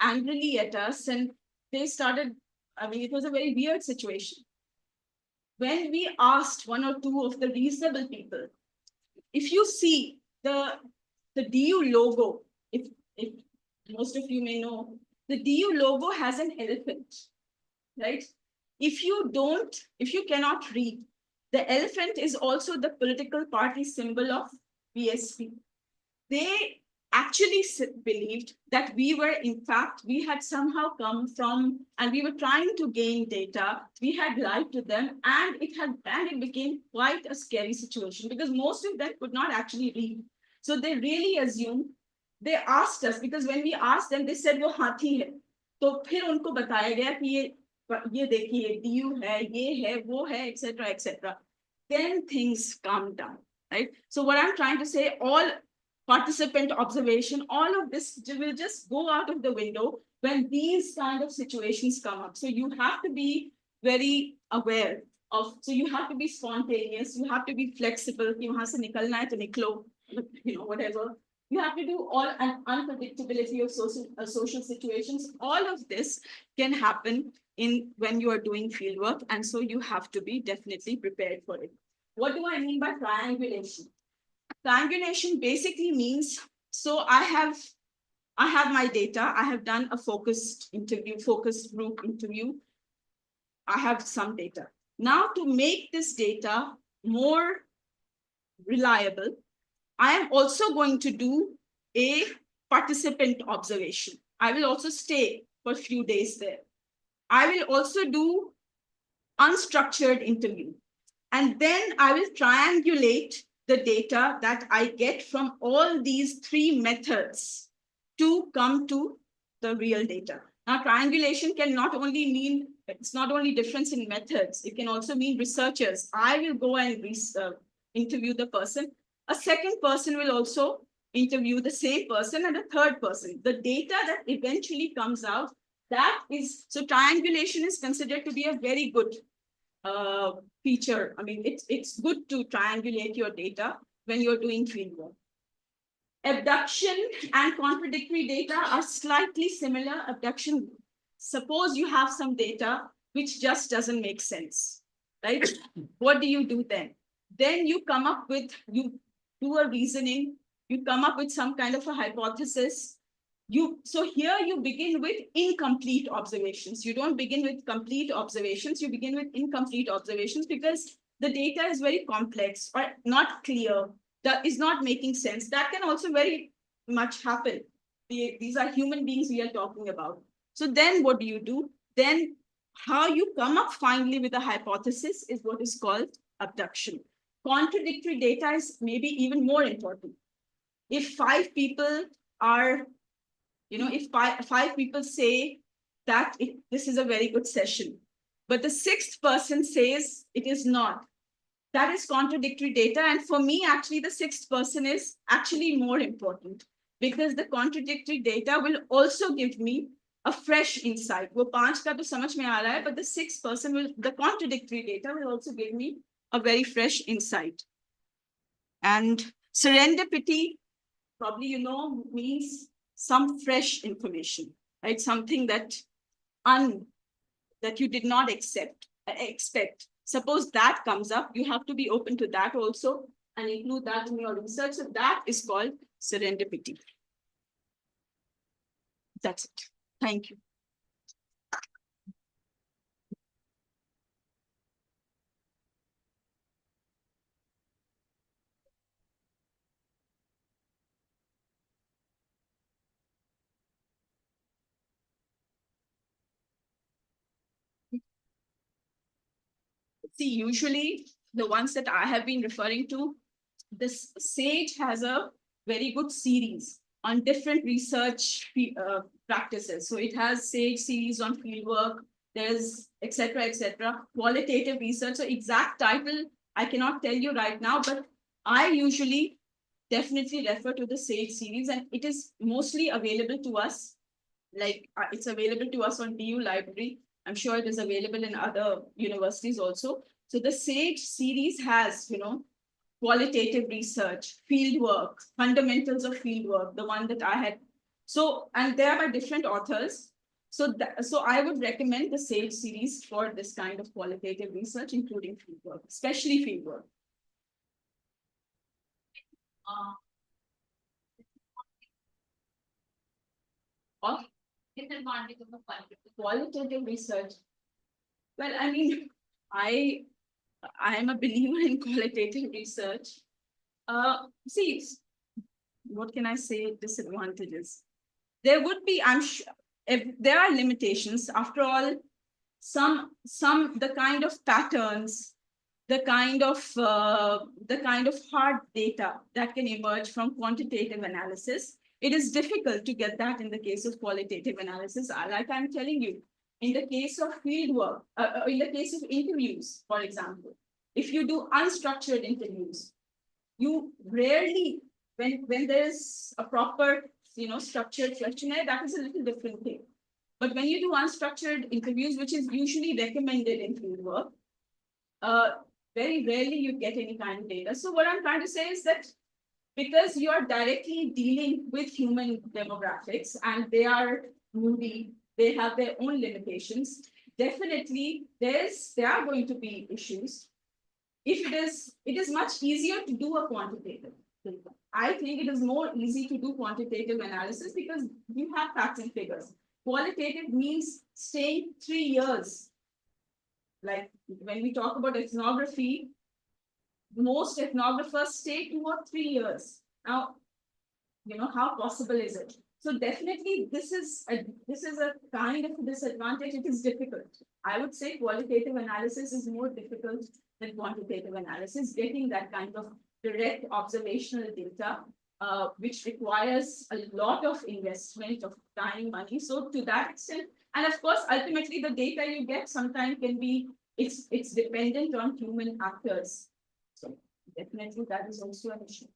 angrily at us and they started, it was a very weird situation. When we asked one or two of the reasonable people, if you see the DU logo, if most of you may know, the DU logo has an elephant, right? If you cannot read, the elephant is also the political party symbol of BSP. They actually believed that we had somehow come from, and we were trying to gain data. We had lied to them, and it became quite a scary situation because most of them could not actually read. So they really assumed. They asked us, because when we asked them, they said वो हाथी है. तो फिर उनको बताया गया कि ये देखिए DU है, ये है, वो है, etc., etc. Then things calmed down, right? So what I'm trying to say, all participant observation, all of this will just go out of the window when these kind of situations come up. So you have to be very aware of, so you have to be spontaneous, you have to be flexible, कि वहाँ से निकलना है तो निकलो, whatever. You have to do all an unpredictability of social situations. All of this can happen when you are doing fieldwork, and so you have to be definitely prepared for it. What do I mean by triangulation? Triangulation basically means, so I have my data. I have done a focus group interview. I have some data. Now to make this data more reliable, I am also going to do a participant observation. I will also stay for a few days there. I will also do unstructured interview. And then I will triangulate the data that I get from all these three methods to come to the real data. Now, triangulation can not only mean, it's not only difference in methods, it can also mean researchers. I will go and interview the person. A second person will also interview the same person, and a third person. The data that eventually comes out that is, so triangulation is considered to be a very good feature. I mean, it's good to triangulate your data when you're doing fieldwork. Abduction and contradictory data are slightly similar. Abduction, suppose you have some data which just doesn't make sense, right? What do you do then? Then you come up with, you do a reasoning, you come up with some kind of a hypothesis. So here you begin with incomplete observations. You don't begin with complete observations, you begin with incomplete observations because the data is very complex or not clear, that is not making sense. That can also very much happen. These are human beings we are talking about. So then what do you do? Then how you come up finally with a hypothesis is what is called abduction. Contradictory data is maybe even more important. If 5 people are, if five people say that this is a very good session, but the 6th person says it is not, that is contradictory data. And for me, actually, the 6th person is actually more important because the contradictory data will also give me a fresh insight. Wo 5 ka to samajh mein aa raha hai, but the 6th person will, the contradictory data will also give me a very fresh insight. And serendipity, probably means some fresh information, right? Something that you did not expect. Suppose that comes up, you have to be open to that also and include that in your research. So that is called serendipity. That's it. Thank you. See, usually the ones that I have been referring to, this SAGE has a very good series on different research practices. So it has SAGE series on fieldwork, there's etc. Qualitative research. So exact title, I cannot tell you right now, but I usually definitely refer to the SAGE series, and it is mostly available to us. Like it's available to us on DU library. I'm sure it is available in other universities also. So the SAGE series has, qualitative research, fieldwork, fundamentals of fieldwork, the one that I had. So, and they are by different authors. So I would recommend the SAGE series for this kind of qualitative research, including fieldwork, especially fieldwork. Disadvantage of a Qualitative research. Well, I mean, I am a believer in qualitative research. See, what can I say? Disadvantages. There would be, I'm sure, if there are limitations. After all, the kind of patterns, the kind of hard data that can emerge from quantitative analysis, it is difficult to get that in the case of qualitative analysis. Like I'm telling you, in the case of fieldwork, in the case of interviews, for example, if you do unstructured interviews, you rarely, when there's a proper, structured questionnaire, that is a little different thing. But when you do unstructured interviews, which is usually recommended in fieldwork, very rarely you get any kind of data. So what I'm trying to say is that because you are directly dealing with human demographics and they are moody, they have their own limitations, definitely there are going to be issues. If it is much easier to do a quantitative. I think it is more easy to do quantitative analysis because you have facts and figures. Qualitative means staying 3 years. Like when we talk about ethnography, most ethnographers stay 2 or 3 years. Now, how possible is it? So definitely this is a kind of a disadvantage. It is difficult. I would say qualitative analysis is more difficult than quantitative analysis, getting that kind of direct observational data, which requires a lot of investment of time, money. So to that extent, and of course, ultimately the data you get sometimes can be, it's dependent on human actors. So definitely that is also an issue.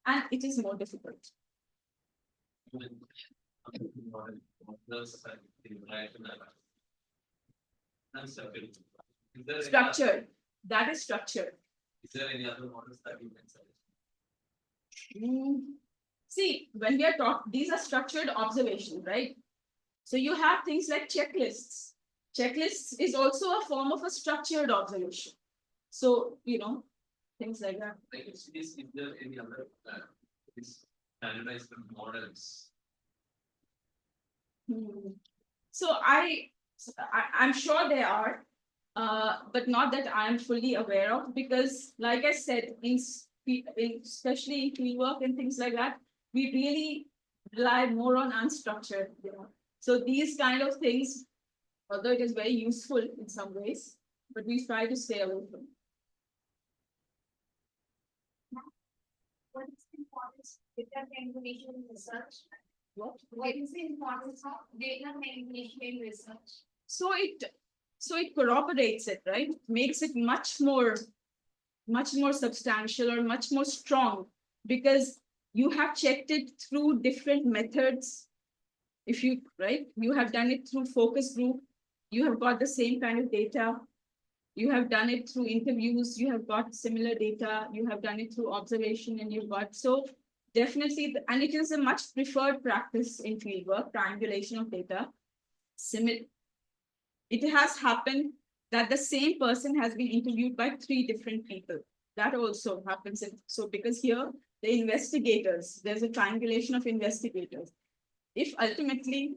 And it is more difficult. Structured. That is structured. Is there any other models that you can suggest? See, when we are taught, these are structured observations, right? So you have things like checklists. Checklists is also a form of a structured observation. So, things like that. Like, is there any other standardized models? So I'm sure there are, but not that I'm fully aware of, because like I said, especially in fieldwork and things like that, we really rely more on unstructured. So these kind of things, although it is very useful in some ways, but we try to stay away from. What is the importance of data manipulation in research? What is the importance of data manipulation in research? So it corroborates it, right? Makes it much more substantial or much more strong, because you have checked it through different methods. If you have done it through focus group, you have got the same kind of data. You have done it through interviews, you have got similar data, you have done it through observation, and you've got, so definitely, and it is a much preferred practice in fieldwork, triangulation of data. It has happened that the same person has been interviewed by 3 different people. That also happens. So because here, the investigators, there's a triangulation of investigators. If ultimately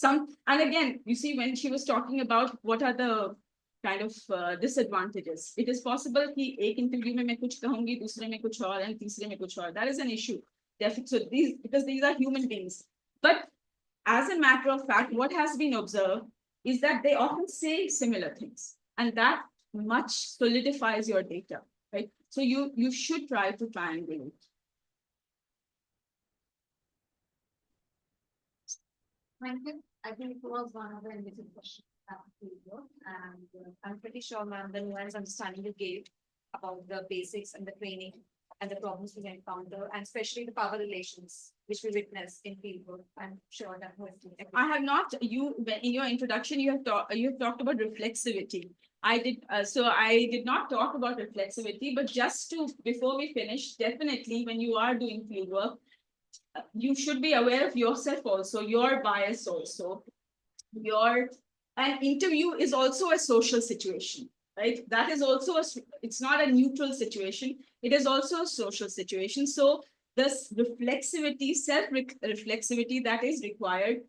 and again, you see, when she was talking about what are the kind of disadvantages, it is possible कि एक interview में मैं कुछ कहूँगी, दूसरे में कुछ और, and तीसरे में कुछ और. That is an issue. So because these are human beings. But as a matter of fact, what has been observed is that they often say similar things, and that much solidifies your data, right? So you should try to triangulate. Thank you. I think it was one of the initial questions that we wrote, and I'm pretty sure, ma'am, the nuanced understanding you gave about the basics and the training and the problems we encounter, and especially the power relations which we witness in fieldwork. I'm sure that was. I have not. In your introduction, you have talked about reflexivity. I did not talk about reflexivity, but before we finish, definitely when you are doing fieldwork, you should be aware of yourself also, your bias also. An interview is also a social situation, right? That is also it's not a neutral situation. It is also a social situation. So this reflexivity, self-reflexivity that is required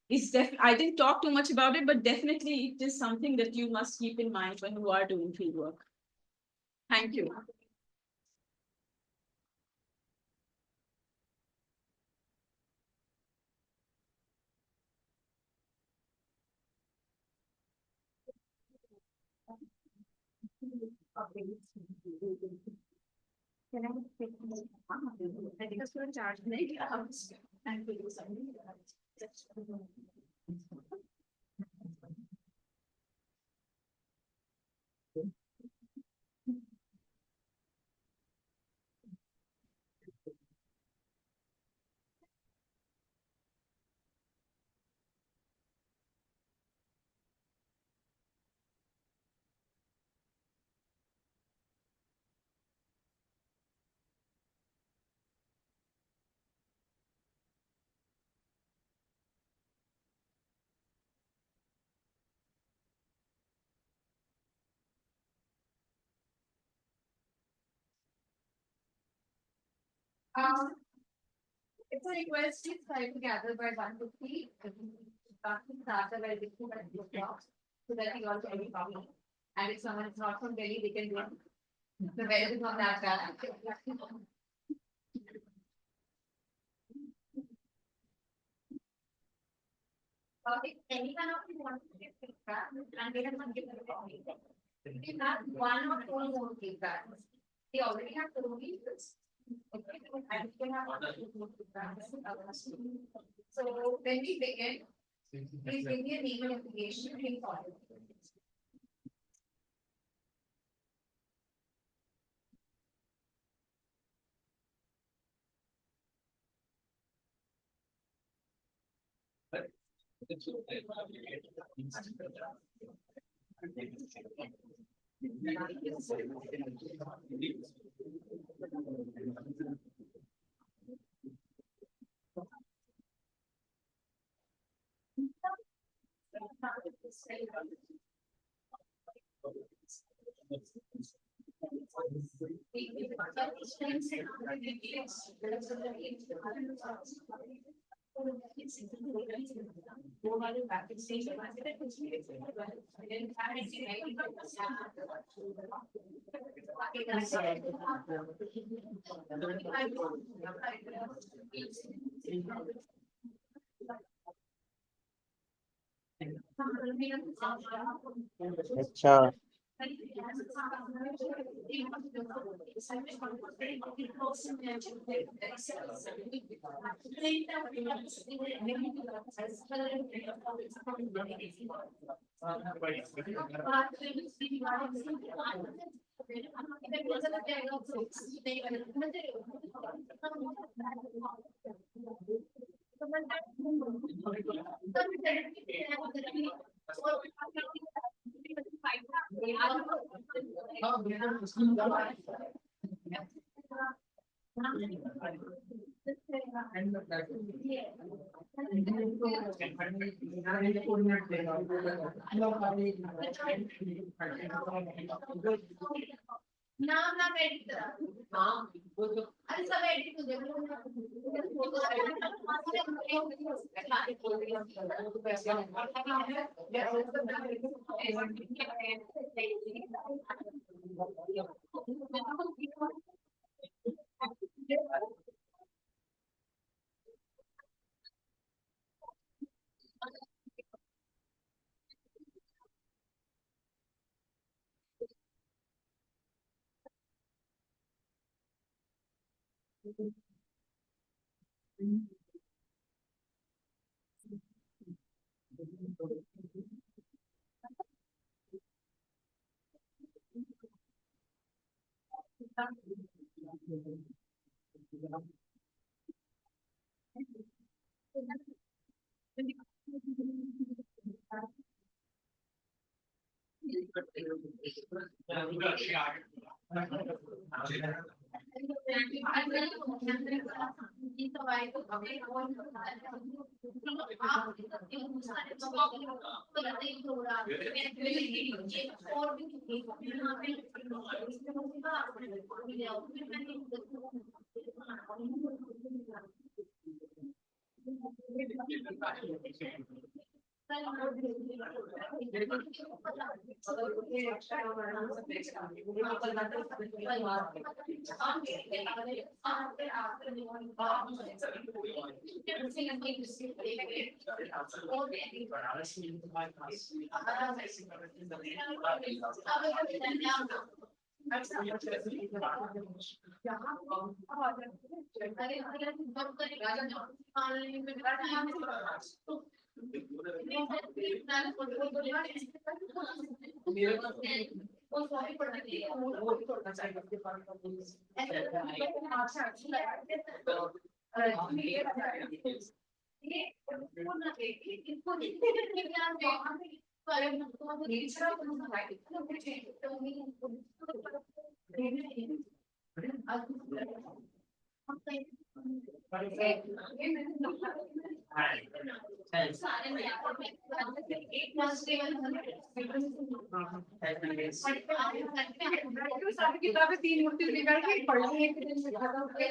is I didn't talk too much about it, but definitely it is something that you must keep in mind when you are doing fieldwork. Thank you. Can I take I think it's going to charge me and to do something. It's a request to try to gather by 1:50. Starter by so that you all can be coming. And if someone is not from Delhi, they can do it. The weather is not that bad. If anyone of you wants to give feedback, and they have not given the copy, we have 1 or 2 more feedback. They already have 2 weeks. Okay, and we can have 1 or 2 more feedback. So when we begin, please give me a name and affiliation and follow. अच्छा। नाम ना edit करा अरे सब edit हो किताबें 3 मूर्ति बिगड़ गई पढ़नी एक दिन में खत्म हो गई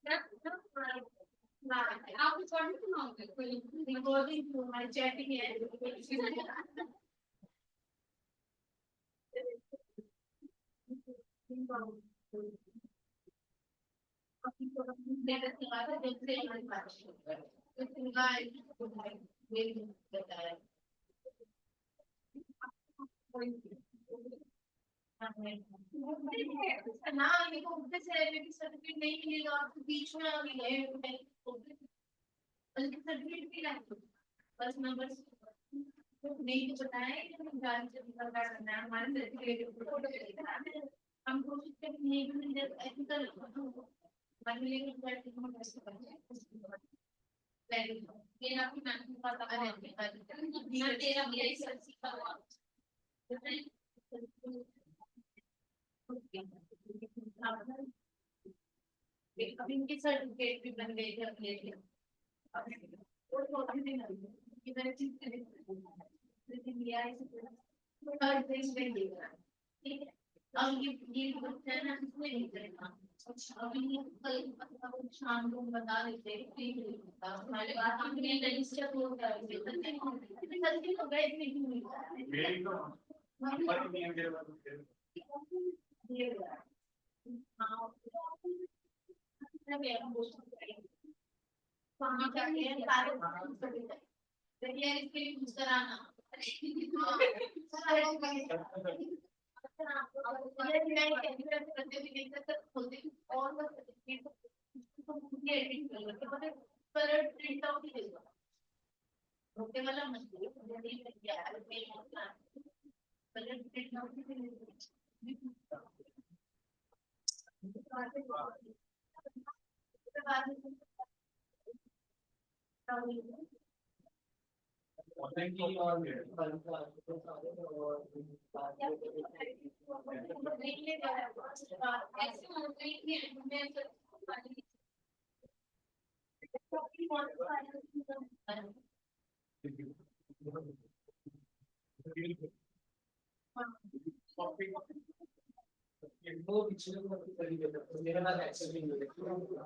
मैंने I was going to know, according to my chatting and. ना ये को उनसे से सर्टिफिकेट नहीं मिलेगा आपको बीच में अभी गए बल्कि सर्टिफिकेट भी लाए बस नंबर नहीं तो बताएं कि हम जान से निकल कर करना है हमारे सर्टिफिकेट हम कोशिश करें नहीं भी मिल जाए ऐसे कर बन मिलेगा तो हम कैसे करें ये ना कि मैं पता है तेरा मेरा सब सीखा हुआ अब इनके सर्टिफिकेट भी बन गए थे अपने लिए और छोटी सी नहीं कि मैंने चीज लेकिन लिया है हर देश में देगा ठीक है अब ये बच्चा है ना इसमें नहीं करेगा अभी कल शाम को बता देते हमारे बात हमने रजिस्टर हो गया इतनी जल्दी हो गए इतनी नहीं वहाँ जाके सारे देखिए इसके लिए कुछ कराना प्रिंट आउट ही देगा रोके वाला मछली प्रिंट आउट ही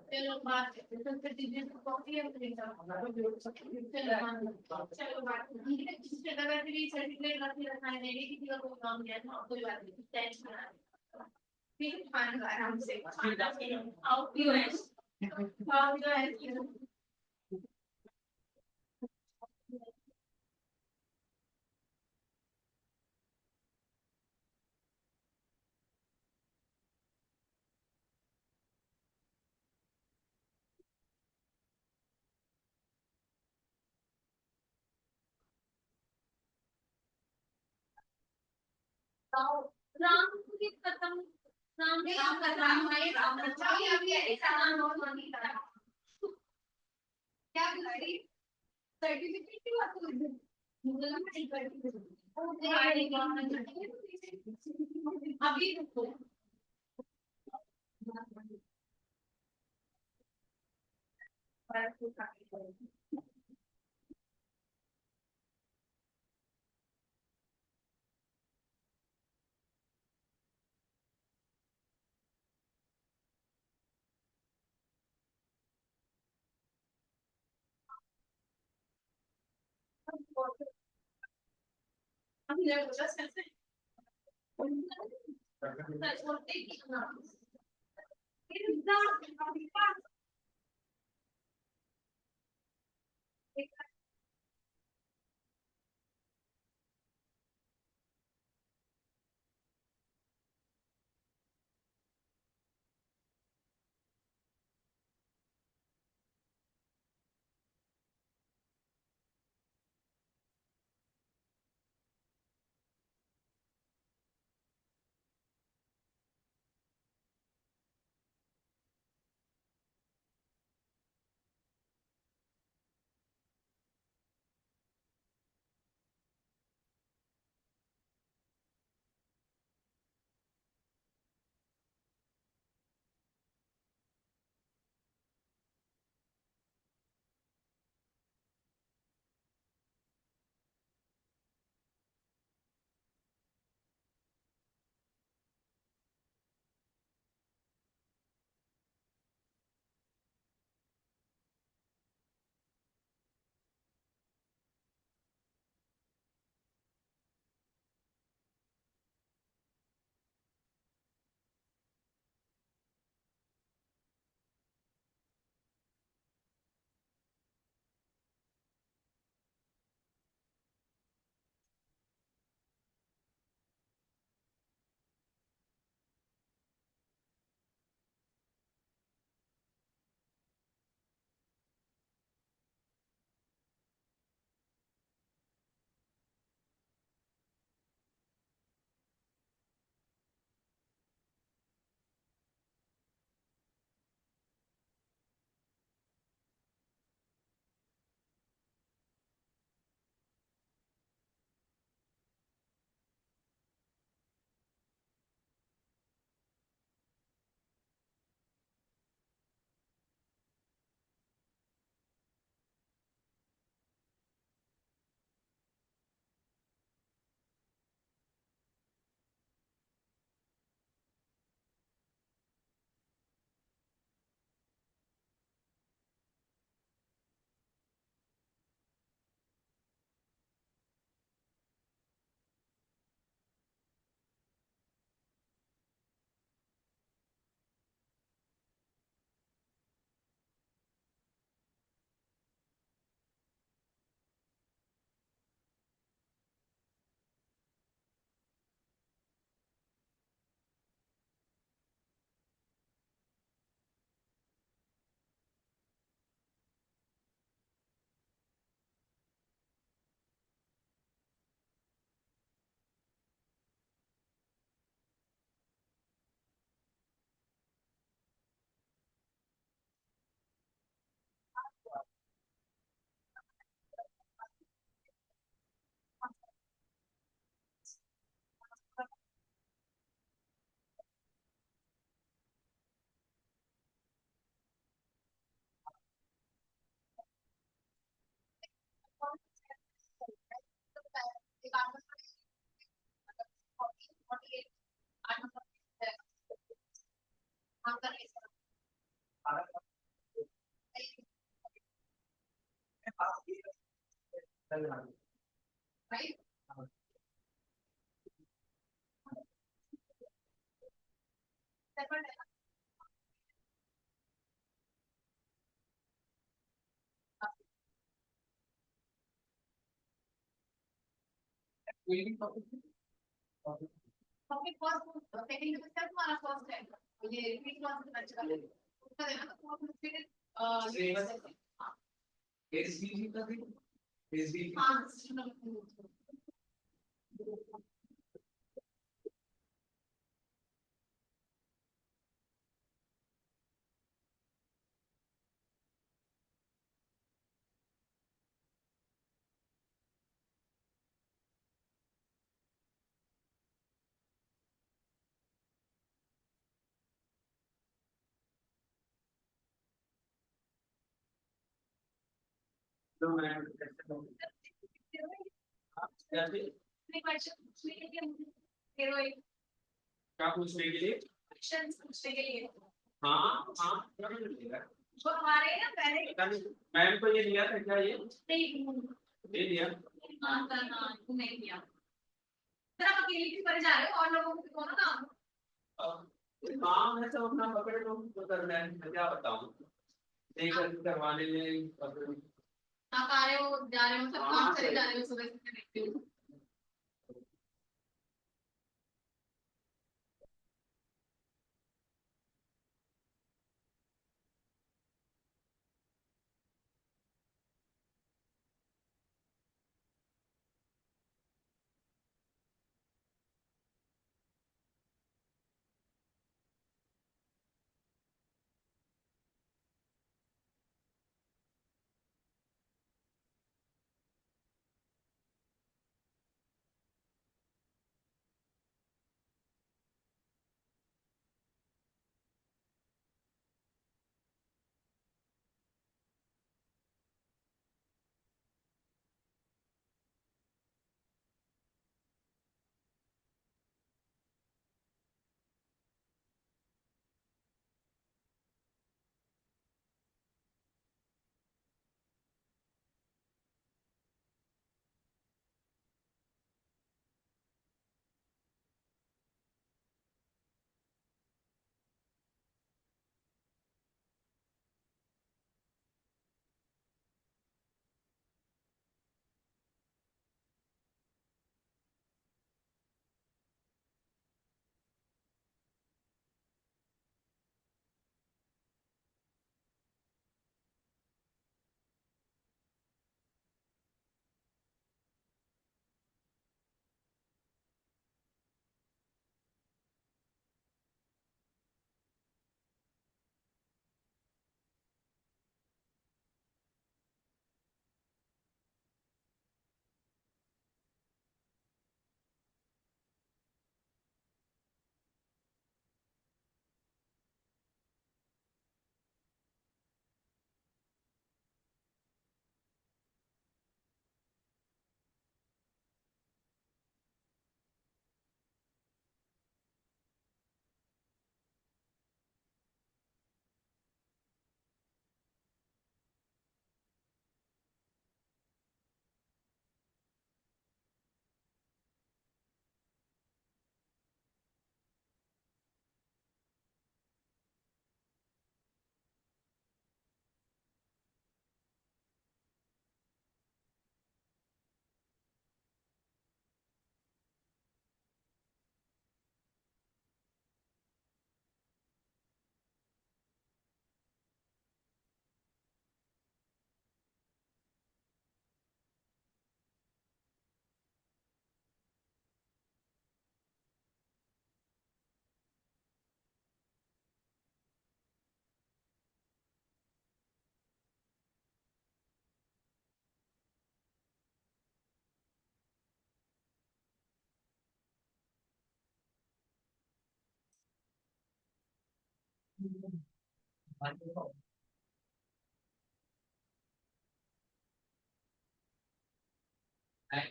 चलो बात तो फिर दीजिए तो कॉपी है चलो बात जिससे लगा कि सर्टिफिकेट रखा है नहीं किसी का कोई काम नहीं है कोई बात नहीं टेंशन ठीक है आराम से आओ क्यों है आओ जो है राम की खत्म राम राम है राम चाहिए अभी ऐसा नाम और नहीं था क्या करी सर्टिफिकेट की बात कर रही मुझे लगा नहीं कर अभी रुको अभी लगा कैसे Topic first, second semester तुम्हारा first है, ये repeat class में अच्छा है, उसका देना तो बहुत फिर SBG का भी SBG हाँ तो मैं question पूछने के लिए heroic क्या पूछने के लिए questions पूछने के लिए हाँ हाँ क्या मिलेगा जो हमारे ना पहले मैम को ये दिया था क्या ये नहीं ये दिया नहीं किया सर आप अकेले किस पर जा रहे हो और लोगों को कौन काम काम है तो अपना पकड़ लो तो करना है मैं क्या बताऊं देख करवाने में आप आ रहे हो जा रहे हो सब काम करे जा रहे हो सुबह से देखते हो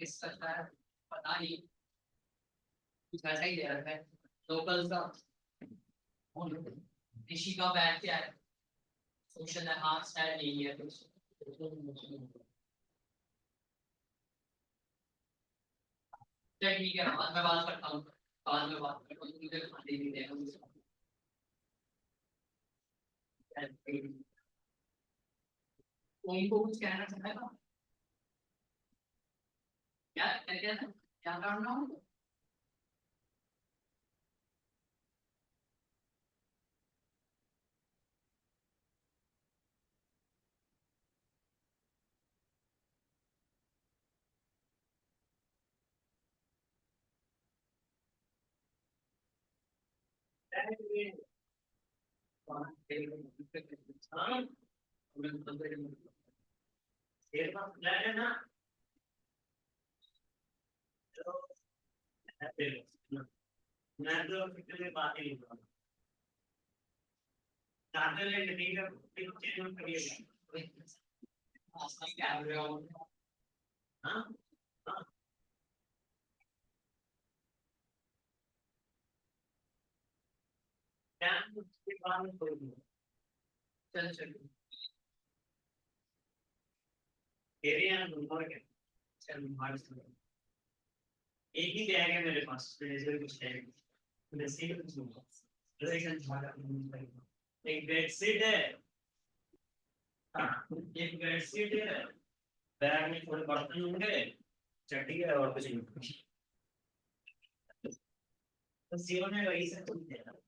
इसका पता नहीं कुछ ऐसा ही दे रखा है लोकल का ऋषि का बैग क्या है सोशल हाथ स्टाइल नहीं है कुछ ठीक है बाद में बात करता हूँ बाद में बात करता हूँ मुझे खाने नहीं देगा उनको कुछ कहना चाहेगा क्या करना हो मैं तो कितने बात ही नहीं कर चार्जर ले ठीक है चेंज करिएगा क्या हो रहा है हाँ क्या उसके बाद में कोई नहीं चल चल तेरे यहाँ नंबर क्या चल मार एक ही बैग है मेरे पास इसमें कुछ है मैं सीख कुछ एक बेडशीट है एक बेडशीट है बैग में थोड़े बर्तन होंगे चट्टी है और कुछ नहीं तो सीओ ने वही से तुम देना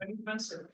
Very expensive.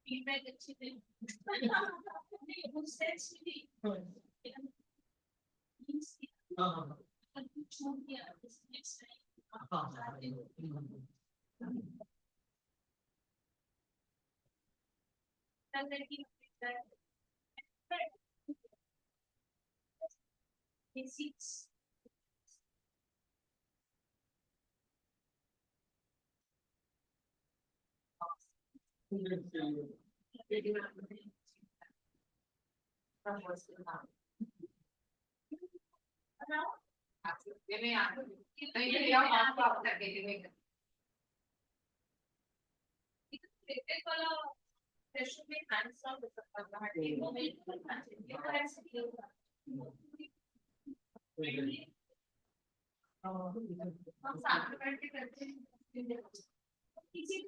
Feedback अच्छी थी। Who says to me? छूट गया this next time. It's there should be hands on with the हम साथ में बैठ के करते हैं किसी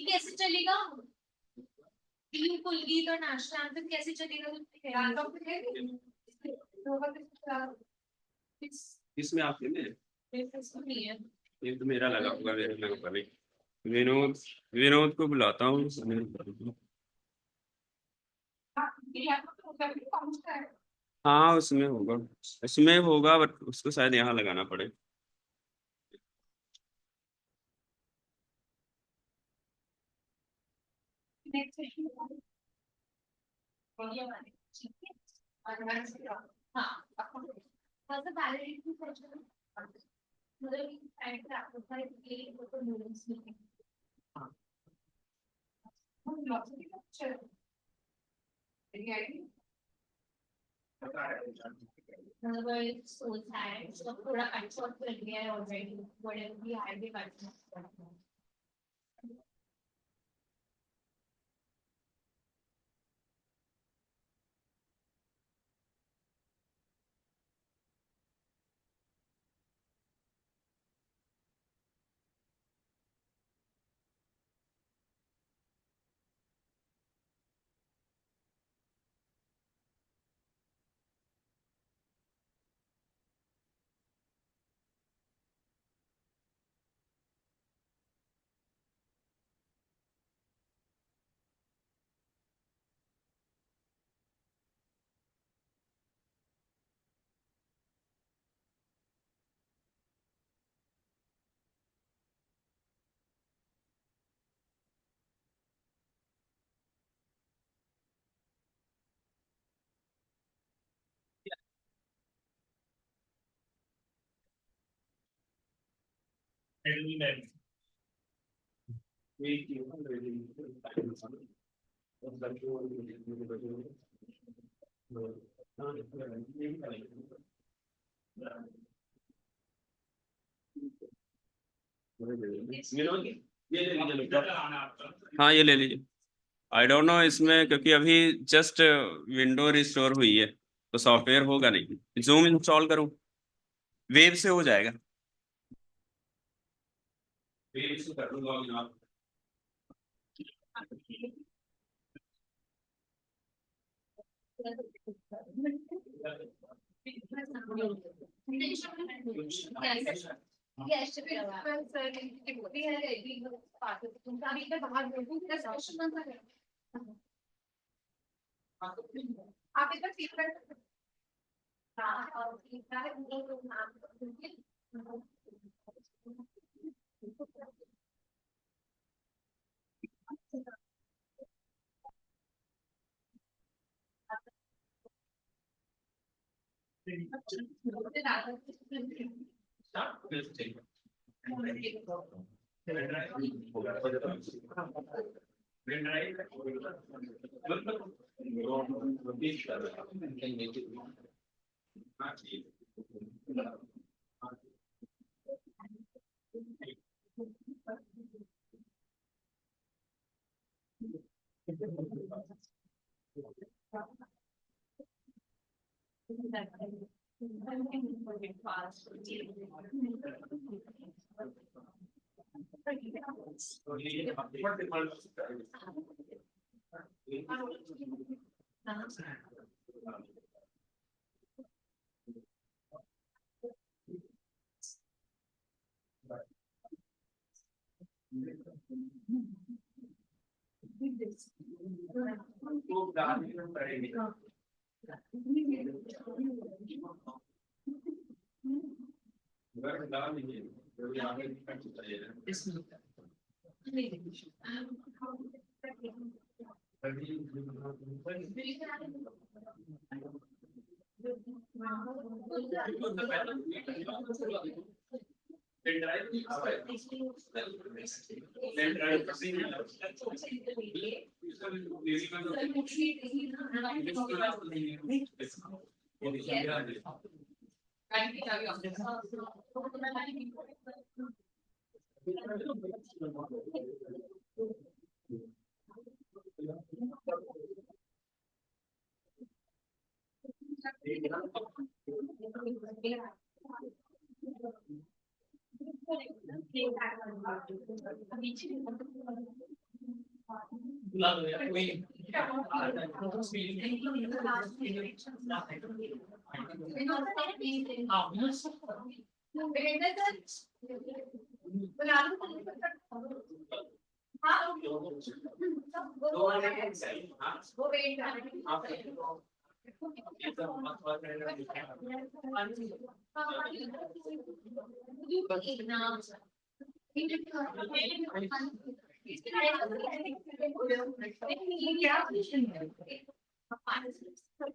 कैसे चलेगा? कुलगीत और नेशनल एंथम कैसे चलेगा? इसमें आपके में नहीं है। ये तो मेरा लगा होगा, मेरे लगा होगा नहीं। विनोद विनोद को बुलाता हूँ। हाँ उसमें होगा बट उसको शायद यहाँ लगाना पड़े। Otherwise, so sad. So, थोड़ा अच्छा कर लिया है already. Whatever we had, we got. हाँ ये ले लीजिए। आई डोंट नो इसमें, क्योंकि अभी जस्ट विंडो रिस्टोर हुई है तो सॉफ्टवेयर होगा नहीं। जूम इंस्टॉल करूं? वेब से हो जाएगा। कर दूंगा जनाब। Yes, sir, we are ready to start. अभी तक बाहर बोलूं discussion बंद कर आप इधर फीडबैक हाँ और फीडबैक वो लोग नाम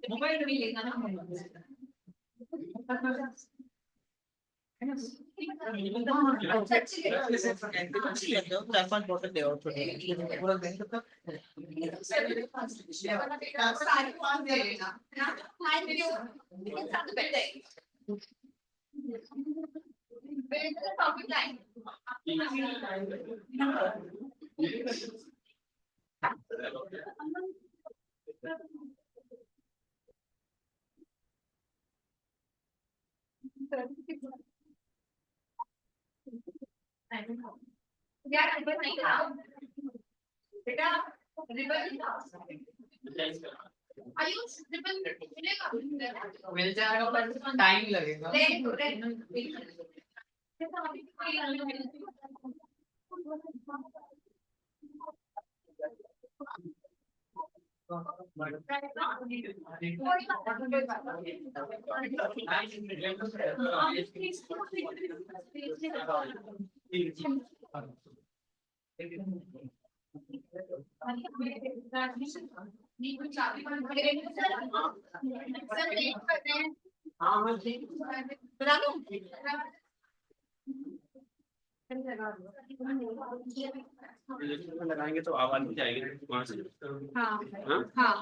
मोबाइल मिलेगा ना यार रिवर नहीं था बेटा रिवर नहीं था आयुष रिवर मिलेगा मिल जाएगा पर टाइम लगेगा लगाएंगे तो आवाज नहीं जाएगी वहां से। हाँ हाँ? हाँ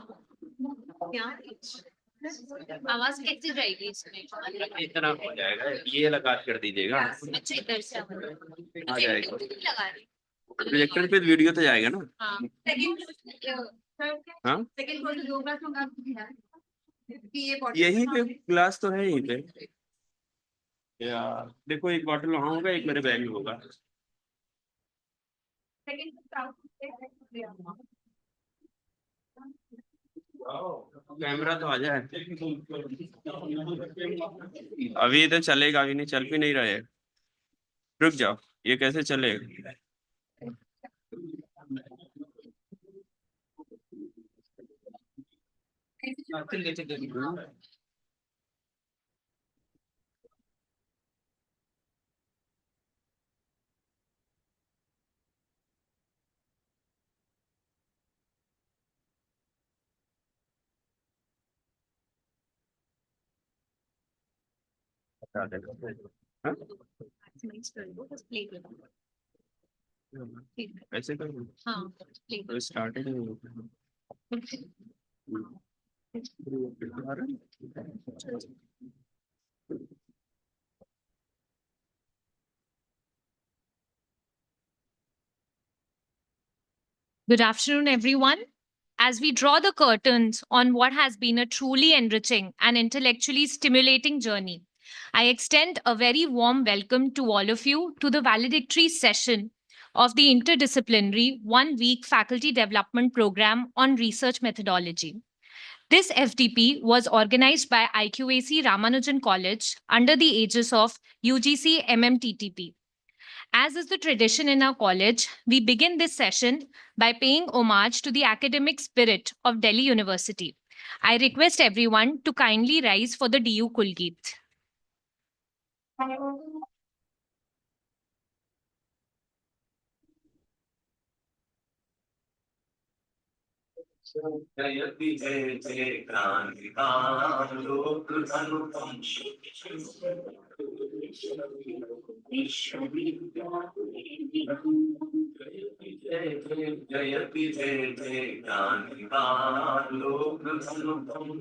आवाज कैसे जाएगी इसमें इतना हो जाएगा, ये लगा कर दीजिएगा, अच्छा इधर से आ जाएगा। लगा रही प्रोजेक्टर पे वीडियो तो जाएगा ना। हाँ हाँ सेकंड फ्लोर से 2 क्लास मंगा यहीं पे क्लास तो है, यहीं पे यार। देखो एक बॉटल वहाँ होगा, एक मेरे बैग में होगा। Second, South. कैमरा तो आ जाए अभी तो चलेगा अभी नहीं चल भी नहीं रहे रुक जाओ ये कैसे चलेगा बता देगा हाँ? ऐसे करो तो starting Good afternoon, everyone. As we draw the curtains on what has been a truly enriching and intellectually stimulating journey, I extend a very warm welcome to all of you to the valedictory session of the interdisciplinary 1 week faculty development program on research methodology. This FDP was organized by IQAC Ramanujan College under the aegis of UGC MMTTP. As is the tradition in our college, we begin this session by paying homage to the academic spirit of Delhi University. I request everyone to kindly rise for the DU Kulgeet. जयति जय जय क्रांतिकार लोक अनुपम जयति जय जय क्रांतिकार लोक अनुपम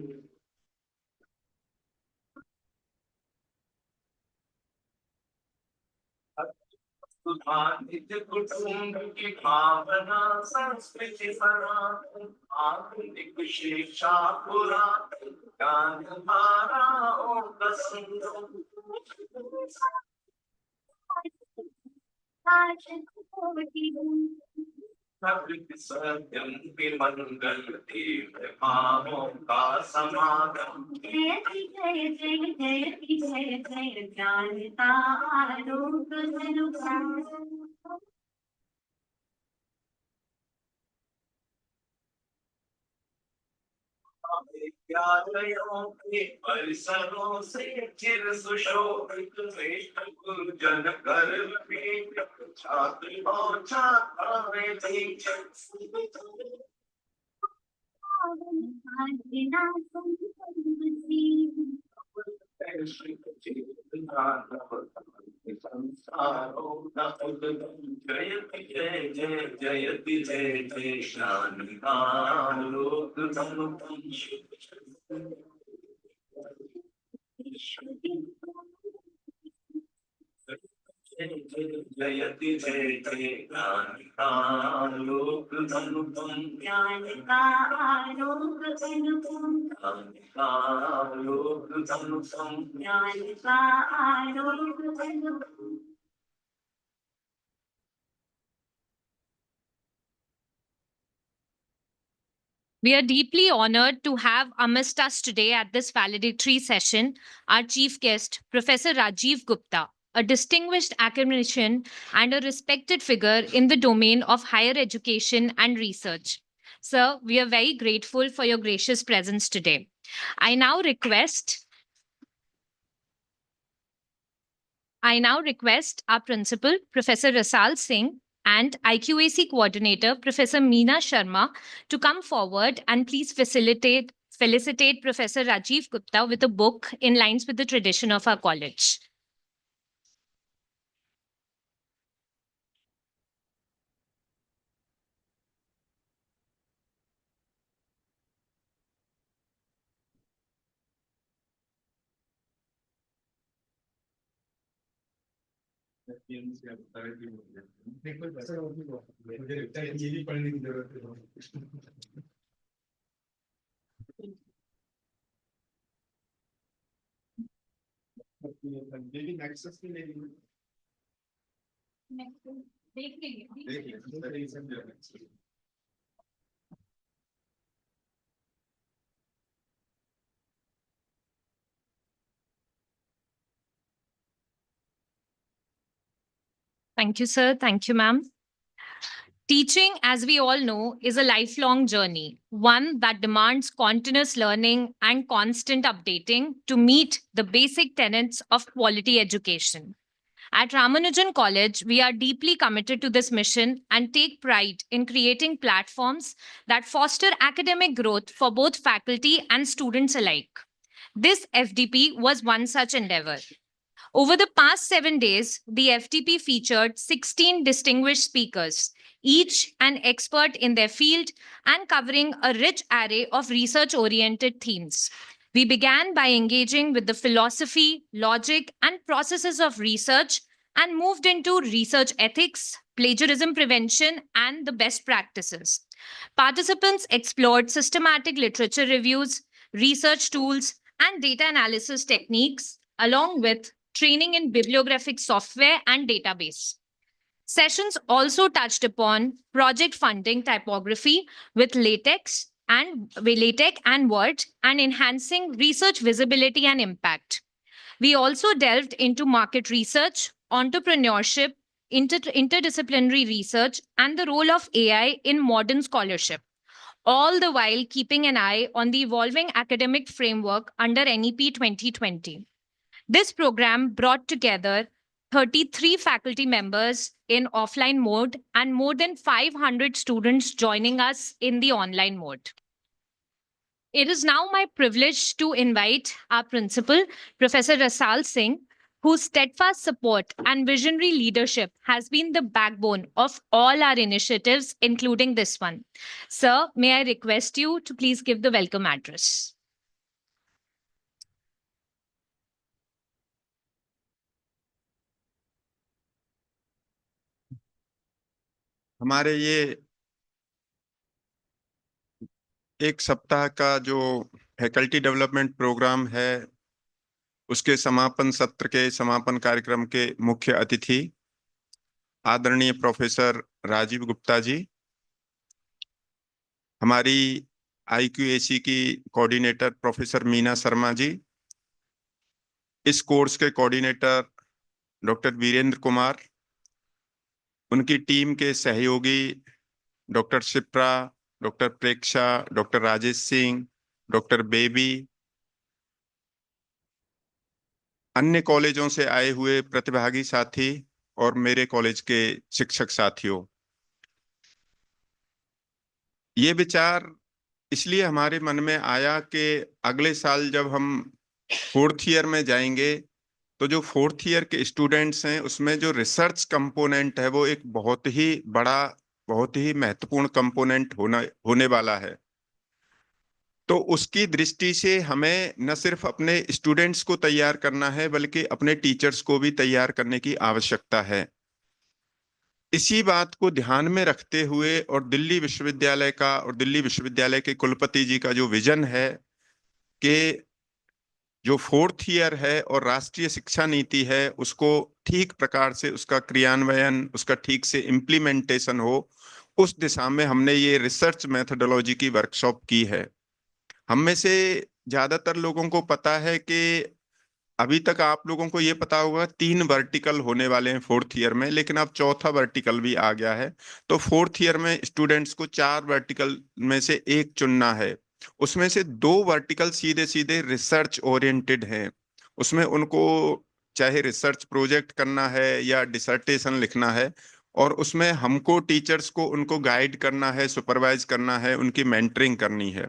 नित्य कुटुंब की भावना संस्कृति सनातन आधुनिक शिक्षा पुरातन ज्ञान धाराओं का संगम प्रकृति सत्यम के मंगल तीव्र भावों का समागम जय जय जय जय जय जय ज्ञानता आलोक विद्यालयों के परिसरों से चिर सुशोभित श्रेष्ठ गुरुजन गर्व में छात्र और छात्राएं जयति जय जय जयति जय जय शानदार लोक अनुपम जयति जय जय ज्ञानदार लोक अनुपम ज्ञानदार लोक अनुपम ज्ञानदार लोक अनुपम ज्ञानदार लोक अनुपम We are deeply honored to have amidst us today at this valedictory session our chief guest, Professor Rajiv Gupta, a distinguished academician and a respected figure in the domain of higher education and research. Sir, we are very grateful for your gracious presence today. I now request our principal, Professor Rasal Singh, and IQAC coordinator, Professor Meena Sharma, to come forward and please felicitate Professor Rajiv Gupta with a book in lines with the tradition of our college. देख लेंगे। Thank you, sir. Thank you, ma'am. Teaching, as we all know, is a lifelong journey, one that demands continuous learning and constant updating to meet the basic tenets of quality education. At Ramanujan College, we are deeply committed to this mission and take pride in creating platforms that foster academic growth for both faculty and students alike. This FDP was one such endeavor. Over the past 7 days, the FDP featured 16 distinguished speakers, each an expert in their field and covering a rich array of research oriented themes. We began by engaging with the philosophy, logic, and processes of research and moved into research ethics, plagiarism prevention, and the best practices. Participants explored systematic literature reviews, research tools, and data analysis techniques, along with training in bibliographic software and database. Sessions also touched upon project funding typography with LaTeX and Word and enhancing research visibility and impact. We also delved into market research, entrepreneurship, interdisciplinary research, and the role of AI in modern scholarship, all the while keeping an eye on the evolving academic framework under NEP 2020. This program brought together 33 faculty members in offline mode and more than 500 students joining us in the online mode. It is now my privilege to invite our principal, Professor Rasal Singh, whose steadfast support and visionary leadership has been the backbone of all our initiatives, including this one. Sir, may I request you to please give the welcome address? हमारे ये एक सप्ताह का जो faculty development programme है उसके समापन सत्र के समापन कार्यक्रम के मुख्य अतिथि आदरणीय प्रोफेसर राजीव गुप्ता जी, हमारी IQAC की कोऑर्डिनेटर प्रोफेसर मीना शर्मा जी, इस कोर्स के कोऑर्डिनेटर डॉक्टर वीरेंद्र कुमार, उनकी टीम के सहयोगी doctor Shipra, doctor Preksha, doctor Rajesh Singh, doctor Baby, अन्य कॉलेजों से आए हुए प्रतिभागी साथी और मेरे कॉलेज के शिक्षक साथियों, ये विचार इसलिए हमारे मन में आया कि अगले साल जब हम 4th ईयर में जाएंगे तो जो 4th ईयर के स्टूडेंट्स हैं उसमें जो रिसर्च कंपोनेंट है वो एक बहुत ही बड़ा, बहुत ही महत्वपूर्ण कंपोनेंट होने वाला है। तो उसकी दृष्टि से हमें न सिर्फ अपने स्टूडेंट्स को तैयार करना है बल्कि अपने टीचर्स को भी तैयार करने की आवश्यकता है। इसी बात को ध्यान में रखते हुए और दिल्ली विश्वविद्यालय के कुलपति जी का जो विजन है कि जो 4th ईयर है और राष्ट्रीय शिक्षा नीति है उसको ठीक प्रकार से उसका क्रियान्वयन, उसका ठीक से इम्प्लीमेंटेशन हो, उस दिशा में हमने ये रिसर्च मेथोडोलॉजी की वर्कशॉप की है। हम में से ज्यादातर लोगों को पता है कि अभी तक आप लोगों को ये पता होगा 3 वर्टिकल होने वाले हैं 4th ईयर में, लेकिन अब 4था वर्टिकल भी आ गया है। तो 4th ईयर में स्टूडेंट्स को 4 वर्टिकल में से एक चुनना है। उसमें से 2 वर्टिकल सीधे सीधे रिसर्च ओरिएंटेड हैं। उसमें उनको चाहे रिसर्च प्रोजेक्ट करना है या डिसर्टेशन लिखना है, और उसमें हमको टीचर्स को उनको गाइड करना है, सुपरवाइज करना है, उनकी मेंटरिंग करनी है।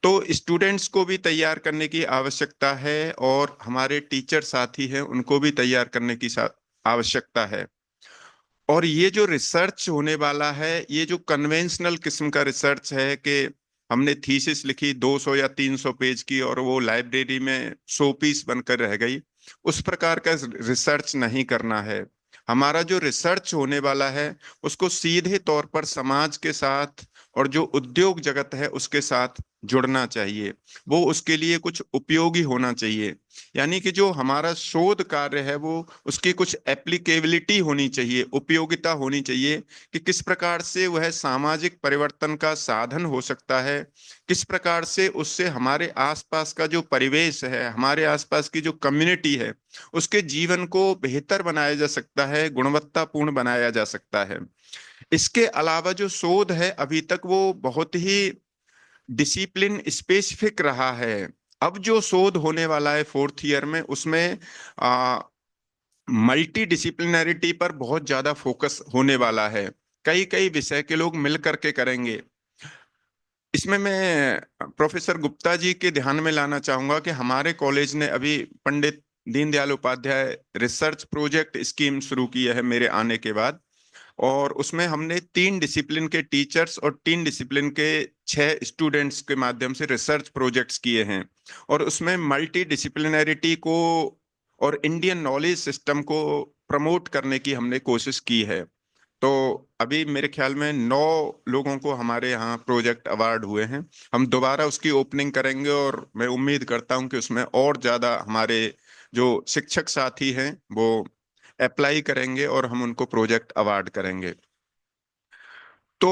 तो स्टूडेंट्स को भी तैयार करने की आवश्यकता है और हमारे टीचर साथी हैं उनको भी तैयार करने की आवश्यकता है। और ये जो रिसर्च होने वाला है, ये जो कन्वेंशनल किस्म का रिसर्च है कि हमने थीसिस लिखी 200 या 300 पेज की और वो लाइब्रेरी में 100 पीस बनकर रह गई, उस प्रकार का रिसर्च नहीं करना है। हमारा जो रिसर्च होने वाला है उसको सीधे तौर पर समाज के साथ और जो उद्योग जगत है उसके साथ जुड़ना चाहिए, वो उसके लिए कुछ उपयोगी होना चाहिए। यानी कि जो हमारा शोध कार्य है वो उसकी कुछ एप्लीकेबिलिटी होनी चाहिए, उपयोगिता होनी चाहिए कि किस प्रकार से वह सामाजिक परिवर्तन का साधन हो सकता है, किस प्रकार से उससे हमारे आसपास का जो परिवेश है, हमारे आसपास की जो कम्युनिटी है, उसके जीवन को बेहतर बनाया जा सकता है, गुणवत्तापूर्ण बनाया जा सकता है। इसके अलावा जो शोध है अभी तक वो बहुत ही डिसिप्लिन स्पेसिफिक रहा है। अब जो शोध होने वाला है फोर्थ ईयर में, उसमें मल्टी डिसिप्लिनरिटी पर बहुत ज्यादा फोकस होने वाला है। कई कई विषय के लोग मिल करके करेंगे। इसमें मैं प्रोफेसर गुप्ता जी के ध्यान में लाना चाहूंगा कि हमारे कॉलेज ने अभी Pandit Deendayal Upadhyay research project scheme शुरू की है मेरे आने के बाद, और उसमें हमने 3 डिसिप्लिन के टीचर्स और 3 डिसिप्लिन के 6 स्टूडेंट्स के माध्यम से रिसर्च प्रोजेक्ट्स किए हैं, और उसमें मल्टी डिसिप्लिनरिटी को और इंडियन नॉलेज सिस्टम को प्रमोट करने की हमने कोशिश की है। तो अभी मेरे ख्याल में 9 लोगों को हमारे यहाँ प्रोजेक्ट अवार्ड हुए हैं। हम दोबारा उसकी ओपनिंग करेंगे और मैं उम्मीद करता हूँ कि उसमें और ज्यादा हमारे जो शिक्षक साथी हैं वो अप्लाई करेंगे और हम उनको प्रोजेक्ट अवार्ड करेंगे। तो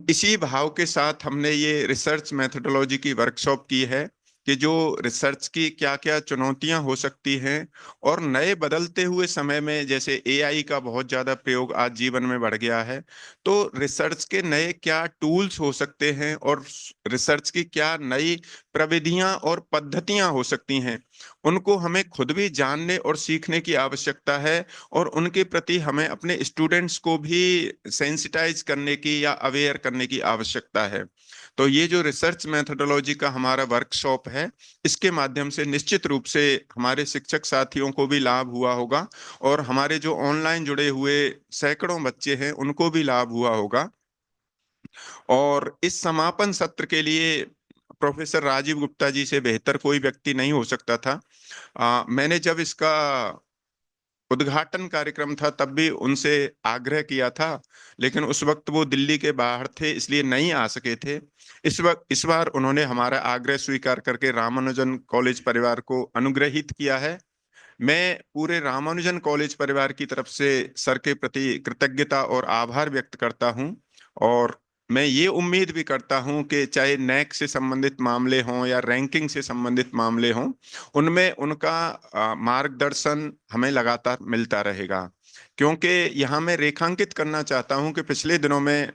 इसी भाव के साथ हमने ये रिसर्च मेथोडोलॉजी की वर्कशॉप की है कि जो रिसर्च की क्या क्या चुनौतियां हो सकती हैं, और नए बदलते हुए समय में जैसे एआई का बहुत ज्यादा प्रयोग आज जीवन में बढ़ गया है, तो रिसर्च के नए क्या टूल्स हो सकते हैं और रिसर्च की क्या नई प्रविधियां और पद्धतियां हो सकती हैं, उनको हमें खुद भी जानने और सीखने की आवश्यकता है, और उनके प्रति हमें अपने स्टूडेंट्स को भी सेंसिटाइज करने की या अवेयर करने की आवश्यकता है। तो ये जो रिसर्च मेथोडोलॉजी का हमारा वर्कशॉप है, इसके माध्यम से निश्चित रूप से हमारे शिक्षक साथियों को भी लाभ हुआ होगा, और हमारे जो ऑनलाइन जुड़े हुए सैकड़ों बच्चे हैं उनको भी लाभ हुआ होगा। और इस समापन सत्र के लिए प्रोफेसर राजीव गुप्ता जी से बेहतर कोई व्यक्ति नहीं हो सकता था। मैंने जब इसका उद्घाटन कार्यक्रम था तब भी उनसे आग्रह किया था, लेकिन उस वक्त वो दिल्ली के बाहर थे इसलिए नहीं आ सके थे। इस बार उन्होंने हमारा आग्रह स्वीकार करके रामानुजन कॉलेज परिवार को अनुग्रहित किया है। मैं पूरे रामानुजन कॉलेज परिवार की तरफ से सर के प्रति कृतज्ञता और आभार व्यक्त करता हूं, और मैं ये उम्मीद भी करता हूं कि चाहे नैक से संबंधित मामले हों या रैंकिंग से संबंधित मामले हों, उनमें उनका मार्गदर्शन हमें लगातार मिलता रहेगा। क्योंकि यहाँ मैं रेखांकित करना चाहता हूं कि पिछले दिनों में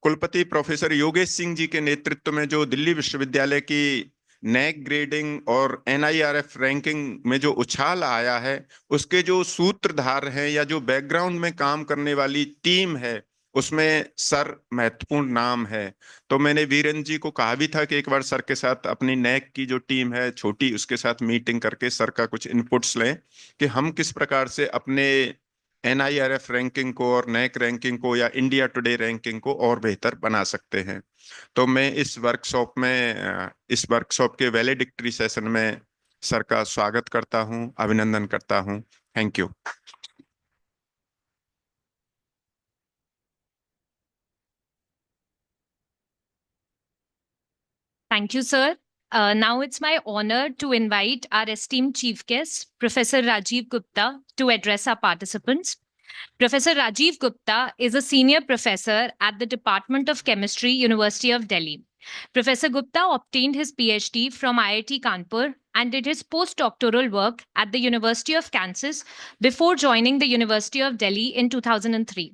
कुलपति प्रोफेसर योगेश सिंह जी के नेतृत्व में जो दिल्ली विश्वविद्यालय की नैक ग्रेडिंग और एनआईआरएफ रैंकिंग में जो उछाल आया है, उसके जो सूत्रधार हैं या जो बैकग्राउंड में काम करने वाली टीम है, उसमें सर महत्वपूर्ण नाम है। तो मैंने वीरेंद्र जी को कहा भी था कि एक बार सर के साथ अपनी नैक की जो टीम है छोटी, उसके साथ मीटिंग करके सर का कुछ इनपुट्स लें कि हम किस प्रकार से अपने एनआईआरएफ रैंकिंग को और नैक रैंकिंग को या इंडिया टुडे रैंकिंग को और बेहतर बना सकते हैं। तो मैं इस वर्कशॉप के वैलेडिक्टरी सेशन में सर का स्वागत करता हूं, अभिनंदन करता हूं। Thank you. Thank you, sir. Now it's my honor to invite our esteemed chief guest, Professor Rajiv Gupta, to address our participants. Professor Rajiv Gupta is a senior professor at the Department of Chemistry, University of Delhi. Professor Gupta obtained his PhD from IIT Kanpur and did his postdoctoral work at the University of Kansas before joining the University of Delhi in 2003.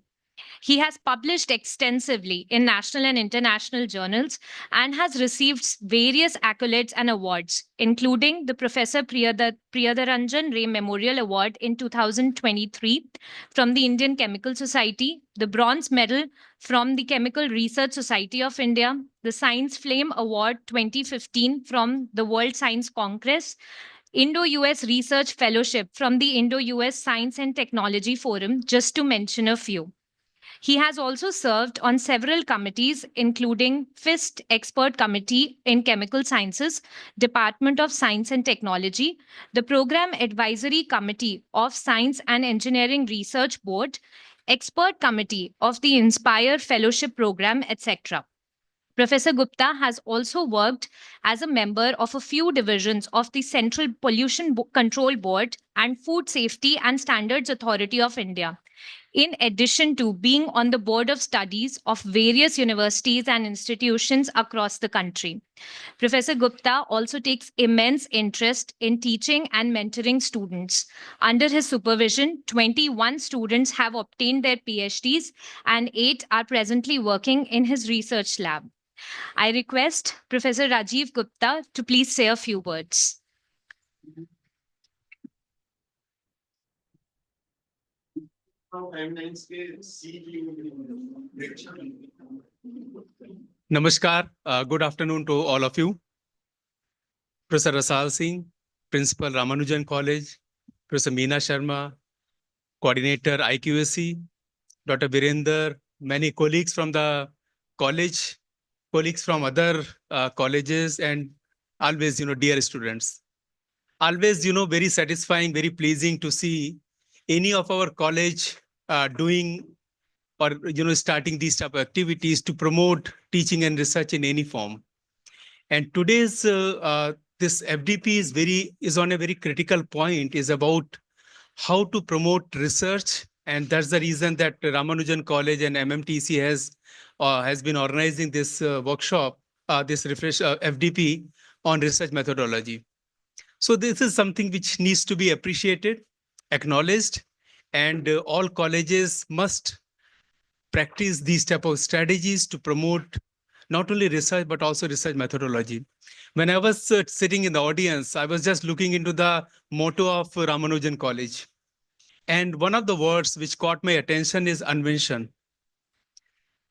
He has published extensively in national and international journals and has received various accolades and awards, including the Professor Priyadaranjan Ray Memorial Award in 2023 from the Indian Chemical Society, the Bronze Medal from the Chemical Research Society of India, the Science Flame Award 2015 from the World Science Congress, Indo-US Research Fellowship from the Indo-US Science and Technology Forum, just to mention a few. He has also served on several committees, including FIST Expert Committee in Chemical Sciences, Department of Science and Technology, the Program Advisory Committee of Science and Engineering Research Board, Expert Committee of the Inspire Fellowship Program, etc. Professor Gupta has also worked as a member of a few divisions of the Central Pollution Control Board and Food Safety and Standards Authority of India, in addition to being on the board of studies of various universities and institutions across the country. Professor Gupta also takes immense interest in teaching and mentoring students. Under his supervision, 21 students have obtained their PhDs and 8 are presently working in his research lab. I request Professor Rajiv Gupta to please say a few words. Namaskar. Good afternoon to all of you. Professor Rasal Singh, Principal Ramanujan College, Professor Meena Sharma, Coordinator IQAC, Dr. Virender, many colleagues from the college, colleagues from other colleges, and always, dear students. Always, very satisfying, very pleasing to see any of our college doing or starting these type of activities to promote teaching and research in any form. And today's this FDP is on a very critical point, is about how to promote research, and that's the reason that Ramanujan College and MMTC has been organizing this workshop, this refresh FDP on research methodology. So this is something which needs to be appreciated, acknowledged, and all colleges must practice these type of strategies to promote not only research, but also research methodology. When I was sitting in the audience, I was just looking into the motto of Ramanujan College. And one of the words which caught my attention is invention.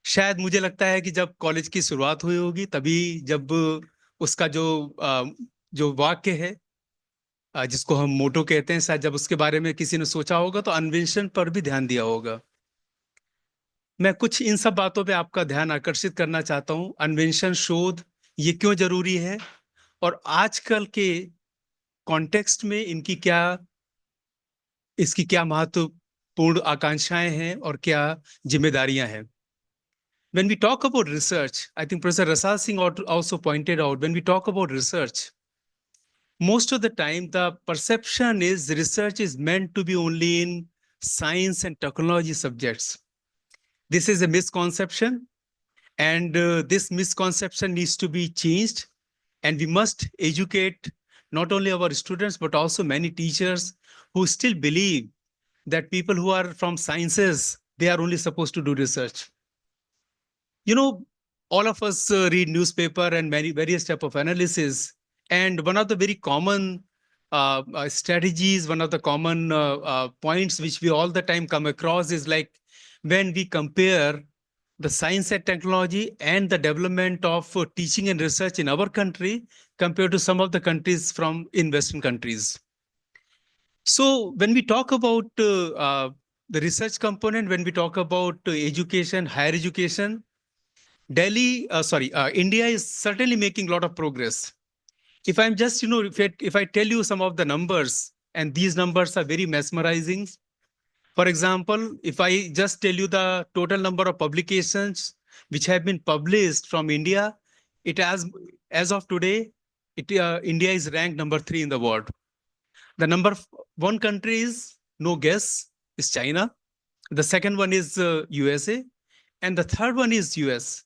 शायद मुझे लगता है कि जब college की शुरुआत हुई होगी तभी जब उसका जो वाक्य है जिसको हम मोटो कहते हैं, शायद जब उसके बारे में किसी ने सोचा होगा तो इन्वेंशन पर भी ध्यान दिया होगा। मैं कुछ इन सब बातों पे आपका ध्यान आकर्षित करना चाहता हूँ। इन्वेंशन, शोध, ये क्यों जरूरी है और आजकल के कॉन्टेक्स्ट में इसकी क्या महत्वपूर्ण आकांक्षाएं हैं और क्या जिम्मेदारियां हैं। When we talk about research, I think Professor Rasal Singh also pointed out, when we talk about research, most of the time the perception is research is meant to be only in science and technology subjects. This is a misconception, and this misconception needs to be changed, and we must educate not only our students but also many teachers who still believe that people who are from sciences, they are only supposed to do research. All of us read newspaper and many various type of analysis, and one of the very common strategies, one of the common points which we all the time come across is like when we compare the science and technology and the development of teaching and research in our country compared to some of the countries in Western countries. So when we talk about the research component, when we talk about education, higher education, India is certainly making a lot of progress. If I'm just, if I tell you some of the numbers, and these numbers are very mesmerizing. For example, if I just tell you the total number of publications which have been published from India, as of today, India is ranked number 3 in the world. The number 1 country is, no guess, is China. The second one is USA, and the third one is US.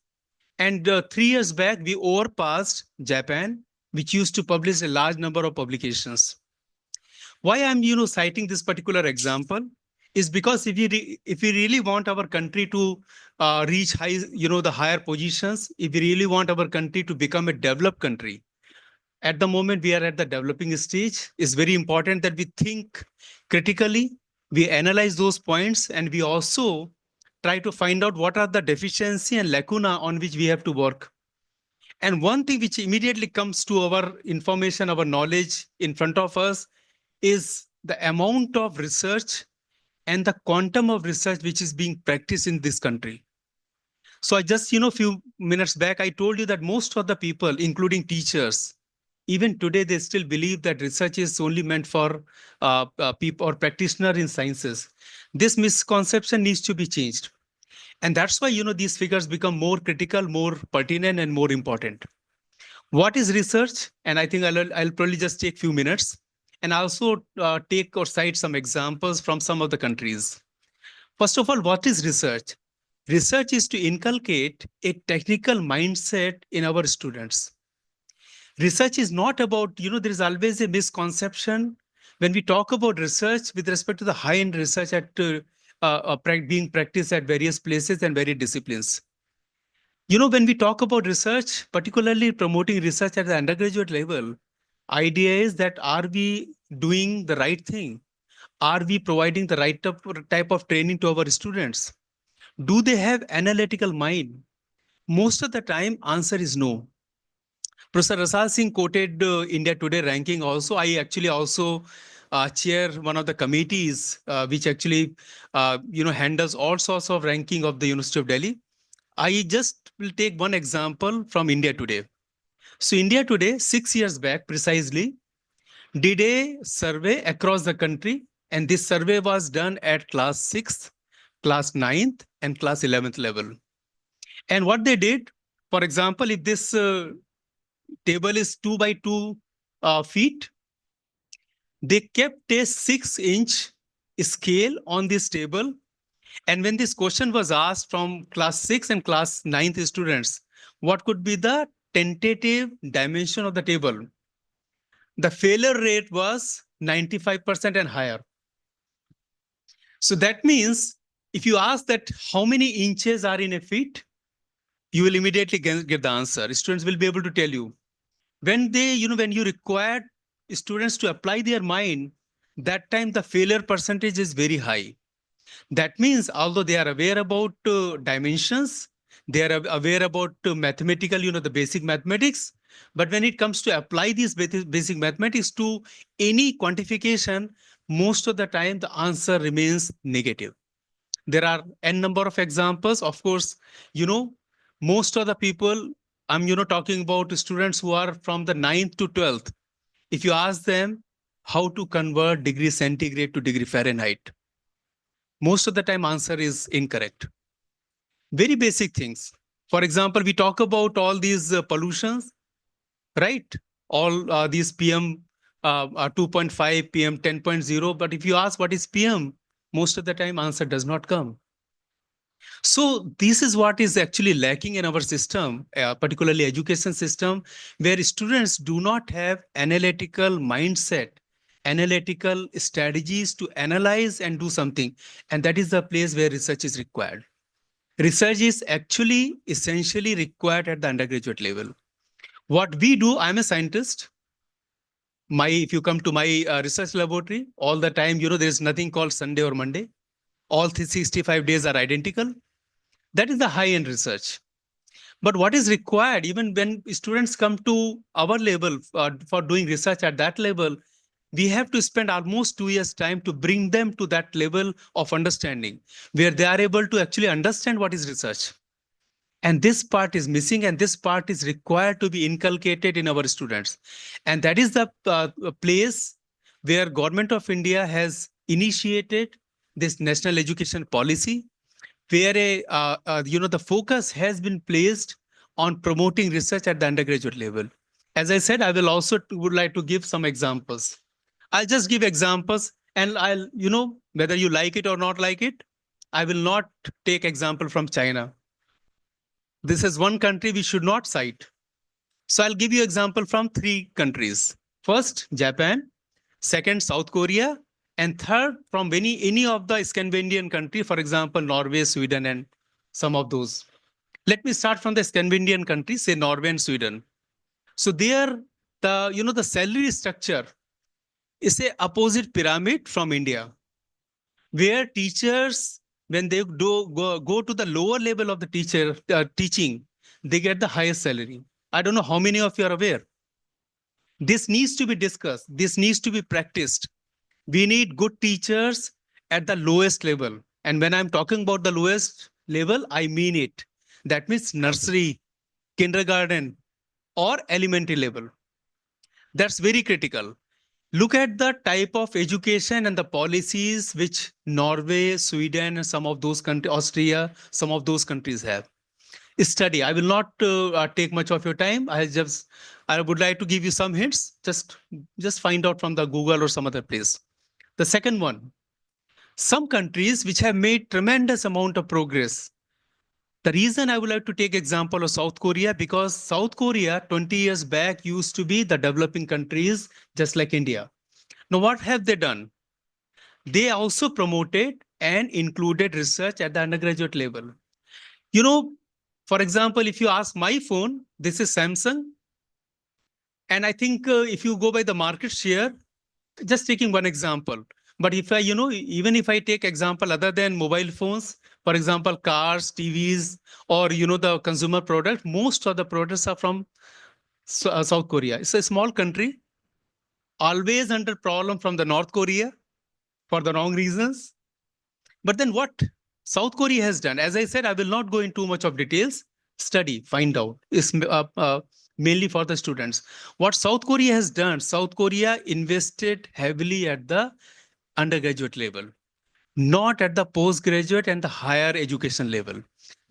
And 3 years back, we overpassed Japan, which used to publish a large number of publications. Why I'm citing this particular example is because if we really want our country to reach the higher positions, if we really want our country to become a developed country, at the moment we are at the developing stage, it's very important that we think critically, we analyze those points, and we also try to find out what are the deficiency and lacuna on which we have to work. And one thing which immediately comes to our information, our knowledge in front of us is the amount of research and the quantum of research which is being practiced in this country. So I just, a few minutes back, I told you that most of the people, including teachers, even today, they still believe that research is only meant for people or practitioners in sciences. This misconception needs to be changed. And that's why, these figures become more critical, more pertinent, and more important. What is research? And I think I'll probably just take a few minutes and also take or cite some examples from some of the countries. First of all, what is research? Research is to inculcate a technical mindset in our students. Research is not about, there is always a misconception when we talk about research with respect to the high-end research being practiced at various places and various disciplines. When we talk about research, particularly promoting research at the undergraduate level, idea is that are we doing the right thing? Are we providing the right type of training to our students? Do they have analytical mind? Most of the time, answer is no. Professor Rasal Singh quoted India Today ranking also. I actually also chair one of the committees which actually handles all sorts of ranking of the University of Delhi. I just will take one example from India Today. So India Today, 6 years back precisely, did a survey across the country, and this survey was done at class 6th, class 9th, and class 11th level. And what they did, for example, if this table is 2 by 2 feet, they kept a 6-inch scale on this table. And when this question was asked from class 6 and class 9th students, what could be the tentative dimension of the table? The failure rate was 95% and higher. So that means if you ask that how many inches are in a feet, you will immediately get the answer. Students will be able to tell you. When when you require students to apply their mind, that time the failure percentage is very high. That means although they are aware about dimensions, they are aware about mathematical, the basic mathematics, but when it comes to apply these basic mathematics to any quantification, most of the time the answer remains negative. There are n number of examples. Of course, most of the people, I'm talking about students who are from the 9th to 12th. If you ask them how to convert degree centigrade to degree Fahrenheit, most of the time answer is incorrect. Very basic things. For example, we talk about all these pollutions, right? All these PM 2.5, PM 10.0. But if you ask what is PM, most of the time answer does not come. So this is what is actually lacking in our system, particularly education system, where students do not have analytical mindset, analytical strategies to analyze and do something. And that is the place where research is required. Research is actually essentially required at the undergraduate level. What we do, I'm a scientist. If you come to my research laboratory, all the time, there's nothing called Sunday or Monday. All 365 days are identical. That is the high-end research. But what is required, even when students come to our level for doing research at that level, we have to spend almost 2 years' time to bring them to that level of understanding, where they are able to actually understand what is research. And this part is missing, and this part is required to be inculcated in our students. And that is the place where Government of India has initiated this National Education Policy, where the focus has been placed on promoting research at the undergraduate level. As I said, I will also would like to give some examples. I'll just give examples, and I'll, whether you like it or not like it, I will not take example from China. This is one country we should not cite. So I'll give you example from 3 countries. First, Japan. Second, South Korea. And third, from any of the Scandinavian country, for example, Norway, Sweden, and some of those. Let me start from the Scandinavian countries, say Norway and Sweden. So there, the salary structure is a opposite pyramid from India, where teachers, when they go to the lower level of the teaching, they get the highest salary. I don't know how many of you are aware. This needs to be discussed. This needs to be practiced. We need good teachers at the lowest level. And when I'm talking about the lowest level, I mean it. That means nursery, kindergarten, or elementary level. That's very critical. look at the type of education and the policies which Norway, Sweden, and some of those countries, Austria, some of those countries have. Study. I will not take much of your time. I would like to give you some hints. Just find out from the Google or some other place. The second one, some countries which have made tremendous amount of progress. The reason I would like to take example of South Korea, because South Korea 20 years back used to be the developing countries just like India. Now, what have they done? They also promoted and included research at the undergraduate level. You know, for example, if you ask my phone, this is Samsung. And I think if you go by the market share, just taking one example, but if I, even if I take example other than mobile phones, for example, cars, TVs, or, the consumer product, most of the products are from South Korea. It's a small country, always under problem from the North Korea for the wrong reasons. But then what South Korea has done, as I said, I will not go into too much of details. Study, find out. Is mainly for the students. What South Korea has done, South Korea invested heavily at the undergraduate level, not at the postgraduate and the higher education level.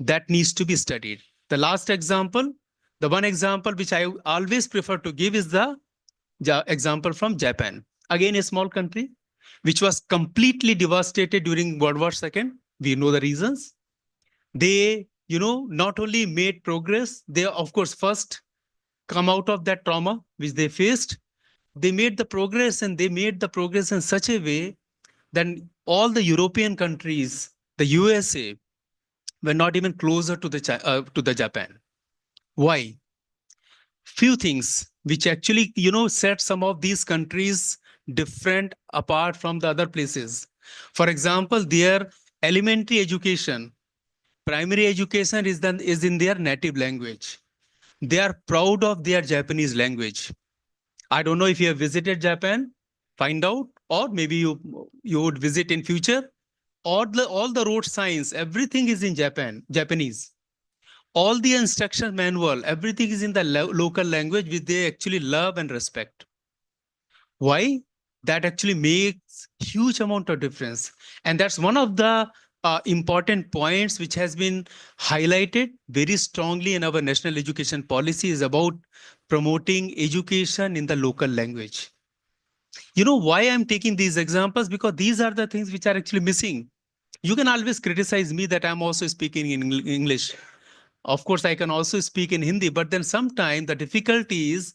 That needs to be studied. The last example, the one example which I always prefer to give is the example from Japan. Again, a small country, which was completely devastated during World War II. We know the reasons. They, not only made progress, they, of course, first come out of that trauma which they faced. They made the progress, and they made the progress in such a way that all the European countries, the USA, were not even closer to the Japan. Why? Few things which actually, set some of these countries different apart from the other places. For example, their elementary education, primary education is in their native language. They are proud of their Japanese language. I don't know if you have visited Japan, find out, or maybe you would visit in future. All the road signs, everything is in Japanese. All the instruction manual, everything is in the local language which they actually love and respect. Why? That actually makes huge amount of difference. And that's one of the important points which has been highlighted very strongly in our national education policy is about promoting education in the local language. You know why I'm taking these examples? Because these are the things which are actually missing. You can always criticize me that I'm also speaking in English. Of course, I can also speak in Hindi, but then sometimes the difficulty is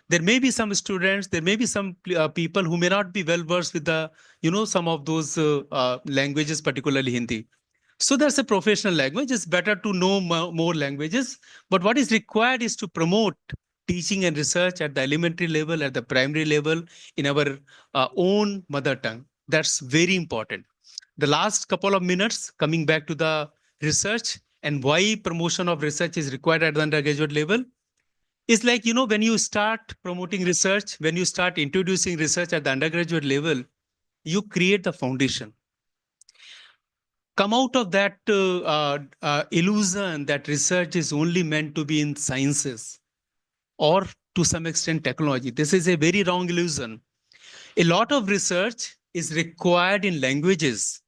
there may be some students, there may be some people who may not be well versed with the, some of those languages, particularly Hindi. So that's a professional language. It's better to know more languages. But what is required is to promote teaching and research at the elementary level, at the primary level, in our own mother tongue. That's very important. The last couple of minutes, coming back to the research and why promotion of research is required at the undergraduate level. It's like, when you start promoting research, when you start introducing research at the undergraduate level, you create the foundation. Come out of that illusion that research is only meant to be in sciences or to some extent technology. This is a very wrong illusion. A lot of research is required in languages.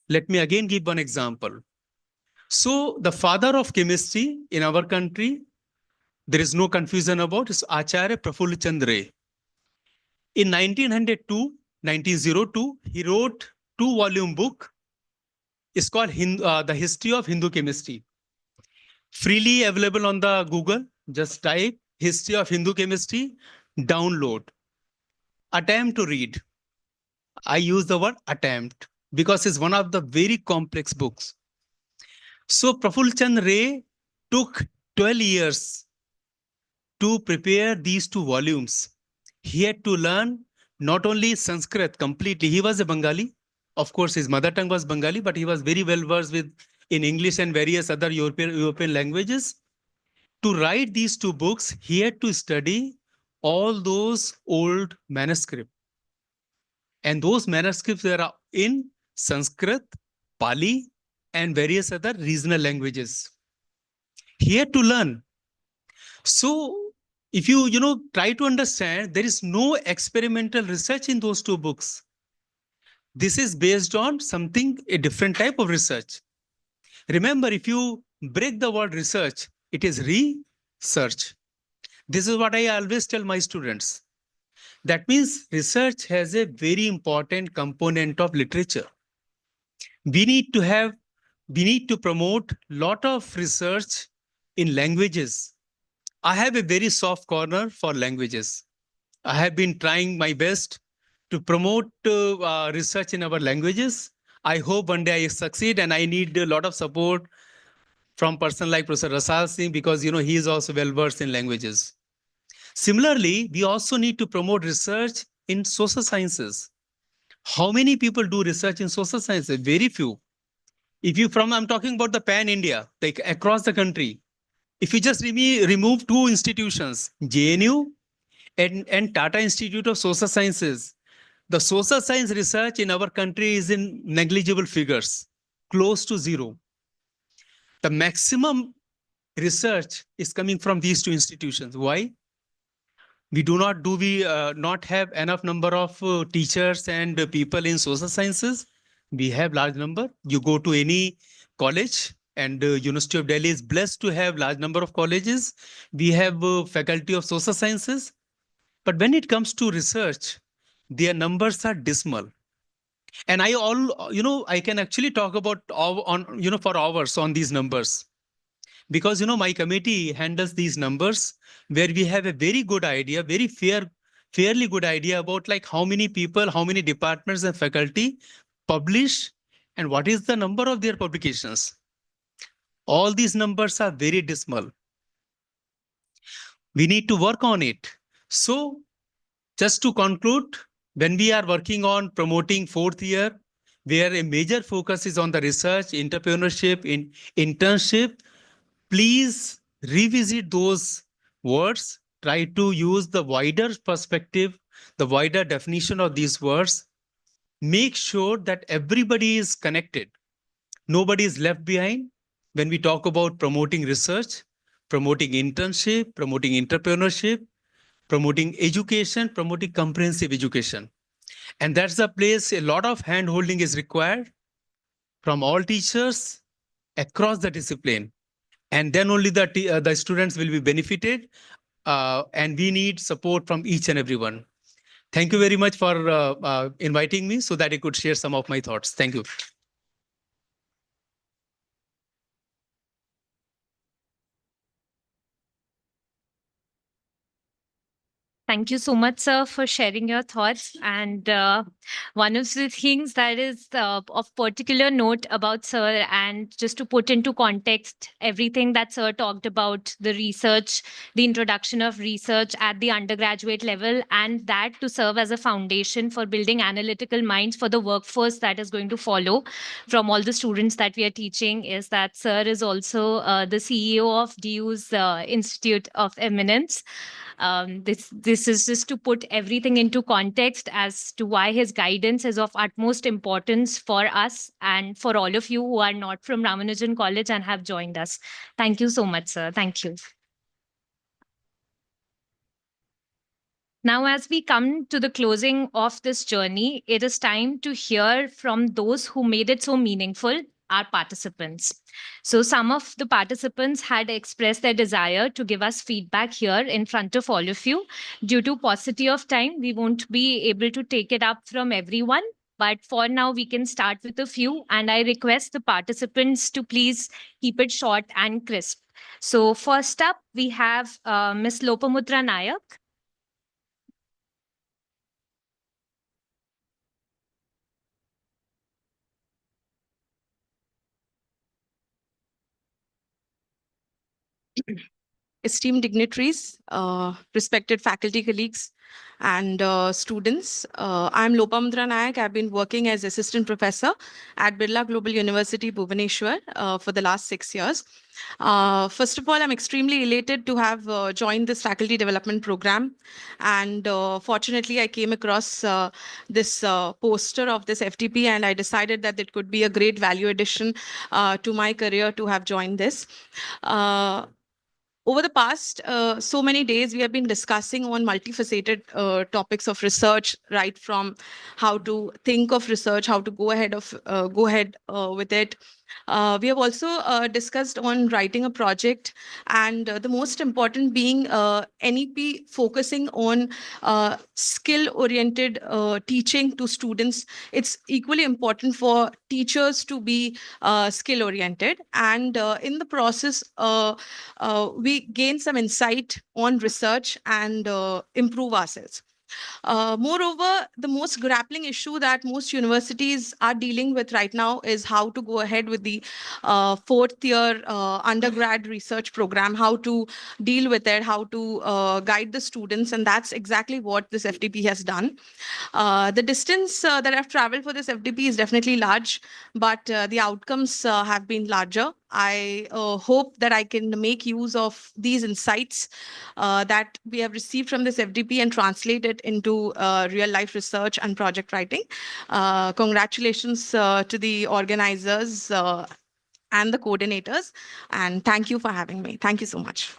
Let me again give one example. So the father of chemistry in our country, there is no confusion about, is Acharya Prafulla Chand Ray. In 1902, he wrote 2-volume book. It's called The History of Hindu Chemistry. Freely available on the Google. Just type History of Hindu Chemistry, download. Attempt to read. I use the word attempt because it's one of the very complex books. So Prafulla Chand Ray took 12 years to prepare these 2 volumes. He had to learn not only Sanskrit completely. He was a Bengali. Of course, his mother tongue was Bengali, but he was very well versed in English and various other European languages. To write these 2 books, he had to study all those old manuscripts. And those manuscripts are in Sanskrit, Pali, and various other regional languages. He had to learn. So if you try to understand, there is no experimental research in those two books. This is based on something, a different type of research. Remember, if you break the word research, it is research. This is what I always tell my students. That means research has a very important component of literature. We need to promote lot of research in languages. I have a very soft corner for languages. I have been trying my best to promote research in our languages. I hope one day I succeed, and I need a lot of support from person like Professor Rasal Singh, because he is also well versed in languages. Similarly, we also need to promote research in social sciences. How many people do research in social sciences? Very few. I'm talking about the pan-India, like across the country. If you just remove two institutions, JNU and Tata Institute of Social Sciences, the social science research in our country is in negligible figures, close to zero. The maximum research is coming from these two institutions. Why? Do we not have enough number of teachers and people in social sciences? We have large number. You go to any college, and University of Delhi is blessed to have large number of colleges. We have faculty of social sciences. But when it comes to research, their numbers are dismal. And I can actually talk about for hours on these numbers. Because my committee handles these numbers, where we have a very good idea, fairly good idea about like how many people, how many departments and faculty publish, and what is the number of their publications. All these numbers are very dismal. We need to work on it. So just to conclude, when we are working on promoting fourth year, where a major focus is on the research, entrepreneurship, internship, please revisit those words. Try to use the wider perspective, the wider definition of these words. Make sure that everybody is connected. Nobody is left behind when we talk about promoting research, promoting internship, promoting entrepreneurship, promoting education, promoting comprehensive education. And that's the place a lot of hand-holding is required from all teachers across the discipline. And then only the students will be benefited, and we need support from each and everyone. Thank you very much for inviting me so that I could share some of my thoughts. Thank you. Thank you so much, sir, for sharing your thoughts. And one of the things that is of particular note about sir, and just to put into context everything that sir talked about, the research, the introduction of research at the undergraduate level, and that to serve as a foundation for building analytical minds for the workforce that is going to follow from all the students that we are teaching, is that sir is also the CEO of DU's Institute of Eminence. This is just to put everything into context as to why his guidance is of utmost importance for us and for all of you who are not from Ramanujan College and have joined us. Thank you so much, sir. Thank you. Now, as we come to the closing of this journey, it is time to hear from those who made it so meaningful, our participants. So some of the participants had expressed their desire to give us feedback here in front of all of you. Due to paucity of time, we won't be able to take it up from everyone. But for now, we can start with a few. And I request the participants to please keep it short and crisp. So first up, we have Ms. Lopamutra Nayak. Esteemed dignitaries, respected faculty colleagues, and students. I'm Lopamutra Nayak. I've been working as assistant professor at Birla Global University, Bhubaneswar, for the last 6 years. First of all, I'm extremely elated to have joined this faculty development program. And fortunately, I came across this poster of this FTP, and I decided that it could be a great value addition to my career to have joined this. over the past so many days, we have been discussing on multifaceted topics of research, right from how to think of research, how to go ahead with it. We have also discussed on writing a project, and the most important being NEP focusing on skill-oriented teaching to students. It's equally important for teachers to be skill-oriented, and in the process, we gain some insight on research and improve ourselves. Moreover, the most grappling issue that most universities are dealing with right now is how to go ahead with the fourth year undergrad research program, how to deal with it, how to guide the students. And that's exactly what this FDP has done. The distance that I've traveled for this FDP is definitely large, but the outcomes have been larger. I hope that I can make use of these insights that we have received from this FDP and translate it into real life research and project writing. Congratulations to the organizers and the coordinators, and thank you for having me. Thank you so much.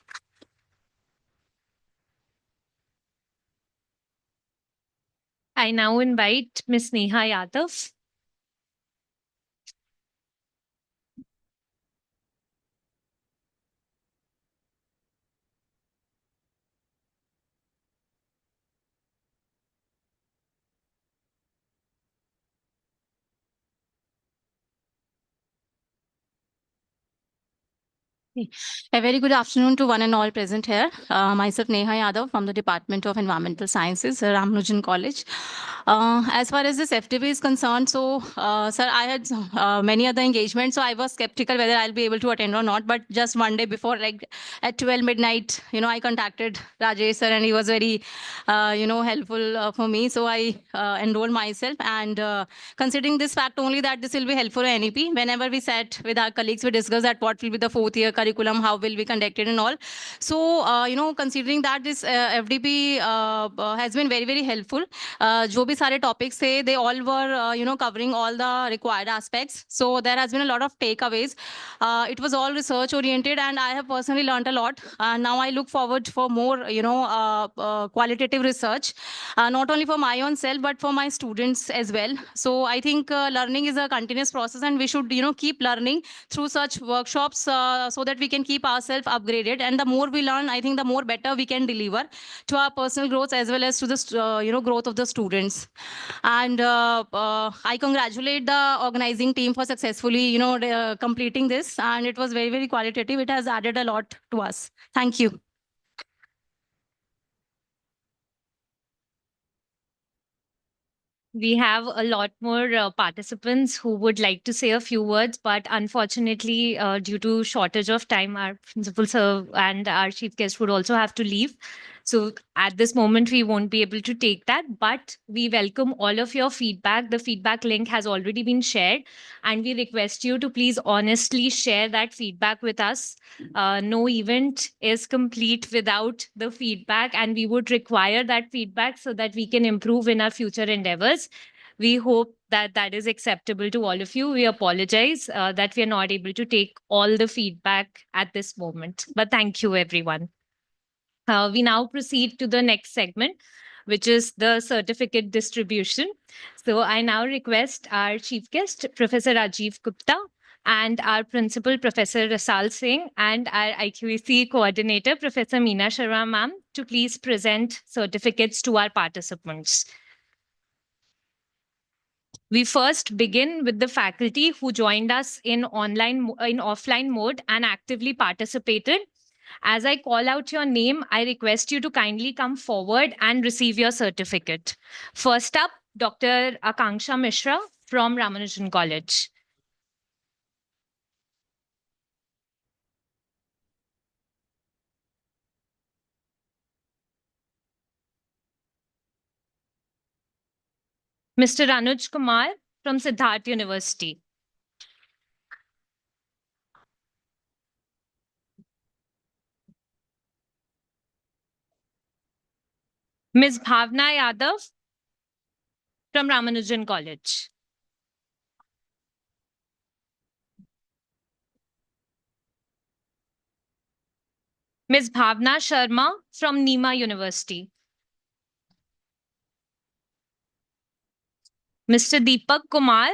I now invite Ms. Neha Yadav. A very good afternoon to one and all present here. Myself Neha Yadav from the Department of Environmental Sciences, Ramanujan College. As far as this FDP is concerned, so sir, I had many other engagements, so I was skeptical whether I'll be able to attend or not. But just one day before, like at 12 midnight, I contacted Rajesh sir, and he was very, helpful for me. So I enrolled myself, and considering this fact only that this will be helpful for NEP. Whenever we sat with our colleagues, we discussed that what will be the fourth year curriculum, how will be conducted and all. So, considering that this FDP has been very, very helpful. जो भी सारे topics थे, they all were, covering all the required aspects. So there has been a lot of takeaways. It was all research oriented, and I have personally learned a lot. Now I look forward for more, qualitative research, not only for my own self, but for my students as well. So I think learning is a continuous process, and we should, keep learning through such workshops so that we can keep ourselves upgraded. And the more we learn, I think the more better we can deliver to our personal growth as well as to the, growth of the students. And I congratulate the organizing team for successfully, completing this. And it was very, very qualitative. It has added a lot to us. Thank you. We have a lot more participants who would like to say a few words, but unfortunately, due to shortage of time, our principal sir and our chief guest would also have to leave. So at this moment, we won't be able to take that, but we welcome all of your feedback. The feedback link has already been shared, and we request you to please honestly share that feedback with us. No event is complete without the feedback, and we would require that feedback so that we can improve in our future endeavors. We hope that that is acceptable to all of you. We apologize that we are not able to take all the feedback at this moment, but thank you, everyone. We now proceed to the next segment, which is the certificate distribution. So I now request our chief guest, Professor Rajiv Gupta, and our principal, Professor Rasal Singh, and our IQAC coordinator, Professor Meena Sharma ma'am, to please present certificates to our participants. We first begin with the faculty who joined us in offline mode and actively participated. As I call out your name, I request you to kindly come forward and receive your certificate. First up, Dr. Akanksha Mishra from Ramanujan College. Mr. Anuj Kumar from Siddharth University. Ms. Bhavna Yadav from Ramanujan College. Ms. Bhavna Sharma from Nima University. Mr. Deepak Kumar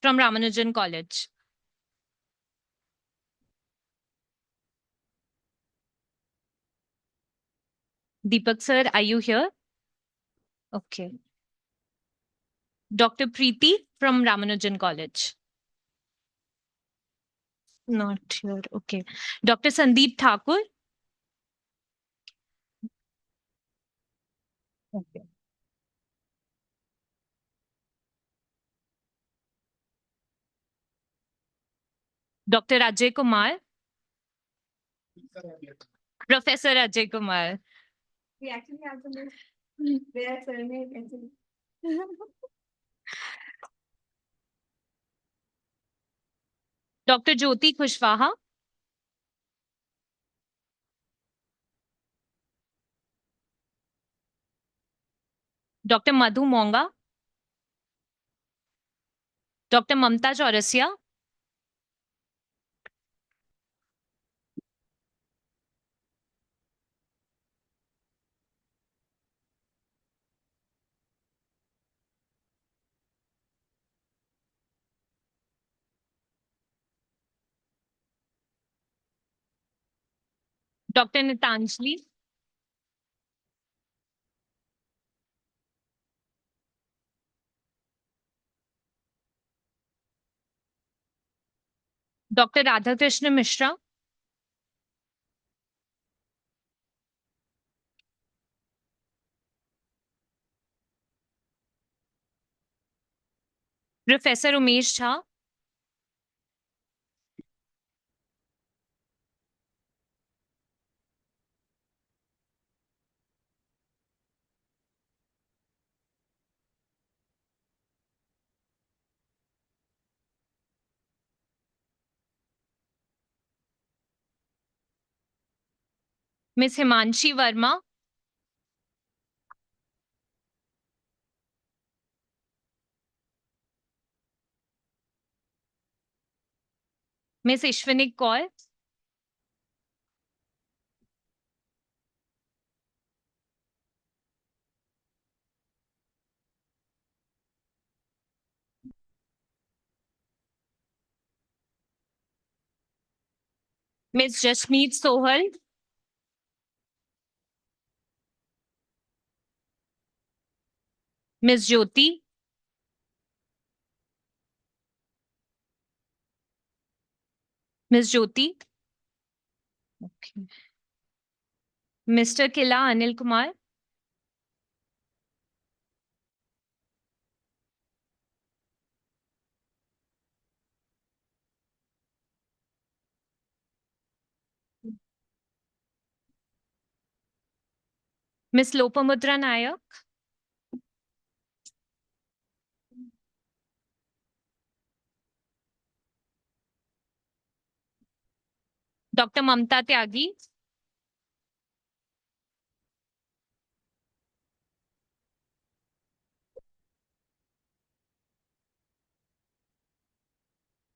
from Ramanujan College. Deepak sir, are you here? Okay. Dr. Preeti from Ramanujan College. Not here. Okay. Dr. Sandeep Thakur. Okay. Dr. Ajay Kumar. Professor Ajay Kumar. We actually have to list their surname actually. Dr. Jyoti Kushwaha. Dr. Madhu Monga. Dr. Mamta Chaurasia. Dr. Nitanjali. Dr. Radhakrishna Mishra. Professor Umesh Jha. Ms. Himanshi Verma. Ms. Ishwanik Kaur. Ms. Jasmeet Sohal. Ms. Jyoti. Ms. Jyoti. Okay. Mr. Kila Anil Kumar. Ms. Lopamudra Nayak. Dr. Mamta Tyagi.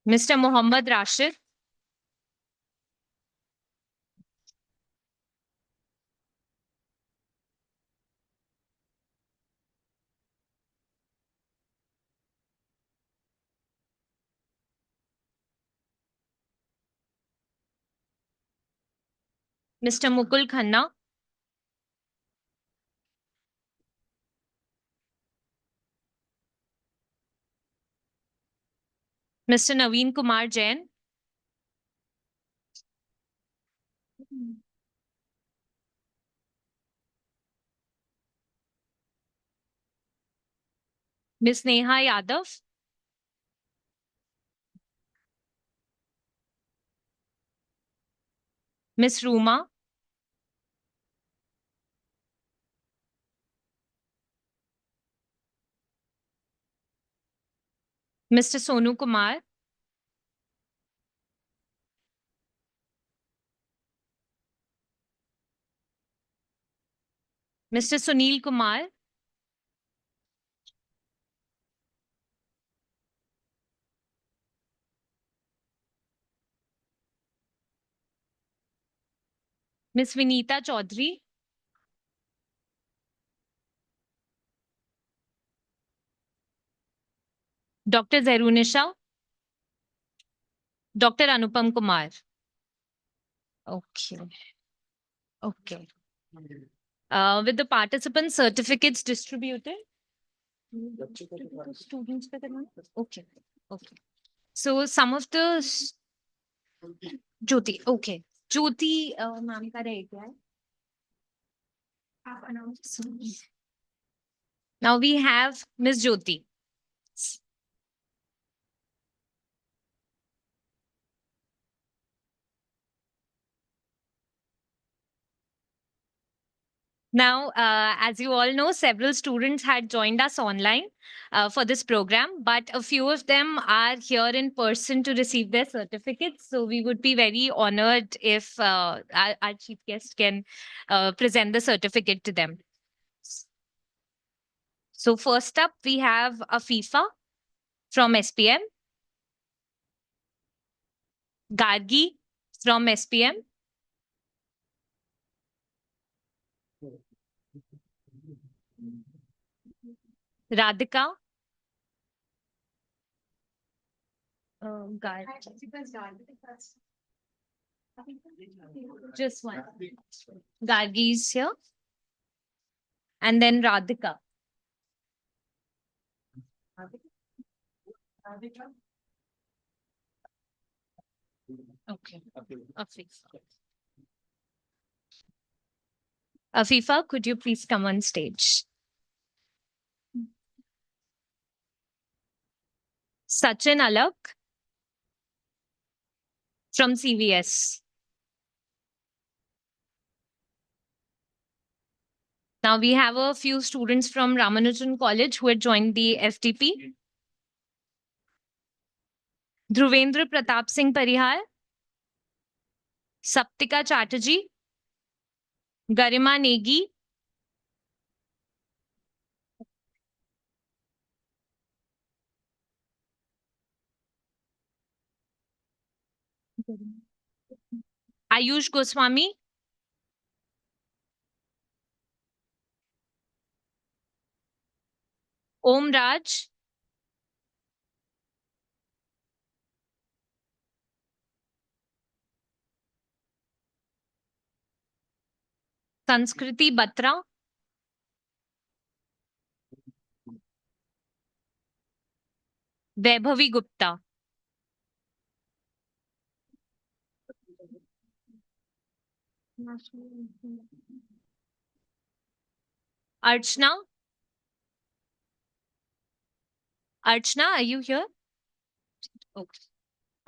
Mr. Mohammad Rashid. Mr. Mukul Khanna. Mr. Naveen Kumar Jain. Ms. Neha Yadav. Ms. Ruma. Mr. Sonu Kumar. Mr. Sunil Kumar. Miss Vinita Chaudhary. Dr. Zerunisha. Dr. Anupam Kumar. Okay. Okay. With the participant certificates distributed. Students पे करना है? Okay. Okay. So some of the Jyoti. Okay. Jyoti ma'am का रह गया है. आप announce. Now we have Miss Jyoti. Now, as you all know, several students had joined us online for this program, but a few of them are here in person to receive their certificates. So we would be very honored if our chief guest can present the certificate to them. So first up, we have Afifa from SPM, Gargi from SPM, Radhika. Just one. Gargi is here. And then Radhika. Okay. Afifa. Afifa, could you please come on stage? Sachin Alak from CVS. Now we have a few students from Ramanujan College who had joined the FTP. Dhruvendra Pratap Singh Parihar, Saptika Chatterjee, Garima Negi, Ayush Goswami, Om Raj, Sanskriti Batra, Vaibhavi Gupta. Archana. Archana, are you here? Okay.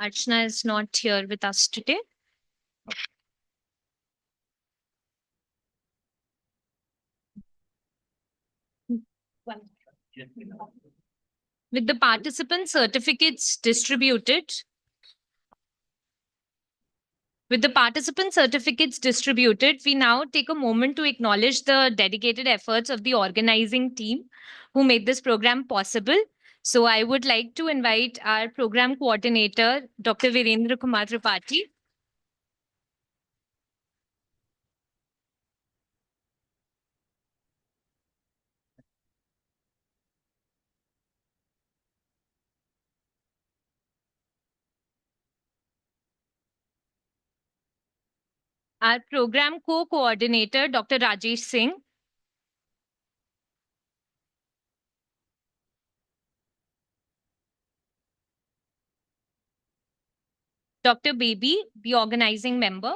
Archana is not here with us today. With the participant certificates distributed, we now take a moment to acknowledge the dedicated efforts of the organizing team who made this program possible. So I would like to invite our program coordinator, Dr. Virendra Kumar Tripathi. Our program co-coordinator, Dr. Rajesh Singh. Dr. Baby, the organizing member.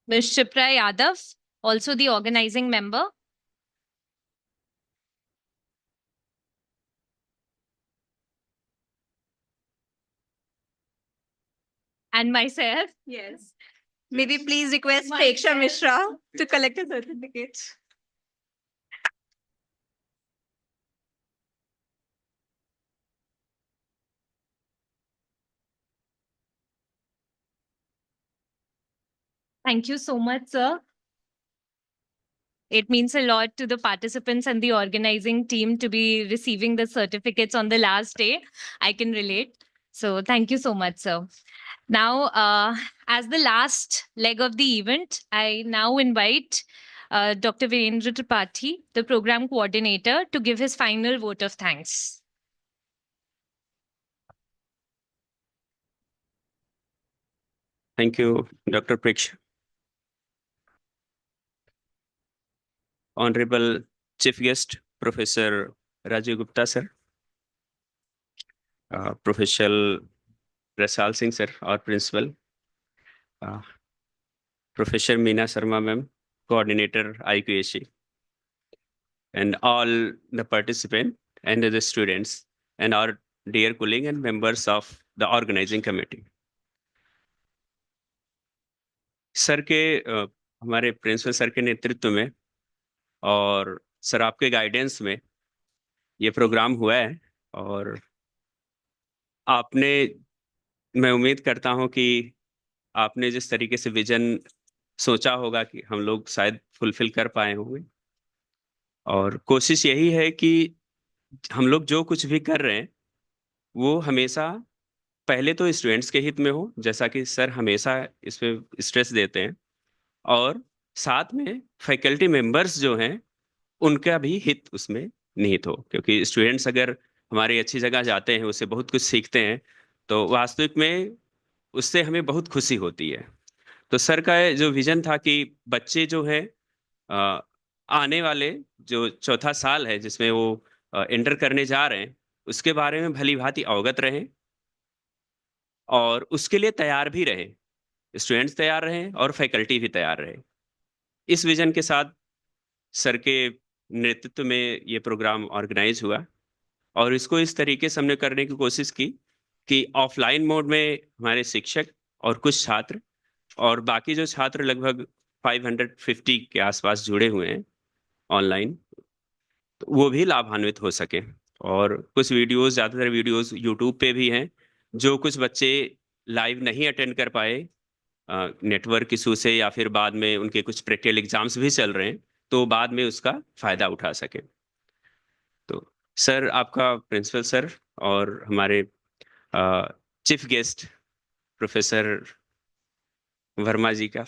Ms. Shipra Yadav, also the organizing member. And myself. Yes. May we please request Preksha Mishra to collect a certificate? Thank you so much, sir. It means a lot to the participants and the organizing team to be receiving the certificates on the last day. I can relate. So thank you so much, sir. Now, as the last leg of the event, I now invite Dr. Virendra Tripathi, the program coordinator, to give his final vote of thanks. Thank you, Dr. Preksha. Honorable Chief Guest, Professor Rajiv Gupta, sir. Professor Rasal Singh, sir, our principal. Professor Meena Sharma, ma'am, coordinator IQAC. And all the participants and the students and our dear colleague and members of the organizing committee. Sir के हमारे principal sir के नेतृत्व में और sir आपके guidance में ये programme हुआ है और आपने, मैं उम्मीद करता हूं कि आपने जिस तरीके से विजन सोचा होगा कि हम लोग शायद फुलफिल कर पाए होंगे और कोशिश यही है कि हम लोग जो कुछ भी कर रहे हैं वो हमेशा पहले तो स्टूडेंट्स के हित में हो, जैसा कि सर हमेशा इस पे स्ट्रेस देते हैं, और साथ में फैकल्टी मेंबर्स जो हैं उनका भी हित उसमें निहित हो, क्योंकि स्टूडेंट्स अगर हमारी अच्छी जगह जाते हैं, उससे बहुत कुछ सीखते हैं, तो वास्तविक में उससे हमें बहुत खुशी होती है। तो सर का जो विजन था कि बच्चे जो है आने वाले जो चौथा साल है जिसमें वो एंटर करने जा रहे हैं, उसके बारे में भली भांति अवगत रहें और उसके लिए तैयार भी रहे, स्टूडेंट्स तैयार रहें और फैकल्टी भी तैयार रहे। इस विजन के साथ सर के नेतृत्व में ये प्रोग्राम ऑर्गेनाइज हुआ और इसको इस तरीके से हमने करने की कोशिश की कि ऑफलाइन मोड में हमारे शिक्षक और कुछ छात्र और बाकी जो छात्र लगभग 550 के आसपास जुड़े हुए हैं ऑनलाइन, तो वो भी लाभान्वित हो सके। और कुछ वीडियोस, ज़्यादातर वीडियोस यूट्यूब पे भी हैं। जो कुछ बच्चे लाइव नहीं अटेंड कर पाए नेटवर्क इशू से या फिर बाद में उनके कुछ प्रैक्टिकल एग्जाम्स भी चल रहे हैं, तो बाद में उसका फ़ायदा उठा सके। तो सर, आपका प्रिंसिपल सर और हमारे चीफ गेस्ट प्रोफेसर वर्मा जी का,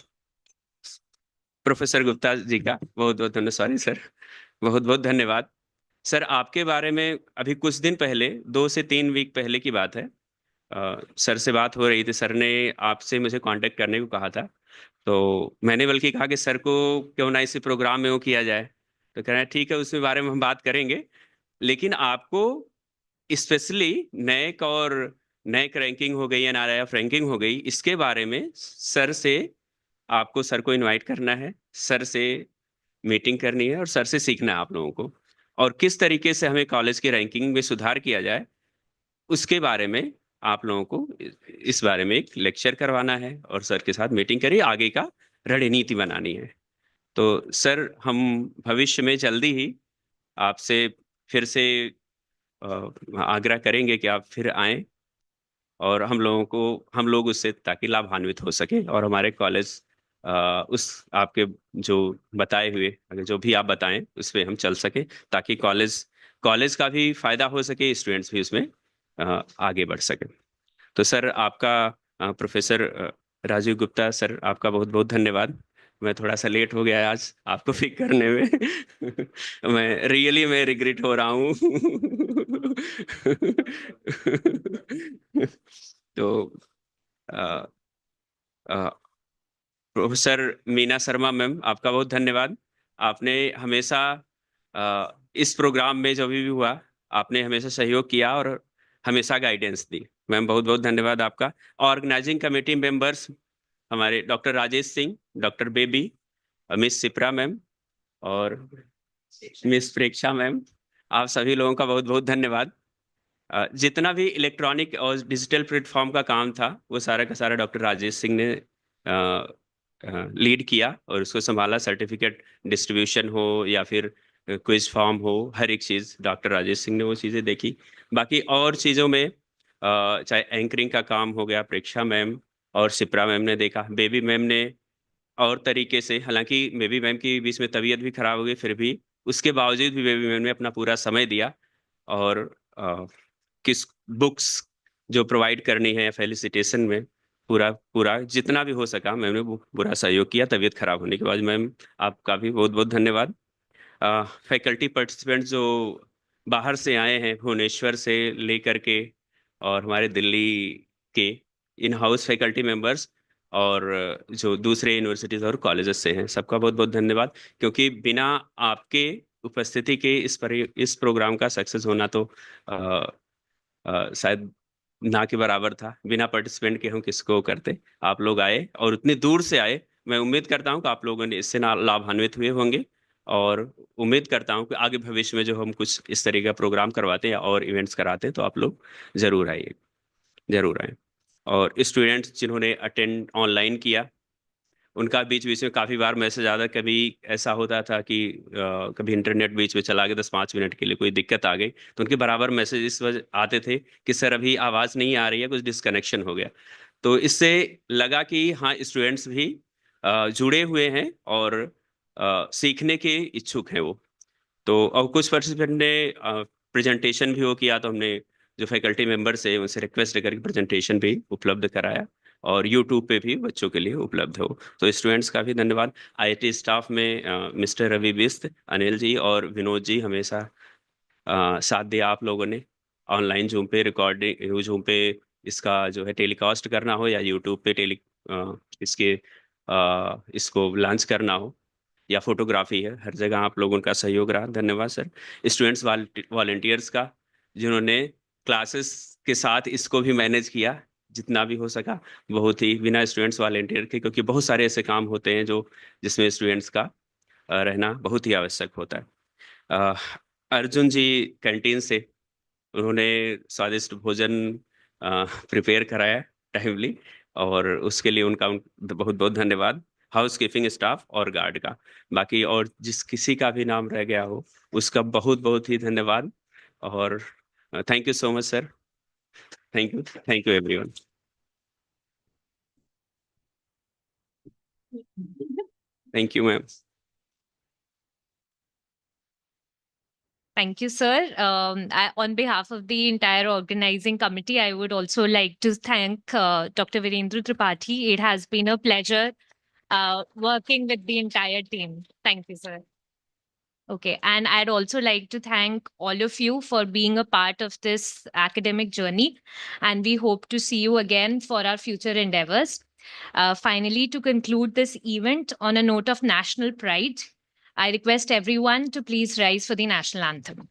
प्रोफेसर गुप्ता जी का बहुत बहुत धन्यवाद। सॉरी सर, बहुत बहुत धन्यवाद। सर, आपके बारे में अभी कुछ दिन पहले, 2 से 3 वीक पहले की बात है, सर से बात हो रही थी। सर ने आपसे मुझे कांटेक्ट करने को कहा था, तो मैंने बल्कि कहा कि सर को क्यों ना इसी प्रोग्राम में वो किया जाए, तो कह रहे हैं ठीक है, उसके बारे में हम बात करेंगे, लेकिन आपको स्पेशली नैक और नैक रैंकिंग हो गई या नारायफ रैंकिंग हो गई, इसके बारे में सर से, आपको सर को इनवाइट करना है, सर से मीटिंग करनी है और सर से सीखना है आप लोगों को, और किस तरीके से हमें कॉलेज की रैंकिंग में सुधार किया जाए उसके बारे में आप लोगों को इस बारे में एक लेक्चर करवाना है और सर के साथ मीटिंग करिए, आगे का रणनीति बनानी है। तो सर, हम भविष्य में जल्दी ही आपसे फिर से आग्रह करेंगे कि आप फिर आएँ और हम लोग उससे ताकि लाभान्वित हो सके और हमारे कॉलेज उस आपके जो बताए हुए, अगर जो भी आप बताएं उस पे हम चल सके, ताकि कॉलेज का भी फायदा हो सके, स्टूडेंट्स भी उसमें आगे बढ़ सके। तो सर, आपका प्रोफेसर राजीव गुप्ता सर, आपका बहुत बहुत धन्यवाद। मैं थोड़ा सा लेट हो गया आज आपको पिक करने में मैं रिग्रेट हो रहा हूँ तो प्रोफेसर मीना शर्मा मैम, आपका बहुत धन्यवाद। आपने हमेशा इस प्रोग्राम में जो भी हुआ, आपने हमेशा सहयोग किया और हमेशा गाइडेंस दी। मैम, बहुत बहुत धन्यवाद आपका। ऑर्गेनाइजिंग कमेटी मेंबर्स हमारे doctor Rajesh Singh, doctor baby, miss Shipra ma'am और मिस प्रेक्षा मैम, आप सभी लोगों का बहुत बहुत धन्यवाद। जितना भी इलेक्ट्रॉनिक और डिजिटल प्लेटफॉर्म का काम था, वो सारा का सारा डॉक्टर राजेश सिंह ने लीड किया और उसको संभाला। सर्टिफिकेट डिस्ट्रीब्यूशन हो या फिर क्विज फॉर्म हो, हर एक चीज़ डॉक्टर राजेश सिंह ने वो चीज़ें देखी। बाकी और चीज़ों में चाहे एंकरिंग का काम हो गया, प्रेक्षा मैम और सिप्रा मैम ने देखा। बेबी मैम ने और तरीके से, हालांकि बेबी मैम की बीच में तबीयत भी खराब हो गई, फिर भी उसके बावजूद भी बेबी मैम ने अपना पूरा समय दिया और किस बुक्स जो प्रोवाइड करनी है फेलिसिटेशन में पूरा पूरा जितना भी हो सका मैंने वो पूरा सहयोग किया तबीयत खराब होने के बाद। मैम आपका भी बहुत बहुत धन्यवाद। फैकल्टी पार्टिसिपेंट जो बाहर से आए हैं, भुवनेश्वर से लेकर के और हमारे दिल्ली के इन हाउस फैकल्टी मेंबर्स और जो दूसरे यूनिवर्सिटीज और कॉलेजेस से हैं, सबका बहुत बहुत धन्यवाद, क्योंकि बिना आपके उपस्थिति के इस प्रोग्राम का सक्सेस होना तो शायद ना के बराबर था। बिना पार्टिसिपेंट के हम किसको करते। आप लोग आए और उतनी दूर से आए, मैं उम्मीद करता हूँ कि आप लोगों ने इससे लाभान्वित हुए होंगे और उम्मीद करता हूँ कि आगे भविष्य में जो हम कुछ इस तरह का प्रोग्राम करवाते हैं और इवेंट्स कराते हैं तो आप लोग जरूर आइए, जरूर आए। और स्टूडेंट्स जिन्होंने अटेंड ऑनलाइन किया, उनका बीच बीच में काफ़ी बार मैसेज आता, कभी ऐसा होता था कि कभी इंटरनेट बीच में चला गया 10-5 मिनट के लिए, कोई दिक्कत आ गई तो उनके बराबर मैसेज इस वजह आते थे कि सर अभी आवाज़ नहीं आ रही है, कुछ डिस्कनेक्शन हो गया। तो इससे लगा कि हाँ, स्टूडेंट्स भी जुड़े हुए हैं और सीखने के इच्छुक हैं वो। तो और कुछ पार्टिसिपेंट ने प्रेजेंटेशन भी वो किया, तो हमने जो फैकल्टी मेंबर्स है उनसे रिक्वेस्ट लेकर के प्रेजेंटेशन भी उपलब्ध कराया और यूट्यूब पे भी बच्चों के लिए उपलब्ध हो। तो स्टूडेंट्स का भी धन्यवाद। आईआईटी स्टाफ में मिस्टर रवि बिस्त, अनिल जी और विनोद जी हमेशा साथ दिया आप लोगों ने। ऑनलाइन जूम पे रिकॉर्डिंग, जूम पे इसका जो है टेलीकास्ट करना हो या यूट्यूब पे इसके इसको लॉन्च करना हो या फोटोग्राफी है, हर जगह आप लोगों का सहयोग रहा। धन्यवाद सर। स्टूडेंट्स वॉलंटियर्स का, जिन्होंने क्लासेस के साथ इसको भी मैनेज किया जितना भी हो सका, बहुत ही बिना स्टूडेंट्स वॉलंटियर के, क्योंकि बहुत सारे ऐसे काम होते हैं जो जिसमें स्टूडेंट्स का रहना बहुत ही आवश्यक होता है। अर्जुन जी कैंटीन से, उन्होंने स्वादिष्ट भोजन प्रिपेयर कराया टाइमली और उसके लिए उनका बहुत बहुत धन्यवाद। हाउस कीपिंग स्टाफ और गार्ड का, बाकी और जिस किसी का भी नाम रह गया हो उसका बहुत बहुत ही धन्यवाद। और thank you so much sir. Thank you everyone. Thank you ma'am. Thank you, sir. On behalf of the entire organizing committee, I would also like to thank Dr. Virendra Tripathi. It has been a pleasure working with the entire team. Thank you, sir. Okay, and I'd also like to thank all of you for being a part of this academic journey, and we hope to see you again for our future endeavors. Finally, to conclude this event on a note of national pride, I request everyone to please rise for the national anthem.